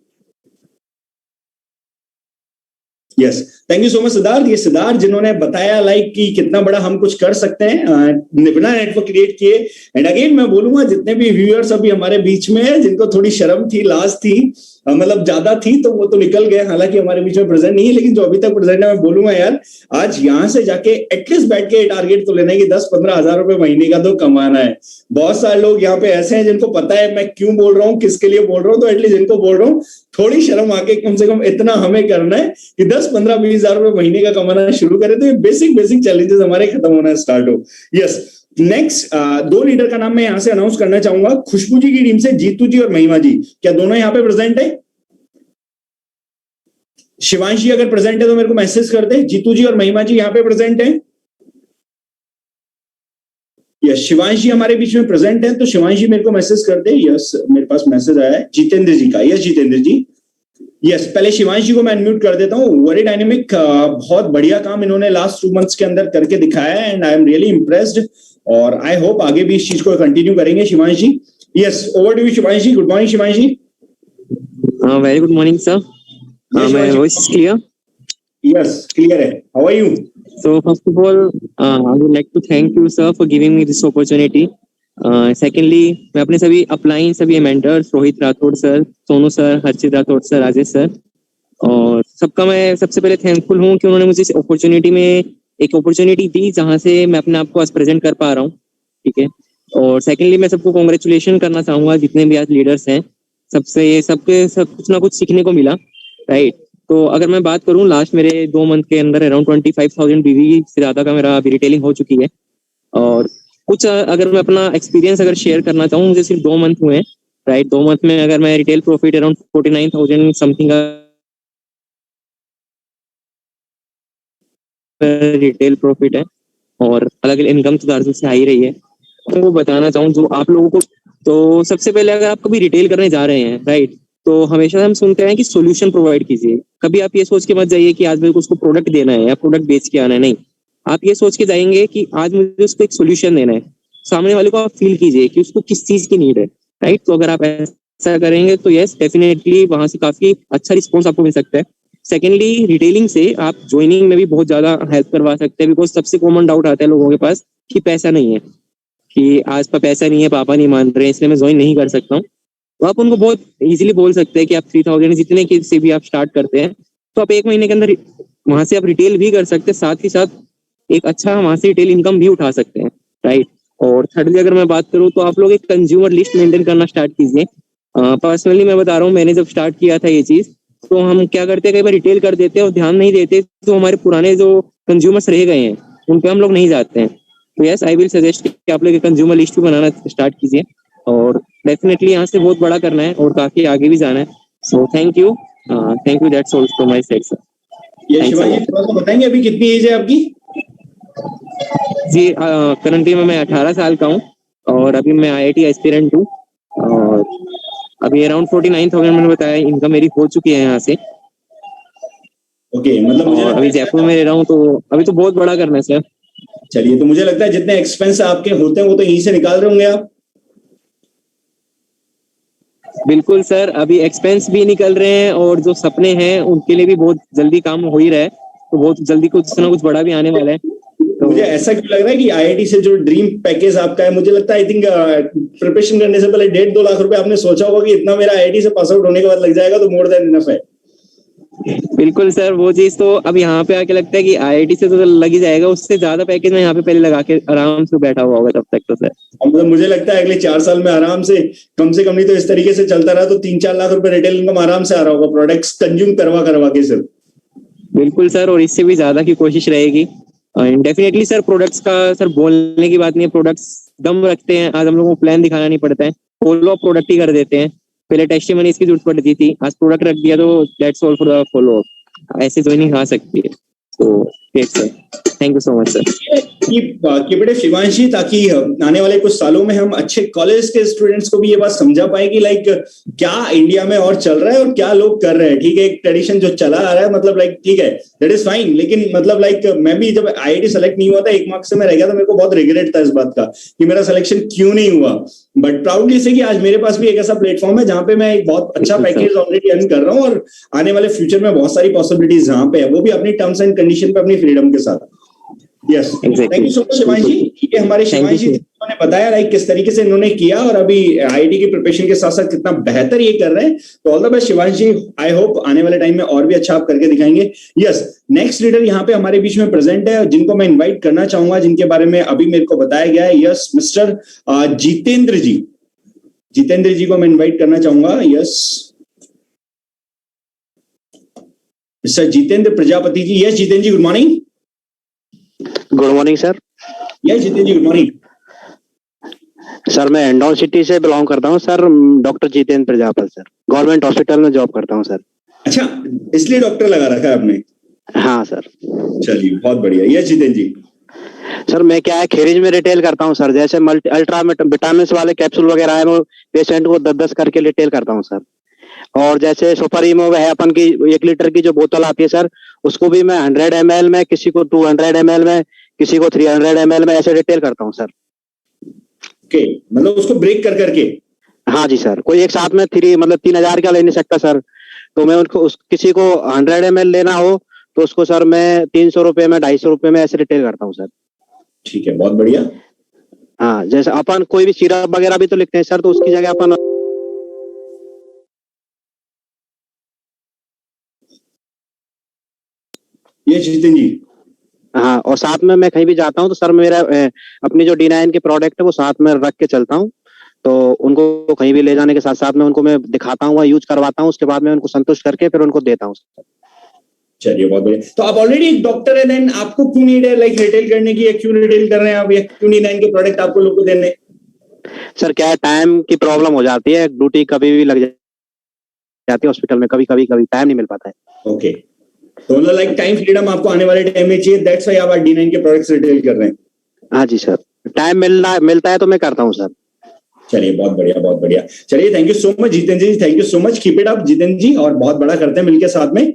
Yes, thank you so much Siddharth. ये सिद्धार्थ जिन्होंने बताया लाइक कि कितना बड़ा हम कुछ कर सकते हैं बिना नेटवर्क क्रिएट किए। एंड अगेन मैं बोलूंगा जितने भी व्यूअर्स अभी हमारे बीच में है, जिनको थोड़ी शर्म थी, लाज थी, मतलब ज्यादा थी, तो वो तो निकल गए, हालांकि हमारे बीच में प्रेजेंट नहीं है, लेकिन जो अभी तक प्रेजेंट है मैं बोलूंगा यार आज यहाँ से जाके एटलीस्ट बैठ के टारगेट तो लेना है कि 10-15 हजार रुपए महीने का तो कमाना है। बहुत सारे लोग यहाँ पे ऐसे हैं जिनको पता है मैं क्यों बोल रहा हूँ, किसके लिए बोल रहा हूँ, तो एटलीस्ट जिनको बोल रहा हूँ थोड़ी शर्म आके कम से कम इतना हमें करना है कि 10-15-20 हजार रुपए महीने का कमाना शुरू करें, तो ये बेसिक चैलेंजेस हमारे खत्म होना स्टार्ट हो। यस, नेक्स्ट 2 लीडर का नाम मैं यहाँ से अनाउंस करना चाहूंगा। खुशबू जी की टीम से जीतू जी और महिमा जी, क्या दोनों यहाँ पे प्रेजेंट है? शिवांशी अगर प्रेजेंट है तो मेरे को मैसेज कर दे। जीतू जी और महिमा जी यहाँ पे प्रेजेंट है? यस, शिवांशी हमारे बीच में प्रेजेंट है, तो शिवांशी मेरे को मैसेज कर दे। यस, मेरे पास मैसेज आया है जितेंद्र जी का। यस जितेंद्र जी, यस, पहले शिवांशी को मैं अनम्यूट कर देता हूँ। वेरी डायनेमिक, बहुत बढ़िया काम इन्होंने लास्ट 2 मंथ्स के अंदर करके दिखाया है and I am really impressed, और आई होप आगे भी इस चीज को कंटिन्यू करेंगे। Shivanshi, yes, over to you Shivanshi. Good morning Shivanshi. Very good morning sir. my voice is clear? Yes, clear है. How are you? So first of all, I would like to thank you, sir, for giving me this opportunity. Secondly, मैं अपने सभी upline सभी mentors Rohit Rathore sir, Sonu sir, Harshit Rathore sir, Rajesh sir और सबका मैं सबसे पहले थैंकफुल हूँ कि उन्होंने मुझे इस अपॉर्चुनिटी में एक अपॉर्चुनिटी दी जहाँ से मैं अपने आप को आज प्रेजेंट कर पा रहा हूँ. ठीक है. और सेकेंडली मैं सबको कॉन्ग्रेचुलेशन करना चाहूंगा जितने भी आज लीडर्स हैं. सबके सब कुछ ना कुछ सीखने को मिला. राइट. तो अगर मैं बात करूं लास्ट मेरे 2 मंथ के अंदर अराउंड 25,000 बीवी से ज्यादा का मेरा अभी रिटेलिंग हो चुकी है. और कुछ अगर मैं अपना एक्सपीरियंस अगर शेयर करना चाहूँ, मुझे सिर्फ 2 मंथ हुए. राइट. 2 मंथ में अगर मैं retail profit around 49,000 something retail profit है और अलग अलग इनकम तो दार्जिलिंग से आ ही रही है. वो बताना चाहूँ जो आप लोगों को. तो सबसे पहले अगर आप कभी रिटेल करने जा रहे हैं, राइट, तो हमेशा हम सुनते हैं कि सॉल्यूशन प्रोवाइड कीजिए. कभी आप ये सोच के मत जाइए कि आज मेरे को उसको प्रोडक्ट देना है या प्रोडक्ट बेच के आना है. नहीं, आप ये सोच के जाएंगे कि आज मुझे उसको एक सॉल्यूशन देना है. सामने वाले को आप फील कीजिए कि उसको किस चीज की नीड है. राइट. तो अगर आप ऐसा करेंगे तो यस डेफिनेटली वहां से काफी अच्छा रिस्पॉन्स आपको मिल सकता है. सेकेंडली, रिटेलिंग से आप ज्वाइनिंग में भी बहुत ज्यादा हेल्प करवा सकते हैं. बिकॉज सबसे कॉमन डाउट आता है लोगों के पास कि पैसा नहीं है, कि आज पर पैसा नहीं है, पापा नहीं मान रहे हैं, इसलिए मैं ज्वाइन नहीं कर सकता हूँ. तो आप उनको बहुत इजीली बोल सकते हैं कि आप 3,000 जितने के से भी आप स्टार्ट करते हैं तो आप 1 महीने के अंदर वहां से आप रिटेल भी कर सकते हैं, साथ ही साथ एक अच्छा वहां से रिटेल इनकम भी उठा सकते हैं. राइट. और थर्डली अगर मैं बात करूँ तो आप लोग एक कंज्यूमर लिस्ट मेंटेन करना स्टार्ट कीजिए. पर्सनली मैं बता रहा हूँ, मैंने जब स्टार्ट किया था ये चीज तो हम क्या करते हैं, कई बार रिटेल कर देते हैं और ध्यान नहीं देते, तो हमारे पुराने जो कंज्यूमर्स रह गए हैं उन पे हम लोग नहीं जाते हैं. तो यस, आई विल सजेस्ट कि आप लोग एक कंज्यूमर लिस्ट भी बनाना स्टार्ट कीजिए और डेफिनेटली यहाँ से बहुत बड़ा करना है और काफी आगे भी जाना है. सो thank you. That's all from my side sir. ये शिवाजी थोड़ा सा बताएंगे अभी कितनी एज है आपकी? जी करंटली मैं 18 साल का हूँ और अभी मैं IIT एस्पिरेंट हूँ और अभी अराउंड 49,000 मैंने बताया इनकम मेरी हो चुकी है यहाँ से. ओके. मतलब मुझे अभी जयपुर में रह रहा हूँ तो अभी तो बहुत बड़ा करना है सर. चलिए, तो मुझे लगता है जितने एक्सपेंस आपके होते हैं वो तो यहीं से निकाल रहे होंगे आप. बिल्कुल सर, अभी एक्सपेंस भी निकल रहे हैं और जो सपने हैं उनके लिए भी बहुत जल्दी काम हो ही रहा है. तो बहुत जल्दी कुछ ना कुछ बड़ा भी आने वाला है. तो मुझे ऐसा क्यों लग रहा है कि IIT से जो ड्रीम पैकेज आपका है, मुझे लगता है आई थिंक प्रिपरेशन करने से पहले 1.5-2 लाख रुपए आपने सोचा होगा कि इतना मेरा IIT से पास आउट होने के बाद लग जाएगा तो मोर देन इनफ है. बिल्कुल सर, वो चीज तो अब यहाँ पे आके लगता है कि IIT से तो लग ही जाएगा, उससे ज्यादा पैकेज में यहाँ पे पहले लगा के आराम से बैठा हुआ होगा तब तक तो सर. मतलब मुझे लगता है अगले 4 साल में आराम से कम नहीं तो इस तरीके से चलता रहा तो 3-4 लाख रुपए रिटेल इनकम आराम से आ रहा होगा, प्रोडक्ट्स कंज्यूम करवा के सिर्फ. बिल्कुल सर, और इससे भी ज्यादा की कोशिश रहेगी. डेफिनेटली सर, प्रोडक्ट्स का सर बोलने की बात नहीं है, प्रोडक्ट्स दम रखते हैं. आज हम लोगों को प्लान दिखाना नहीं पड़ता है, फॉलो अप प्रोडक्ट ही कर देते हैं. पहले टेस्टिमनी इसकी जरूरत पड़ती थी, आज प्रोडक्ट रख दिया तो that's all for the follow up. ऐसे ज्वाइनिंग आ सकती है. तो sir thank you so much sir. कि बेटे शिवांशी, ताकि आने वाले कुछ सालों में हम अच्छे कॉलेज के स्टूडेंट्स को भी ये बात समझा पाए कि लाइक क्या इंडिया में और चल रहा है और क्या लोग कर रहे हैं. ठीक है, एक ट्रेडिशन जो चला आ रहा है, मतलब लाइक ठीक है, दैट इज फाइन, लेकिन मतलब लाइक मैं भी जब IIT सेलेक्ट नहीं हुआ था, 1 मार्क्स से मैं रह गया था, मेरे को बहुत रिग्रेट था इस बात का कि मेरा सिलेक्शन क्यों नहीं हुआ. बट प्राउडली से कि आज मेरे पास भी एक ऐसा प्लेटफॉर्म है जहाँ पे मैं एक बहुत अच्छा पैकेज ऑलरेडी अर्न कर रहा हूँ और आने वाले फ्यूचर में बहुत सारी पॉसिबिलिटीज जहाँ पे है, वो भी अपनी टर्म्स एंड कंडीशन पे, अपनी फ्रीडम के साथ. Yes, thank you so much Shivanshi. ये हमारे शिवांशी ने बताया लाइक किस तरीके से इन्होंने किया और अभी IIT की प्रिपरेशन के साथ साथ कितना बेहतर ये कर रहे हैं. तो all the best Shivanshi. I hope आने वाले टाइम में और भी अच्छा आप करके दिखाएंगे. यस, नेक्स्ट लीडर यहाँ पे हमारे बीच में प्रेजेंट है, जिनको मैं इन्वाइट करना चाहूंगा, जिनके बारे में अभी मेरे को बताया गया है. Yes, mister Jitendra ji. जितेंद्र जी को मैं इन्वाइट करना चाहूंगा. Yes, mister Jitendra Prajapati ji. Yes Jitendra ji, good morning. Good morning sir. Yes Jitendra ji, good morning. Sir मैं इंदौर सिटी से बिलोंग करता हूँ sir. Doctor Jitendra Prajapati sir, government hospital में जॉब करता हूँ सर. अच्छा, इसलिए डॉक्टर लगा रखा है आपने? हाँ सर. चलिए बहुत बढ़िया. यस जितेंद्र जी. सर मैं क्या है, खेरीज में रिटेल करता हूँ सर. जैसे मल्टी अल्ट्रा विटामिन वाले कैप्सूल वगैरह है, वो पेशेंट को 10-10 करके रिटेल करता हूँ सर. और जैसे सुपरइमो है अपन की 1 लीटर की जो बोतल आती है सर, उसको भी मैं 100 ml में, किसी को 200 ml में, किसी को 300 ml में ऐसे रिटेल करता हूँ सर. ओके, मतलब उसको ब्रेक कर करके. हाँ जी सर. कोई एक साथ में 3 मतलब 3,000 का ले नहीं सकता सर. तो मैं उनको किसी को 100 ml लेना हो तो उसको सर मैं 300 रुपए में, 250 रुपए में ऐसे रिटेल करता हूँ सर। ठीक है, बहुत बढ़िया। हाँ, जैसे अपन कोई भी सिरप वगैरह भी तो लिखते हैं सर, तो उसकी जगह अपन ये जितेन जी। हाँ, और साथ में मैं कहीं भी जाता हूँ तो सर मेरा अपनी जो D9 के प्रोडक्ट है वो साथ में रख के चलता हूँ, तो उनको कहीं भी ले जाने के साथ साथ में उनको मैं दिखाता हूँ, यूज करवाता हूँ, उसके बाद में उनको संतुष्ट करके फिर उनको देता हूँ। चलिए, बहुत बढ़िया। तो आप ऑलरेडी एक डॉक्टर है, देन आपको क्यों नीड है लाइक रिटेल करने की, या क्यों रिटेल कर रहे हैं आप, या क्यों D9 के प्रोडक्ट आपको लोगों को देने? सर क्या है, टाइम की प्रॉब्लम हो जाती है, ड्यूटी कभी भी लग जाती है हॉस्पिटल में, कभी टाइम नहीं मिल पाता है। ओके, तो लाइक टाइम फ्रीडम आपको आने वाले टाइम में चाहिए, दैट्स व्हाई आप D9 के प्रोडक्ट्स रिटेल कर रहे हैं। हाँ जी सर, टाइम मिलता है तो मैं करता हूँ सर। चलिए, बहुत बढ़िया, बहुत बढ़िया। चलिए, thank you so much Jitendra ji, thank you so much, keep it up Jitendra ji, और बहुत बड़ा करते हैं मिलके साथ में।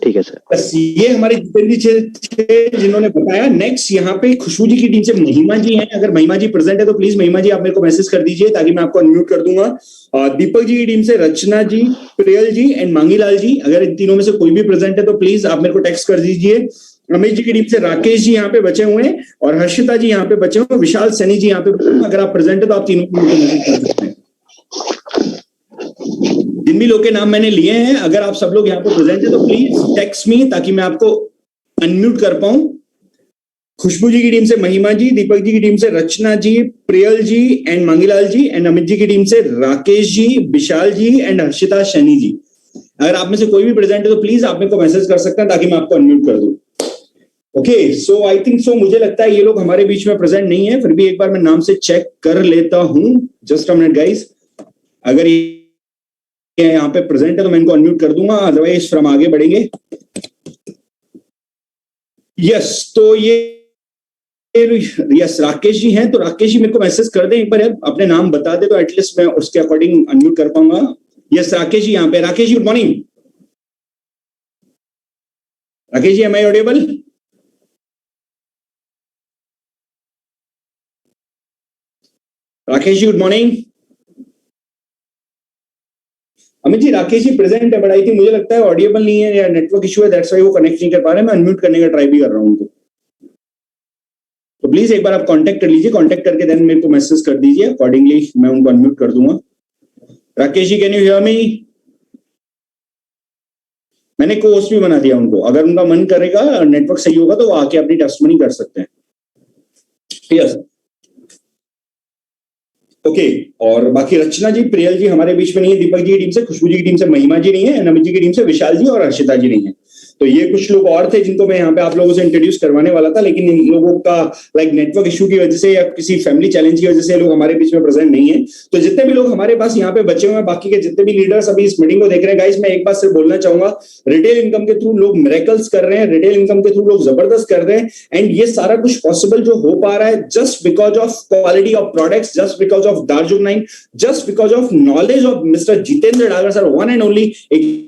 ठीक है सर। बस ये हमारे जितेंद्र जी थे जिन्होंने बताया। नेक्स्ट यहाँ पे खुशबू जी की टीम से महिमा जी हैं, अगर महिमा जी प्रेजेंट है तो प्लीज महिमा जी आप मेरे को मैसेज कर दीजिए ताकि मैं आपको अनम्यूट कर दूंगा। दीपक जी की टीम से रचना जी, प्रियल जी एंड मांगीलाल जी, अगर इन तीनों में से कोई भी प्रेजेंट है तो प्लीज आप मेरे को टेक्स्ट कर दीजिए। अमित जी की टीम से राकेश जी यहाँ पे बचे हुए हैं, और हर्षिता जी यहाँ पे बचे हुए हैं, विशाल सैनी जी यहाँ पे, अगर आप प्रेजेंट है तो आप तीनों को मैसेज कर सकते हैं। जिन भी लोग के नाम मैंने लिए हैं, अगर आप सब लोग यहाँ पे प्रेजेंट है तो प्लीज टेक्स्ट मी ताकि मैं आपको अनम्यूट कर पाऊं। खुशबू जी की टीम से महिमा जी, दीपक जी की टीम से रचना जी, प्रियल जी एंड मांगीलाल जी, एंड अमित जी की टीम से राकेश जी, विशाल जी एंड हर्षिता शनि जी। अगर आप में से कोई भी प्रेजेंट है तो प्लीज आप मेरे को मैसेज कर सकते हैं ताकि मैं आपको अनम्यूट कर दूं। Okay, so I think so, मुझे लगता है ये लोग हमारे बीच में प्रेजेंट नहीं है, फिर भी एक बार मैं नाम से चेक कर लेता हूं। जस्ट अ मिनट गाइस, अगर ये यहाँ पे प्रेजेंट है तो मैं इनको अनम्यूट कर दूंगा, अदरवाइज फिर हम आगे बढ़ेंगे। यस, तो यस राकेश जी हैं, तो राकेश जी मेरे को मैसेज कर दें एक बार, यार अपने नाम बता दे तो एटलीस्ट मैं उसके अकॉर्डिंग अनम्यूट कर पाऊंगा। यस राकेश जी यहाँ पे। Rakesh ji good morning. Rakesh ji, am I audible? Rakesh ji good morning. Amit ji, Rakesh ji present है, बट आई थिंक मुझे लगता है ऑडिबल नहीं है या नेटवर्क इशू है, दैट्स व्हाई वो कनेक्ट नहीं कर पा रहे हैं। मैं अनम्यूट करने का ट्राई भी कर रहा हूं उनको, तो प्लीज एक बार आप कांटेक्ट कर लीजिए, कांटेक्ट करके देन मेरे को मैसेज कर दीजिए, अकॉर्डिंगली मैं उनको अनम्यूट कर दूंगा। Rakesh ji, can you hear मी? मैंने को होस्ट भी बना दिया उनको, अगर उनका मन करेगा, नेटवर्क सही होगा तो वो आके अपनी टेस्टमनी कर सकते हैं। Yes, okay. और बाकी रचना जी, प्रियल जी हमारे बीच में नहीं है, दीपक जी की टीम से, खुशबू जी की टीम से महिमा जी नहीं है, नमित जी की टीम से विशाल जी और हर्षिता जी नहीं है। तो ये कुछ लोग और थे जिनको मैं यहाँ पे आप लोगों से इंट्रोड्यूस करवाने वाला था, लेकिन इन लोगों का लाइक नेटवर्क इशू की वजह से या किसी फैमिली चैलेंज की वजह से लोग हमारे बीच में प्रेजेंट नहीं है। तो जितने भी लोग हमारे पास यहाँ पे बचे हुए हैं, बाकी के जितने भी लीडर्स अभी इस मीटिंग को देख रहे हैं, गाइस मैं एक बात सिर्फ बोलना चाहूंगा, रिटेल इनकम के थ्रू लोग मिरेकल्स कर रहे हैं, रिटेल इनकम के थ्रू लोग जबरदस्त कर रहे हैं, एंड ये सारा कुछ पॉसिबल जो हो पा रहा है just because of quality of products, just because of दार्जुक9, just because of knowledge of mister Jitendra Dagar sir, one and only एक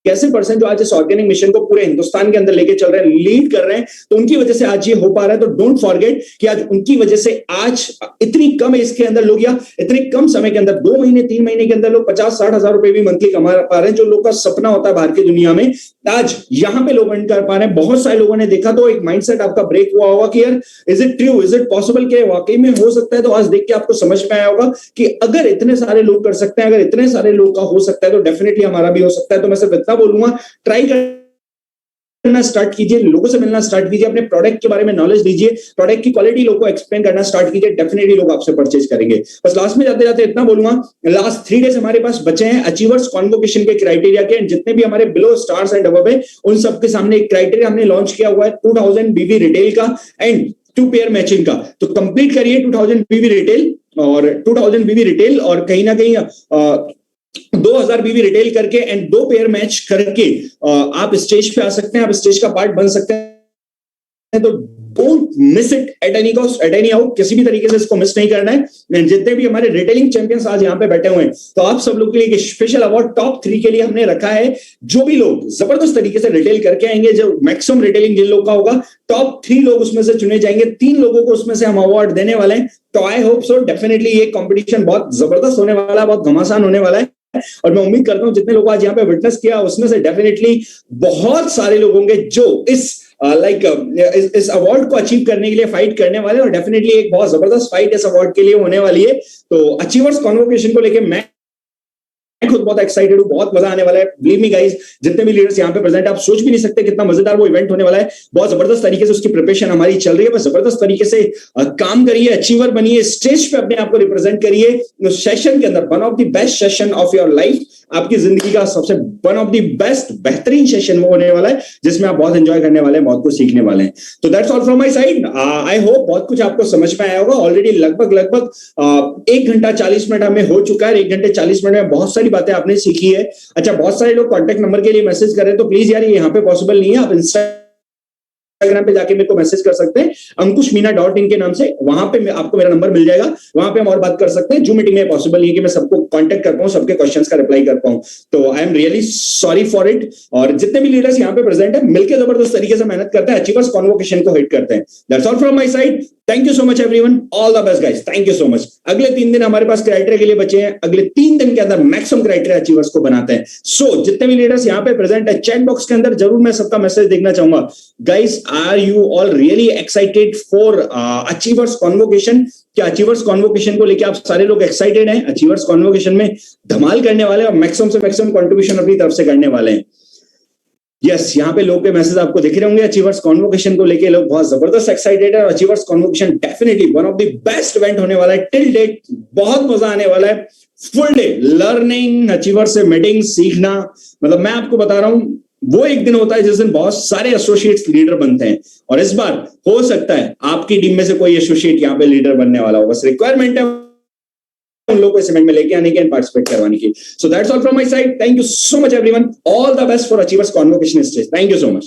ऐसे पर्सन जो आज इस ऑर्गेनिक मिशन को पूरे हिंदुस्तान के अंदर लेके चल रहे हैं, लीड कर रहे हैं, तो उनकी वजह से आज ये हो पा रहा है। तो डोंट फॉरगेट कि आज उनकी वजह से आज इतनी कम एज के अंदर लोग, या इतने कम समय के अंदर 2 महीने 3 महीने के अंदर लोग 50-60 हजार रुपए भी मंथली कमा पा रहे हैं, जो लोग का सपना होता है बाहर की दुनिया में, आज यहाँ पे लोग अर्न कर पा रहे हैं। बहुत सारे लोगों ने देखा तो एक माइंडसेट आपका ब्रेक हुआ होगा कि यार is it true, is it possible, कि वाकई में हो सकता है। तो आज देख के आपको समझ में आया होगा कि अगर इतने सारे लोग कर सकते हैं, अगर इतने सारे लोग का हो सकता है, तो डेफिनेटली हमारा भी हो सकता है। तो मैं सिर्फ इतना बोलूंगा, ट्राई करना स्टार्ट कीजिए, लोगों से मिलना स्टार्ट कीजिए, अपने प्रोडक्ट के बारे में नॉलेज दीजिए, प्रोडक्ट की क्वालिटी लोगों को एक्सप्लेन करना स्टार्ट कीजिए, डेफिनेटली लोग आपसे परचेज करेंगे। बस लास्ट में जाते जाते इतना बोलूंगा, लास्ट 3 डेज हमारे पास बचे हैं अचीवर्स कॉन्वोकेशन के क्राइटेरिया के, जितने भी हमारे बिलो स्टार्स एंड अबव है उन सबके सामने एक क्राइटेरिया हमने लॉन्च किया हुआ है 2000 बीवी रिटेल का एंड 2 पेयर मैचिंग का। तो कंप्लीट करिए 2000 बीवी रिटेल और 2000 बीवी रिटेल, और कहीं ना कहीं 2000 बीवी रिटेल करके एंड 2 पेयर मैच करके आप स्टेज पे आ सकते हैं, आप स्टेज का पार्ट बन सकते हैं। तो don't miss it at any cost, at any how, किसी भी तरीके से इसको मिस नहीं करना है। जितने भी हमारे रिटेलिंग चैंपियंस आज यहाँ पे बैठे हुए हैं, तो आप सब लोग के लिए एक स्पेशल अवार्ड टॉप 3 के लिए हमने रखा है। जो भी लोग जबरदस्त तरीके से रिटेल करके आएंगे, जो मैक्सिमम रिटेलिंग जिन लोग का होगा, टॉप 3 लोग उसमें से चुने जाएंगे। 3 लोगों को उसमें से हम अवार्ड देने वाले हैं। तो आई होप सो, डेफिनेटली ये कॉम्पिटिशन बहुत जबरदस्त होने वाला है, बहुत घमासान होने वाला है। और मैं उम्मीद करता हूं जितने लोग आज यहाँ पे विटनेस किया उसमें से डेफिनेटली बहुत सारे लोग होंगे जो इस अवार्ड को अचीव करने के लिए फाइट करने वाले, और डेफिनेटली एक बहुत जबरदस्त फाइट इस अवार्ड के लिए होने वाली है। तो अचीवर्स कॉन्वोकेशन को लेके मैं खुद बहुत एक्साइटेड हूं, बहुत मजा आने वाला है। बिलीव मी गाइस, जितने भी लीडर्स यहाँ पे प्रेजेंट है, आप सोच भी नहीं सकते कितना मजेदार वो इवेंट होने वाला है। बहुत जबरदस्त तरीके से उसकी प्रिपरेशन हमारी चल रही है, बस जबरदस्त तरीके से काम करिए, अचीवर बनिए, स्टेज पे अपने आप को रिप्रेजेंट करिए उस सेशन के अंदर। One of the best session of your life, आपकी जिंदगी का सबसे वन ऑफ द बेस्ट बेहतरीन सेशन वो होने वाला है, जिसमें आप बहुत एंजॉय करने वाले हैं, बहुत कुछ सीखने वाले हैं। तो that's all from my side. I hope बहुत कुछ आपको समझ में आया होगा। ऑलरेडी लगभग 1 घंटा 40 मिनट हमें हो चुका है। 1 घंटे 40 मिनट में बहुत सारी बातें आपने सीखी है। अच्छा, बहुत सारे लोग कॉन्टेक्ट नंबर के लिए मैसेज कर रहे हैं, तो प्लीज यार ये यहाँ पे पॉसिबल नहीं है। आप इंस्टाग्राम पे जाके मेरे को मैसेज कर सकते हैं ankushmeena.in के नाम से, वहां पे आपको मेरा नंबर मिल जाएगा, वहां पे हम और बात कर सकते हैं। जूम मीटिंग में पॉसिबल नहीं है कि मैं सबको कांटेक्ट कर पाऊं, सबके क्वेश्चंस का रिप्लाई कर पाऊं, तो I am really sorry for it. और जितने भी लीडर्स यहाँ पे प्रेजेंट है, मिलकर जबरदस्त तरीके से मेहनत करते हैं, अचीवर्स कॉन्वोकेशन को हिट करते हैं। That's all from my side. Thank you so much everyone, all the best guys, thank you so much. अगले 3 दिन हमारे पास क्राइटेरिया के लिए बचे हैं, अगले 3 दिन के अंदर मैक्सिमम क्राइटेरिया अचीवर्स को बनाते हैं। सो जितने भी लीडर्स यहाँ पे प्रेजेंट है, चैट बॉक्स के अंदर जरूर मैं सबका मैसेज देखना चाहूंगा। Guys, are you all really excited for achievers convocation? क्या अचीवर्स कॉन्वोकेशन को लेकर आप सारे लोग एक्साइटेड हैं? अचीवर्स कॉन्वोकेशन में धमाल करने वाले हैं और मैक्सिमम से मैक्सिमम कंट्रीब्यूशन अपनी तरफ से करने वाले हैं। यस, यहाँ पे लोग के मैसेज आपको दिख रहे होंगे। अचीवर्स कॉन्वोकेशन को लेके लोग बहुत जबरदस्त एक्साइटेड है। Achievers convocation definitely one of the best event होने वाला है टिल डेट। बहुत मजा आने वाला है, फुल डे लर्निंग, अचीवर से मीटिंग, सीखना। मतलब मैं आपको बता रहा हूं, वो एक दिन होता है जिस दिन बहुत सारे एसोसिएट्स लीडर बनते हैं, और इस बार हो सकता है आपकी टीम में से कोई एसोसिएट यहाँ पे लीडर बनने वाला हो। बस रिक्वायरमेंट है उन लोगों को इस इवेंट में लेके आने की एंड पार्टिसिपेट करवाने की। So that's all from my side. Thank you so much everyone, all the best for achievers convocation stage. Thank you so much.